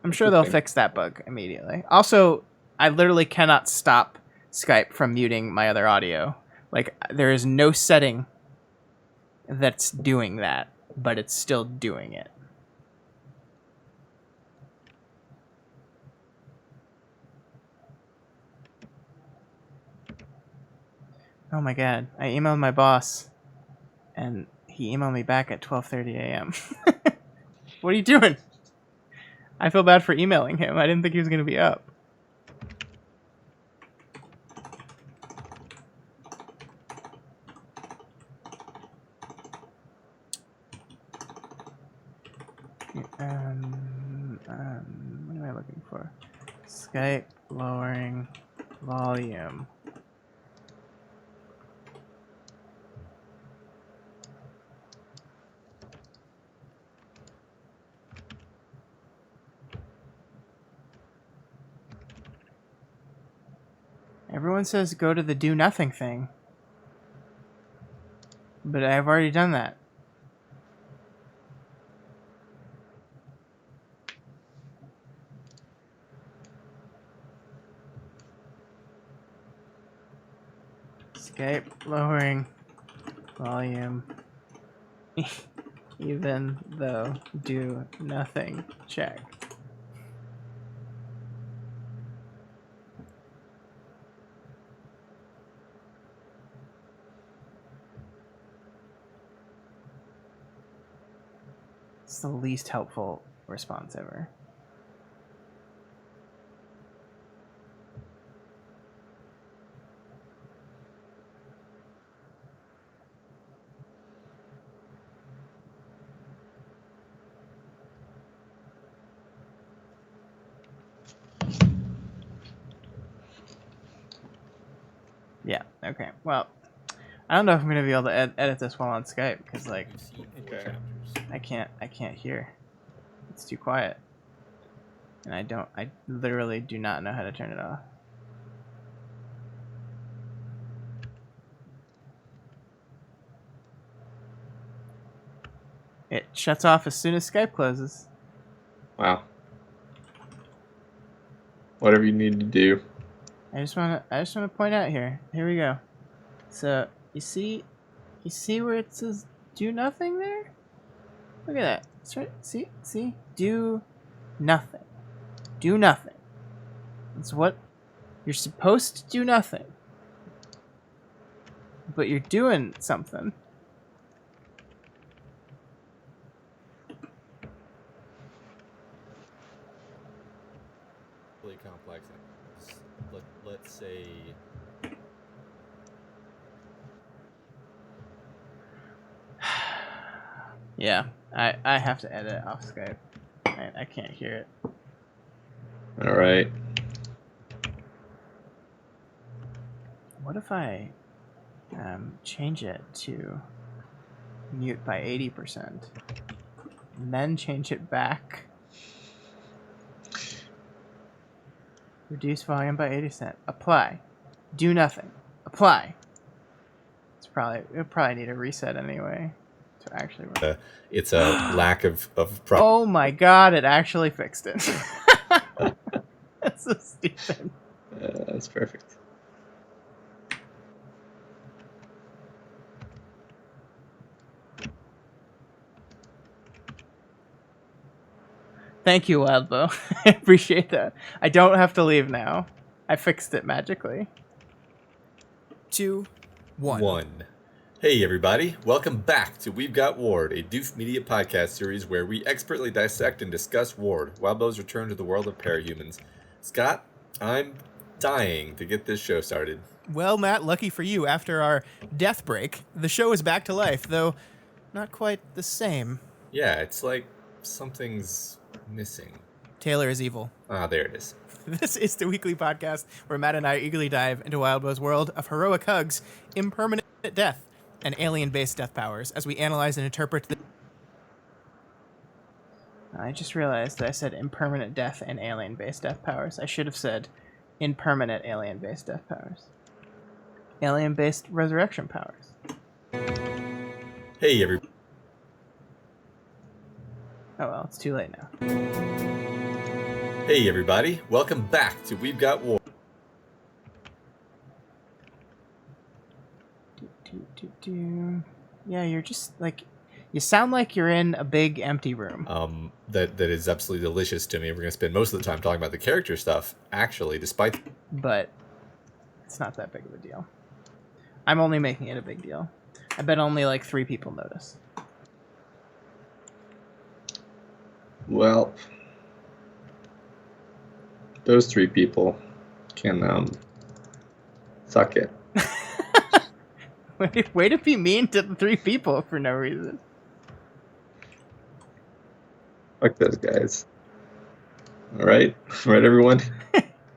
I'm sure they'll fix that bug immediately. Also, I literally cannot stop Skype from muting my other audio. Like there is no setting that's doing that, but it's still doing it. Oh my god, I emailed my boss, and he emailed me back at 12:30 a.m. What are you doing? I feel bad for emailing him. I didn't think he was going to be up. What am I looking for? Skype lowering volume. Everyone says go to the do nothing thing. But I've already done that. Skype lowering volume. Even though do nothing check. It's the least helpful response ever. Yeah, okay. Well, I don't know if I'm going to be able to edit this while on Skype because like Okay. I can't hear. It's too quiet. And I literally do not know how to turn it off. It shuts off as soon as Skype closes. Wow. Whatever you need to do. I just wanna point out here. Here we go. So you see where it says do nothing there? Look at that. That's right. See? Do nothing. Do nothing. That's what you're supposed to do nothing. But you're doing something. really complex. Let's say Yeah, I have to edit off Skype. I can't hear it. All right. What if I change it to mute by 80% and then change it back? Reduce volume by 80%. Apply. Do nothing. Apply. It'll probably need a reset anyway to actually work. it's a lack of Oh my god! It actually fixed it. That's so stupid. That's perfect. Thank you, Wildbow. I appreciate that. I don't have to leave now. I fixed it magically. 2, 1. Hey everybody, welcome back to We've Got Ward, a Doof Media podcast series where we expertly dissect and discuss Ward, Wildbow's return to the world of parahumans. Scott, I'm dying to get this show started. Well, Matt, lucky for you, after our death break, the show is back to life, though not quite the same. Yeah, it's like something's missing. Taylor is evil. Ah, there it is. This is the weekly podcast where Matt and I eagerly dive into Wildbow's world of heroic hugs, impermanent death, and alien-based death powers as we analyze and interpret the... I just realized that I said impermanent death and alien-based death powers. I should have said impermanent alien-based death powers. Alien-based resurrection powers. Hey everybody. Oh well, it's too late now. Hey everybody, welcome back to We've Got Ward. Yeah, you're just like... You sound like you're in a big empty room. That is absolutely delicious to me. We're going to spend most of the time talking about the character stuff, actually, despite... But it's not that big of a deal. I'm only making it a big deal. I bet only like 3 people notice. Well, those 3 people can suck it. Way to be mean to the 3 people for no reason. Fuck those guys. All right, everyone.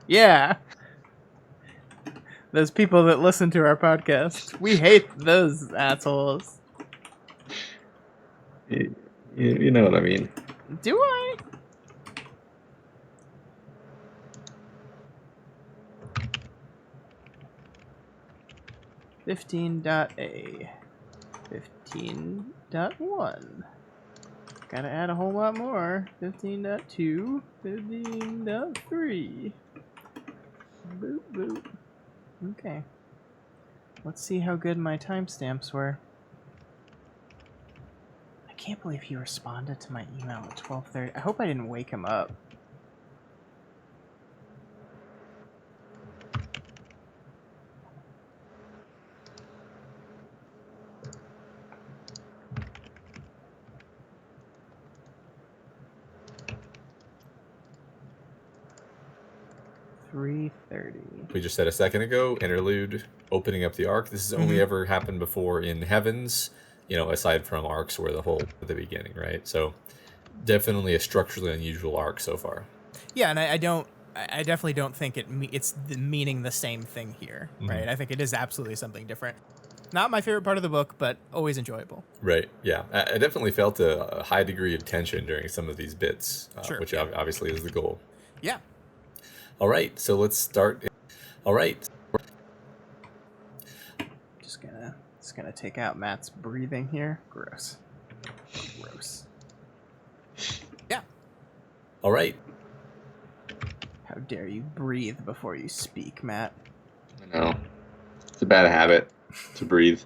Yeah. Those people that listen to our podcast. We hate those assholes. You know what I mean. Do I? .a 15.1. Gotta add a whole lot more. 15.2, 15.3. Boop, boop. Okay. Let's see how good my timestamps were. I can't believe he responded to my email at 12:30. I hope I didn't wake him up. We just said a second ago, interlude, opening up the arc. This has only ever happened before in Heavens, aside from arcs where the whole at the beginning, right? So definitely a structurally unusual arc so far. Yeah, and I definitely don't think it's meaning the same thing here, right? I think it is absolutely something different. Not my favorite part of the book, but always enjoyable. Right, yeah. I definitely felt a high degree of tension during some of these bits, Sure. which obviously is the goal. Yeah. All right, so let's start. All right. Just gonna take out Matt's breathing here. Gross. Yeah. All right. How dare you breathe before you speak, Matt? I know. It's a bad habit to breathe.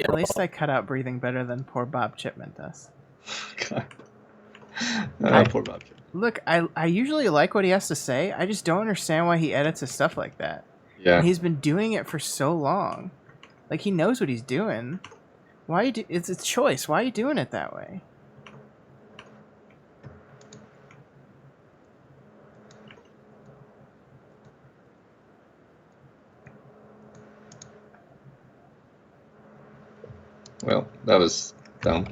At least I cut out breathing better than poor Bob Chipman does. God. Poor Bob. Look, I usually like what he has to say. I just don't understand why he edits his stuff like that. Yeah. And he's been doing it for so long. Like, he knows what he's doing. Why it's a choice. Why are you doing it that way? Well, that was dumb.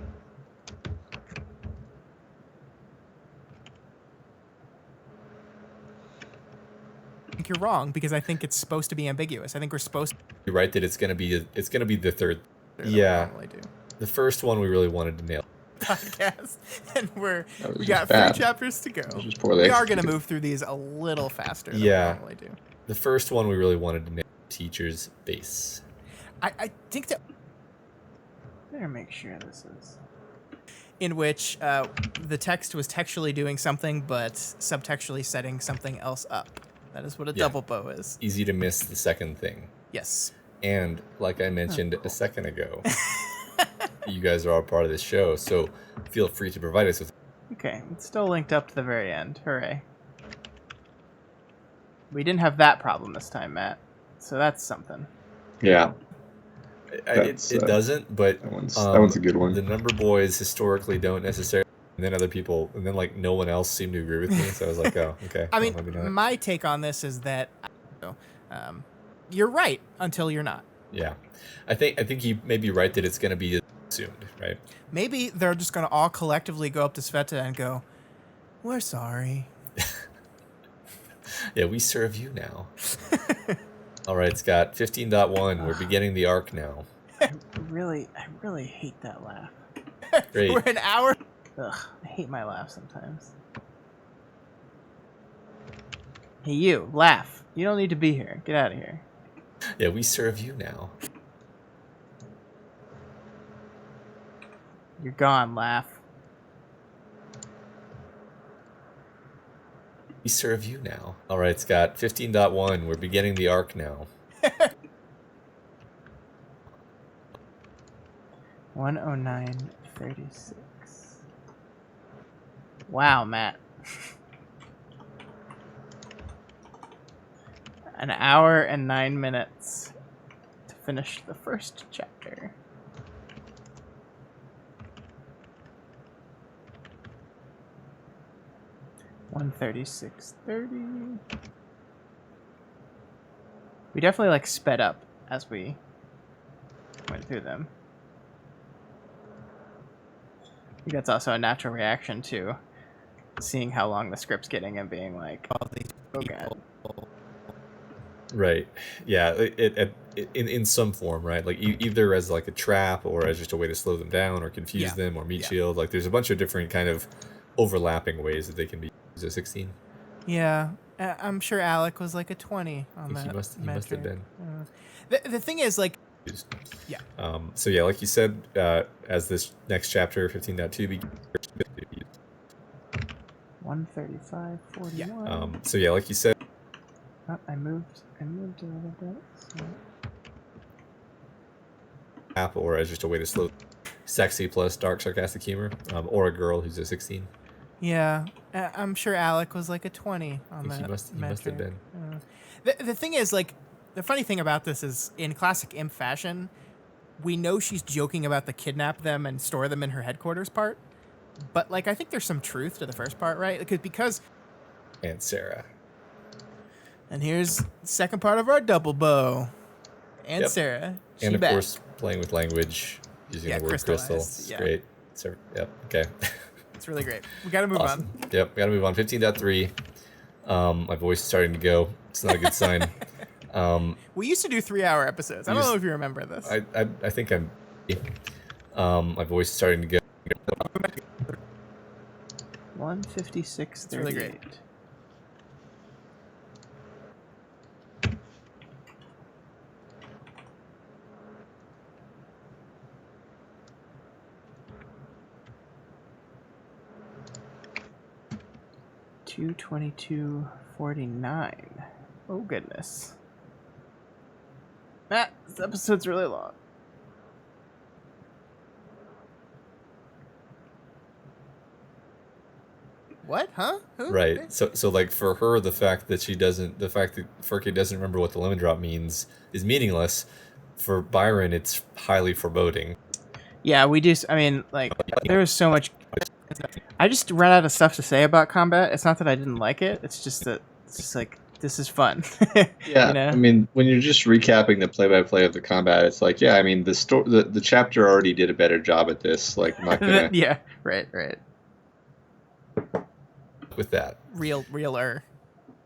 I think you're wrong, because I think it's supposed to be ambiguous. I think we're supposed to... You're right that it's gonna be the third. than we Yeah. normally do. The first one we really wanted to nail. Podcast, and That was we just got bad. 3 chapters to go. That was just poorly We are going to executed. move through these a little faster than Yeah. we normally do. The first one we really wanted to nail. Teacher's base. I think that... Better make sure this is... In which the text was textually doing something, but subtextually setting something else up. That is what a Yeah. double bow is. Easy to miss the second thing. Yes. And like I mentioned a second ago, you guys are all part of this show, so feel free to provide us with... Okay, it's still linked up to the very end. Hooray. We didn't have that problem this time, Matt. So that's something. Yeah, It doesn't, but that one's a good one. The number boys historically don't necessarily, and then other people, and then like no one else seemed to agree with me. So I was like, oh, okay. I mean, well, maybe not. my take on this is that you're right until you're not. Yeah, I think you may be right that it's going to be assumed, right? Maybe they're just going to all collectively go up to Sveta and go, "We're sorry." Yeah, we serve you now. All right, Scott. 15.1. We're beginning the arc now. I really hate that laugh. Great. We're an hour. Ugh, I hate my laugh sometimes. Hey, you, laugh. You don't need to be here. Get out of here. Yeah, we serve you now. You're gone, laugh. We serve you now. All right, Scott. 15.1. We're beginning the arc now. 109.36. Wow, Matt. An hour and 9 minutes to finish the first chapter. $136.30. We definitely like sped up as we went through them. I think that's also a natural reaction to seeing how long the script's getting and being like, oh god. Right. Yeah. In some form, right? Like either as like a trap or as just a way to slow them down or confuse them or meat shield. Like there's a bunch of different kind of overlapping ways that they can be. Is it 16? Yeah, I'm sure Alec was like a 20 on that. He must have been. The thing is, like, yeah. So yeah, like you said, as this next chapter, 15.2 begins. 135.41. Yeah. So yeah, like you said. Oh, I moved a little bit. So. App or as just a way to slow. Sexy plus dark sarcastic humor, or a girl who's a 16. Yeah, I'm sure Alec was like a 20 on that. He must have been. The thing is, like, the funny thing about this is, in classic imp fashion, we know she's joking about the kidnap them and store them in her headquarters part, but like I think there's some truth to the first part, right? Because Aunt Sarah. And here's the second part of our double bow. Aunt Yep. Sarah, And of back. course, playing with language using the word crystal. crystallized, It's great. So, yep. Okay. It's really great. We got to move Awesome. on. Yep. Got to move on. 15.3. My voice is starting to go. It's not a good sign. We used to do 3-hour episodes. I don't know if you remember this. I think I'm. My voice is starting to go. 156.38. It's really great. $222.49. Oh goodness. Matt, this episode's really long. What? Huh? Who? Right. So like for her, the fact that Furky doesn't remember what the lemon drop means is meaningless. For Byron, it's highly foreboding. Yeah, we do. I mean, like, there was so much. I just ran out of stuff to say about combat. It's not that I didn't like it. It's just that it's just like, this is fun. Yeah, You know? I mean, when you're just recapping the play-by-play of the combat, it's like, yeah, I mean, the chapter already did a better job at this. Like, I'm not gonna. Yeah, right. With that, Realer.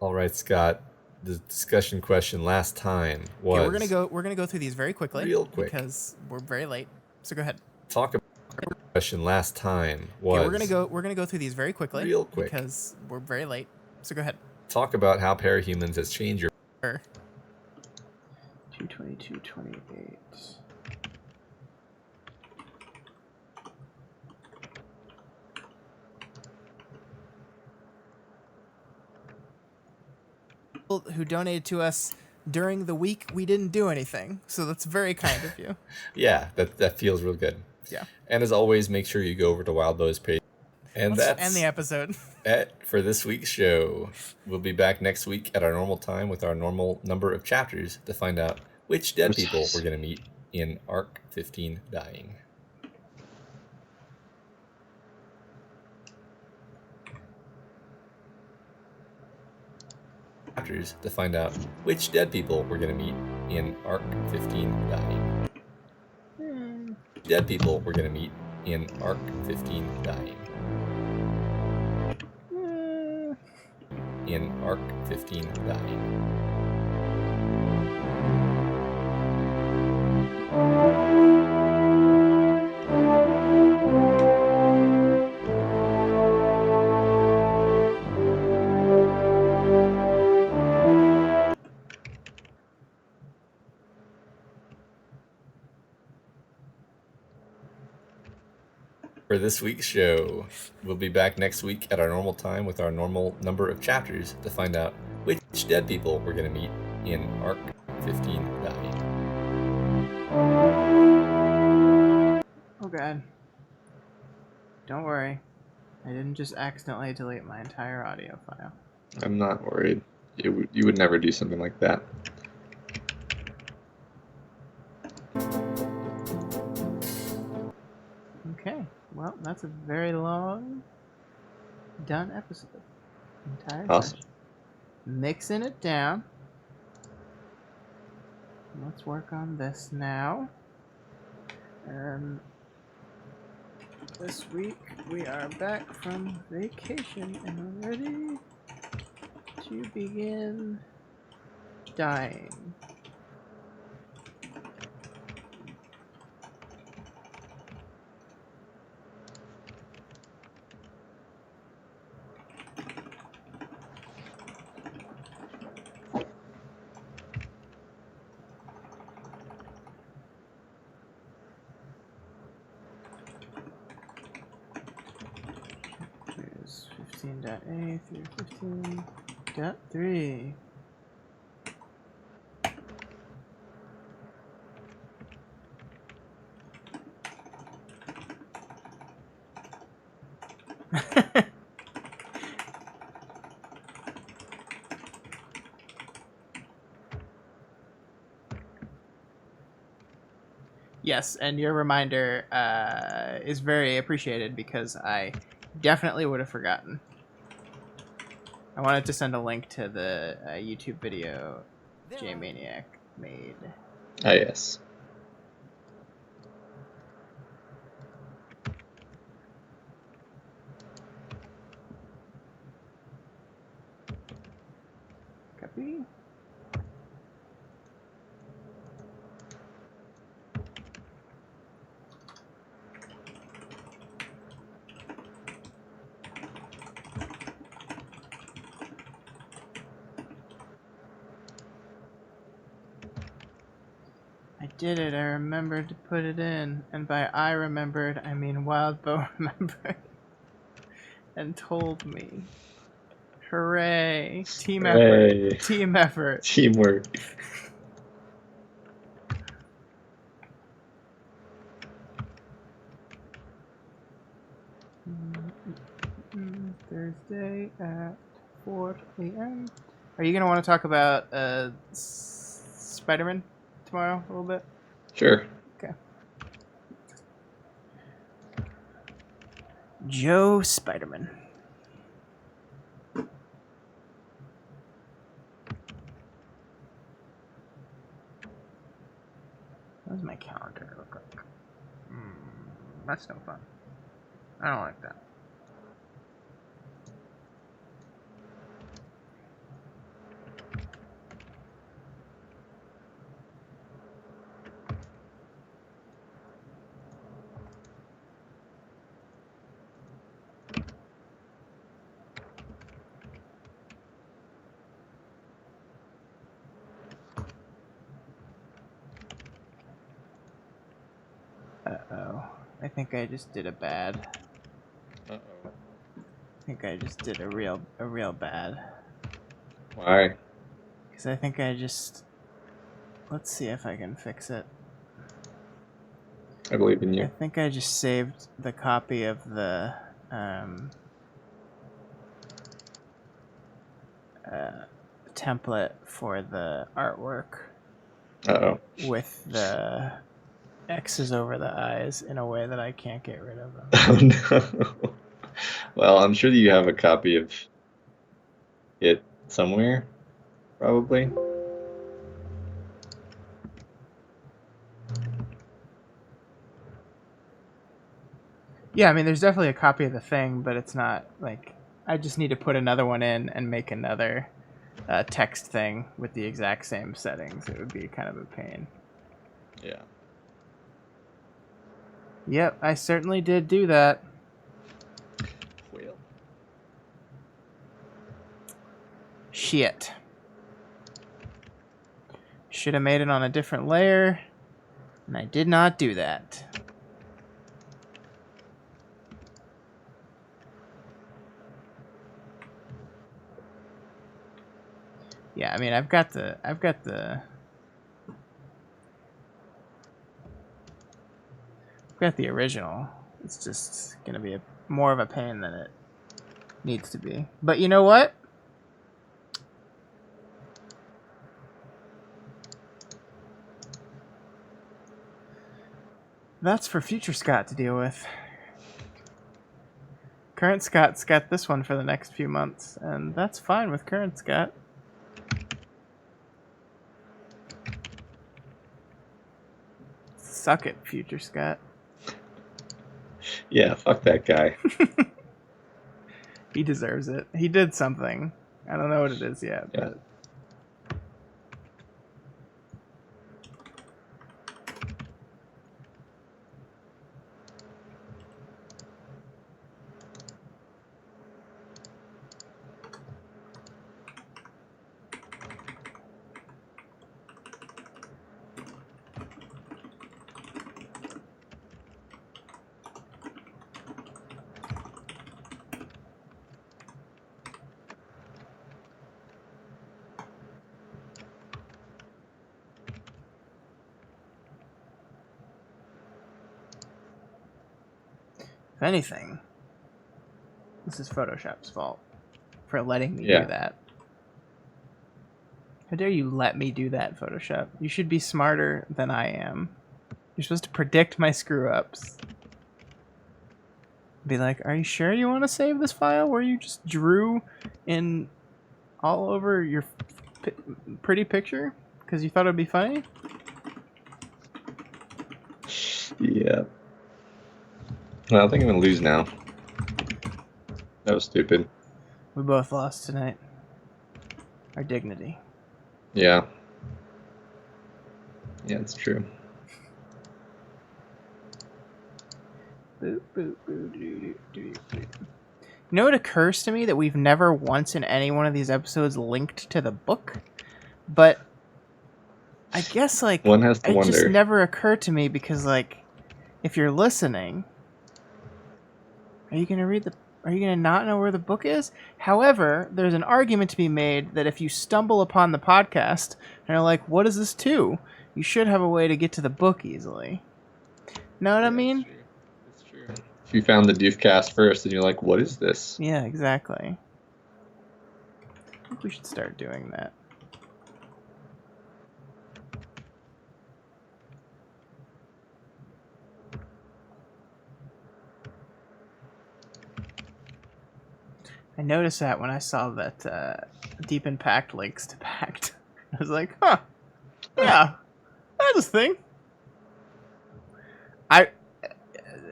all right, Scott. The discussion question last time was. Okay, we're gonna go through these very quickly. Real quick. Because we're very late. So go ahead. Talk about the question last time was. Okay, we're gonna go through these very quickly. Real quick. Because we're very late. So go ahead. Talk about how Parahumans has changed your. 222.28. People who donated to us during the week we didn't do anything, so that's very kind of you. Yeah, that feels real good. Yeah. And as always, make sure you go over to Wildbow's page. And Let's that's end the episode. it for this week's show. We'll be back next week at our normal time with our normal number of chapters to find out which dead people we're going to meet in Arc 15 Dying. Chapters to find out which dead people we're going to meet in Arc 15 Dying. Dead people we're going to meet in Arc 15 Dying. In Arc 15 Dying. For this week's show, we'll be back next week at our normal time with our normal number of chapters to find out which dead people we're going to meet in Arc 15 Dying. Oh god. Don't worry. I didn't just accidentally delete my entire audio file. I'm not worried. You would never do something like that. Okay. Well, that's a very long done episode. Entire Awesome. session. Mixing it down. Let's work on this now. This week we are back from vacation and ready to begin dying. Here's 15.A through 15.3. Yes, and your reminder is very appreciated because I definitely would have forgotten. I wanted to send a link to the YouTube video J-Maniac made. Ah, yes. Copy. I did it. I remembered to put it in. And by I remembered, I mean Wildbow remembered. And told me. Hooray. Team Hooray. effort. Team effort. Teamwork. Thursday at 4 a.m. Are you going to want to talk about Spider-Man tomorrow a little bit? Sure. Okay. Joe Spider-Man. What does my calendar look like? That's no fun. I don't like that. Uh-oh. I think I just did a bad. Uh-oh. I think I just did a real bad. Why? Because I think I just... Let's see if I can fix it. I believe in I you. think I just saved the copy of the um, template for the artwork Uh-oh. with the X's over the eyes in a way that I can't get rid of them. Oh no. Well, I'm sure that you have a copy of it somewhere, probably. Yeah, I mean, there's definitely a copy of the thing, but it's not like I just need to put another one in and make another text thing with the exact same settings. It would be kind of a pain. Yeah. Yep, I certainly did do that. Well. Shit. Should have made it on a different layer, and I did not do that. Yeah, I mean, I've got the original. It's just gonna be more of a pain than it needs to be. But you know what? That's for future Scott to deal with. Current Scott's got this one for the next few months, and that's fine with current Scott. Suck it, future Scott. Yeah, fuck that guy. He deserves it. He did something. I don't know what it is yet, Yeah. but if anything, this is Photoshop's fault for letting me Yeah. do that. How dare you let me do that, Photoshop? You should be smarter than I am. You're supposed to predict my screw-ups. Be like, are you sure you want to save this file where you just drew in all over your pretty picture? Because you thought it would be funny? Yeah. Well, I think I'm gonna lose now. That was stupid. We both lost tonight. Our dignity. Yeah. Yeah, it's true. Boop, boop, boop, doo, doo, doo, doo. You know, it occurs to me that we've never once in any one of these episodes linked to the book, but I guess like One has to it just wonder. never occurred to me because like if you're listening, are you gonna read the? Are you gonna not know where the book is? However, there's an argument to be made that if you stumble upon the podcast and are like, "What is this to?" You should have a way to get to the book easily. Know what I mean? It's true. If you found the Doofcast first and you're like, what is this? Yeah, exactly. I think we should start doing that. I noticed that when I saw that Deep Impact links to Pact. I was like, huh, yeah, that's a thing.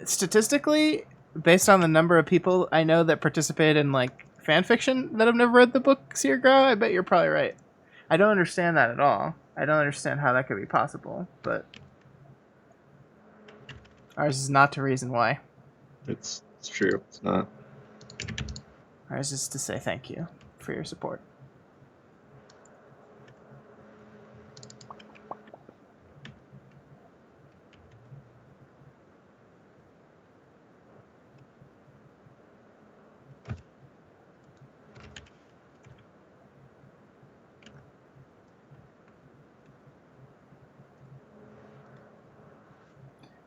Statistically, based on the number of people I know that participate in like fan fiction that have never read the book Seer Grow, I bet you're probably right. I don't understand that at all. I don't understand how that could be possible, but ours is not to reason why. It's true. It's not. Ours is to say thank you for your support.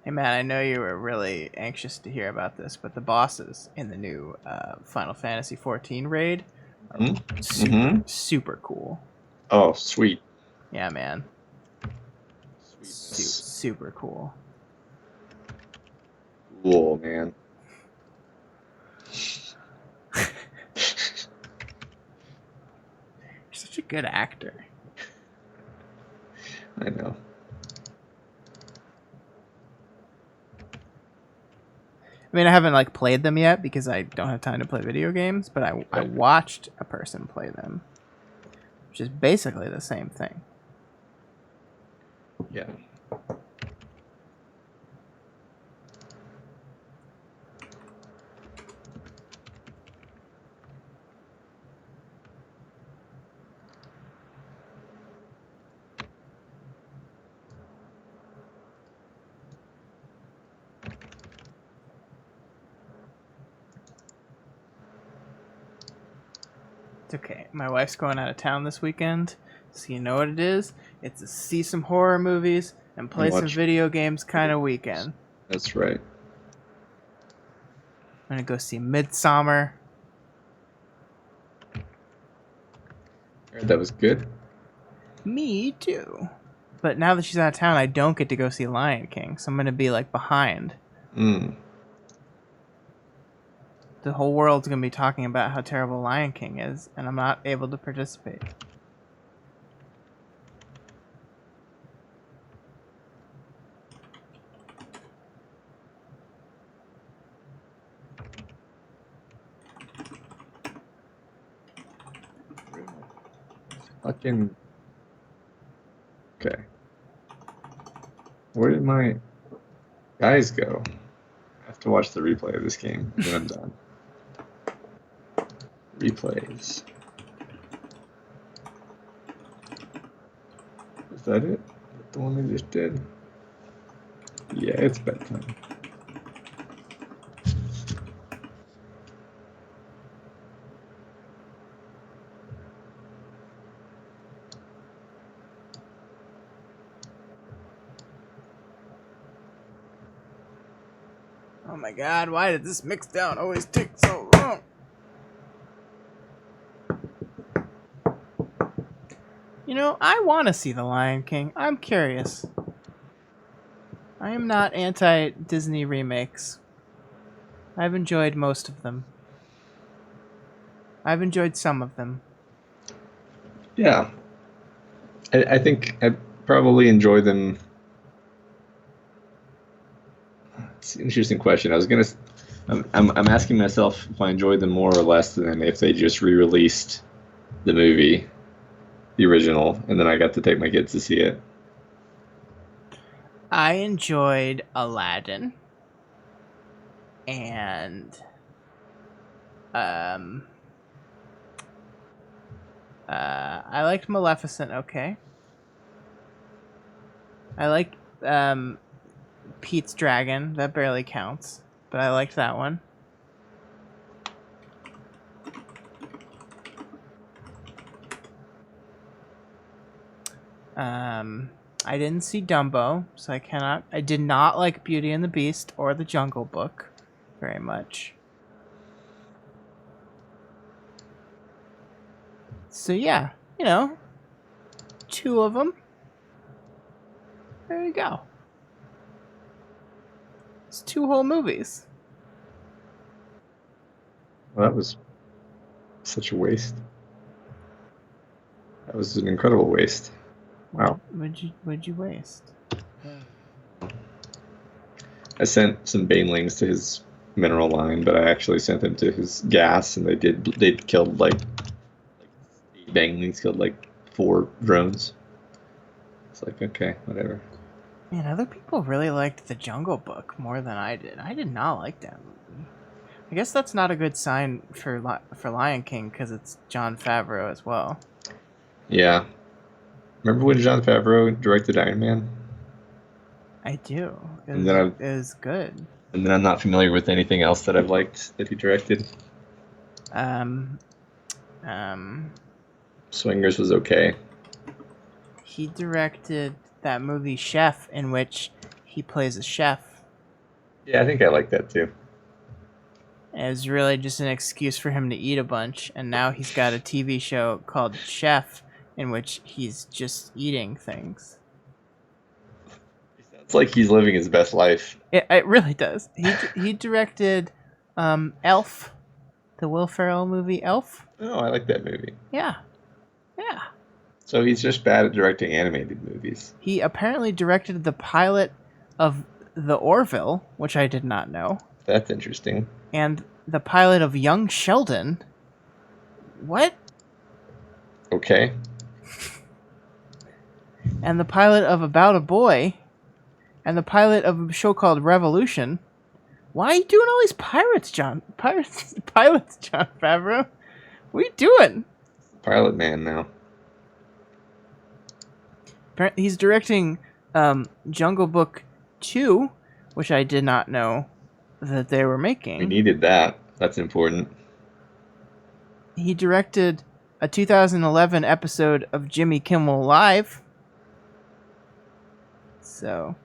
Hey man, I know you were really anxious to hear about this, but the bosses in the new Final Fantasy XIV raid are super cool. Oh, sweet. Yeah, man. Sweetness. Super cool. Cool, man. You're such a good actor. I know. I mean, I haven't like played them yet because I don't have time to play video games, but I watched a person play them, which is basically the same thing. Yeah. It's okay. My wife's going out of town this weekend, so you know what it is? It's a see some horror movies and play some video games kind of weekend. That's right. I'm gonna go see Midsommar. That was good. Me too. But now that she's out of town, I don't get to go see Lion King, so I'm gonna be like behind. The whole world's gonna be talking about how terrible Lion King is, and I'm not able to participate. Fucking. Okay. Where did my guys go? I have to watch the replay of this game, and then I'm done. Replays. Is that it? The one we just did? Yeah, it's bedtime. Oh my god, why did this mix down always take so long? You know, I want to see The Lion King. I'm curious. I am not anti-Disney remakes. I've enjoyed most of them. I've enjoyed some of them. Yeah. I think I probably enjoy them. It's an interesting question. I'm asking myself if I enjoyed them more or less than if they just re-released the movie, the original, and then I got to take my kids to see it. I enjoyed Aladdin. And I liked Maleficent okay. I liked Pete's Dragon. That barely counts, but I liked that one. I didn't see Dumbo, so I did not like Beauty and the Beast or The Jungle Book very much. So yeah, you know, 2 of them. There you go. It's 2 whole movies. Well, that was such a waste. That was an incredible waste. Wow. What'd you waste? I sent some banelings to his mineral line, but I actually sent them to his gas, and they killed like 8 banelings, killed like 4 drones. It's like, okay, whatever. Man, other people really liked The Jungle Book more than I did. I did not like that movie. I guess that's not a good sign for Lion King because it's Jon Favreau as well. Yeah. Remember when Jon Favreau directed Iron Man? I do. It was good. And then I'm not familiar with anything else that I've liked that he directed. Swingers was okay. He directed that movie Chef, in which he plays a chef Yeah, I think I like that too. It was really just an excuse for him to eat a bunch, and now he's got a TV show called Chef, in which he's just eating things. It's like he's living his best life. It really does. He directed Elf, the Will Ferrell movie Elf. Oh, I like that movie. Yeah, yeah. So he's just bad at directing animated movies. He apparently directed the pilot of The Orville, which I did not know, That's interesting. and the pilot of Young Sheldon. What? Okay. And the pilot of About a Boy, and the pilot of a show called Revolution. Why are you doing all these pilots, John Favreau? What are you doing? Pilot Man now. He's directing Jungle Book 2, which I did not know that they were making. We needed that. That's important. He directed a 2011 episode of Jimmy Kimmel Live. So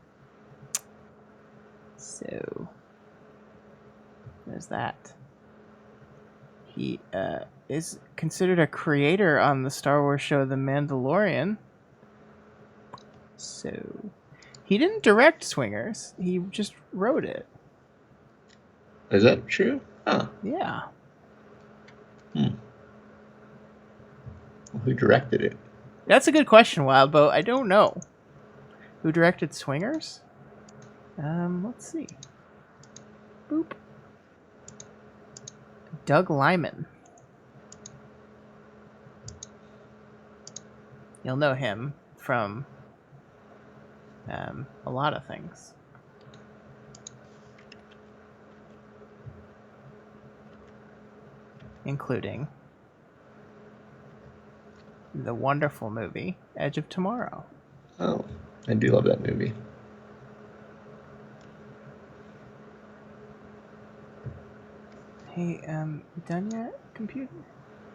there's that. He is considered a creator on the Star Wars show The Mandalorian. So he didn't direct Swingers. He just wrote it. Is that true? Huh. Yeah. Who directed it? That's a good question, Wildbow. I don't know. Who directed Swingers? Let's see. Boop. Doug Lyman. You'll know him from a lot of things. Including the wonderful movie Edge of Tomorrow. Oh, I do love that movie. Hey, you done yet, computer?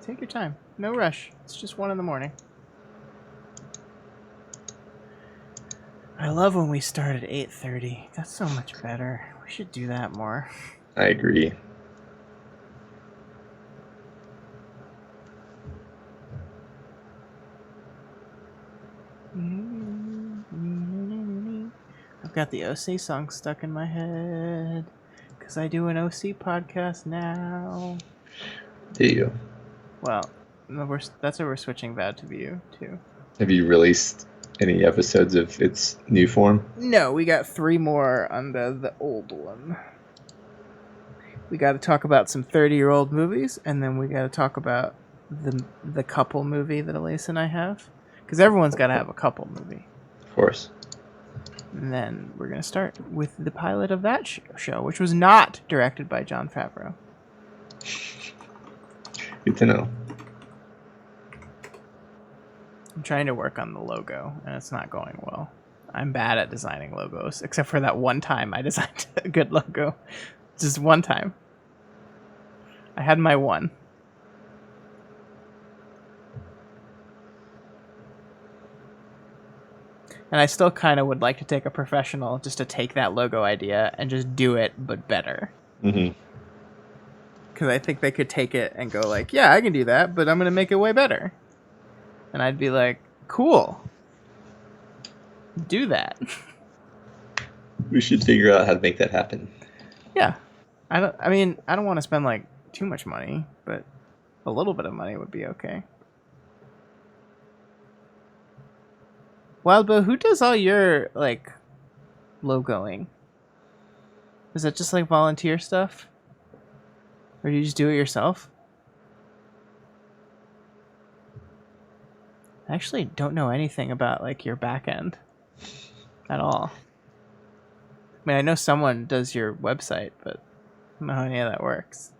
Take your time. No rush. It's just 1 a.m. I love when we start at 8:30. That's so much better. We should do that more. I agree. I've got the OC song stuck in my head because I do an OC podcast now. Do you? Well, that's what we're switching Bad to View to. Have you released any episodes of its new form? No, we got 3 more under the old one. We got to talk about some 30-year-old movies, and then we got to talk about the couple movie that Elise and I have, because everyone's got to have a couple movie. Of course. And then we're going to start with the pilot of that show, which was not directed by Jon Favreau. Good to know. I'm trying to work on the logo, and it's not going well. I'm bad at designing logos, except for that one time I designed a good logo. Just one time. I had my one. And I still kind of would like to take a professional just to take that logo idea and just do it, but better. Mm-hmm. Because I think they could take it and go like, yeah, I can do that, but I'm going to make it way better. And I'd be like, cool. Do that. We should figure out how to make that happen. Yeah. I don't want to spend like too much money, but a little bit of money would be okay. Wildbow, who does all your like logoing? Is that just like volunteer stuff? Or do you just do it yourself? I actually don't know anything about like your back end at all. I mean, I know someone does your website, but I don't know how any of that works.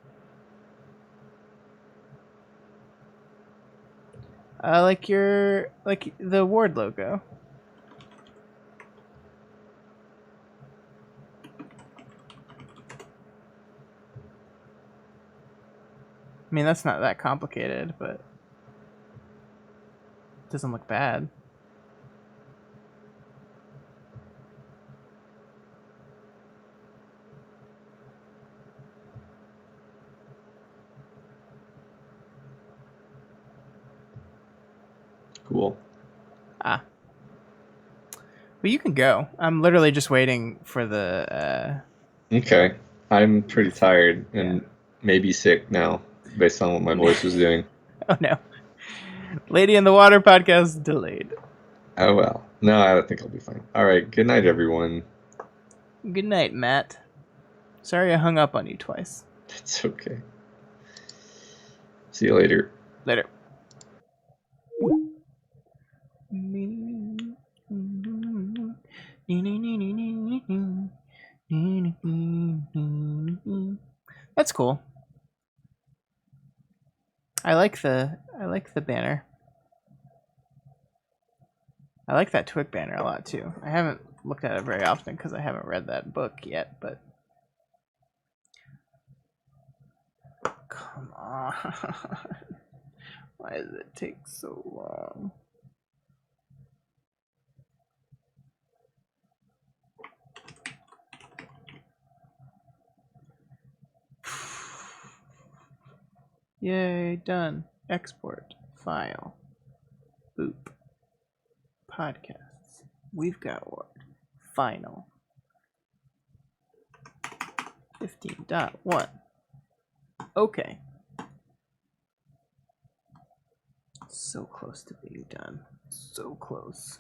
Like the Ward logo. I mean, that's not that complicated, but it doesn't look bad. cool. Ah. But you can go. I'm literally just waiting for the. Okay. I'm pretty tired and maybe sick now, based on what my voice was doing. Oh no. Lady in the Water podcast delayed. Oh well. No, I think I'll be fine. All right. Good night, everyone. Good night, Matt. Sorry I hung up on you twice. It's okay. See you later. Later. That's cool. I like the banner. I like that Twig banner a lot too. I haven't looked at it very often because I haven't read that book yet, but come on. Why does it take so long? Yay, done. Export. File. Boop. Podcasts. We've got word. Final. 15.1. Okay. So close to being done. So close.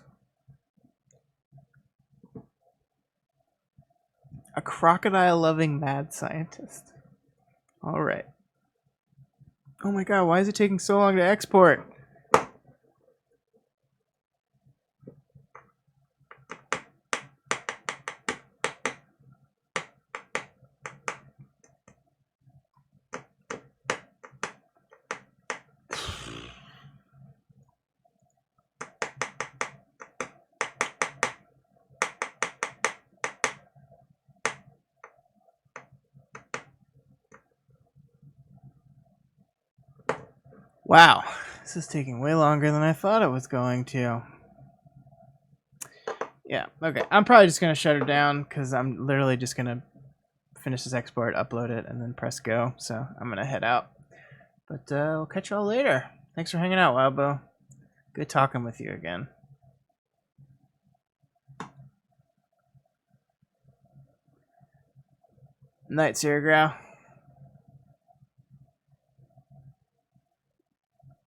A crocodile-loving mad scientist. All right. Oh my god, why is it taking so long to export? Wow, this is taking way longer than I thought it was going to. Yeah, okay. I'm probably just going to shut it down because I'm literally just going to finish this export, upload it, and then press go. So I'm going to head out. But we'll catch y'all later. Thanks for hanging out, Wildbow. Good talking with you again. Night, Sierra Grow.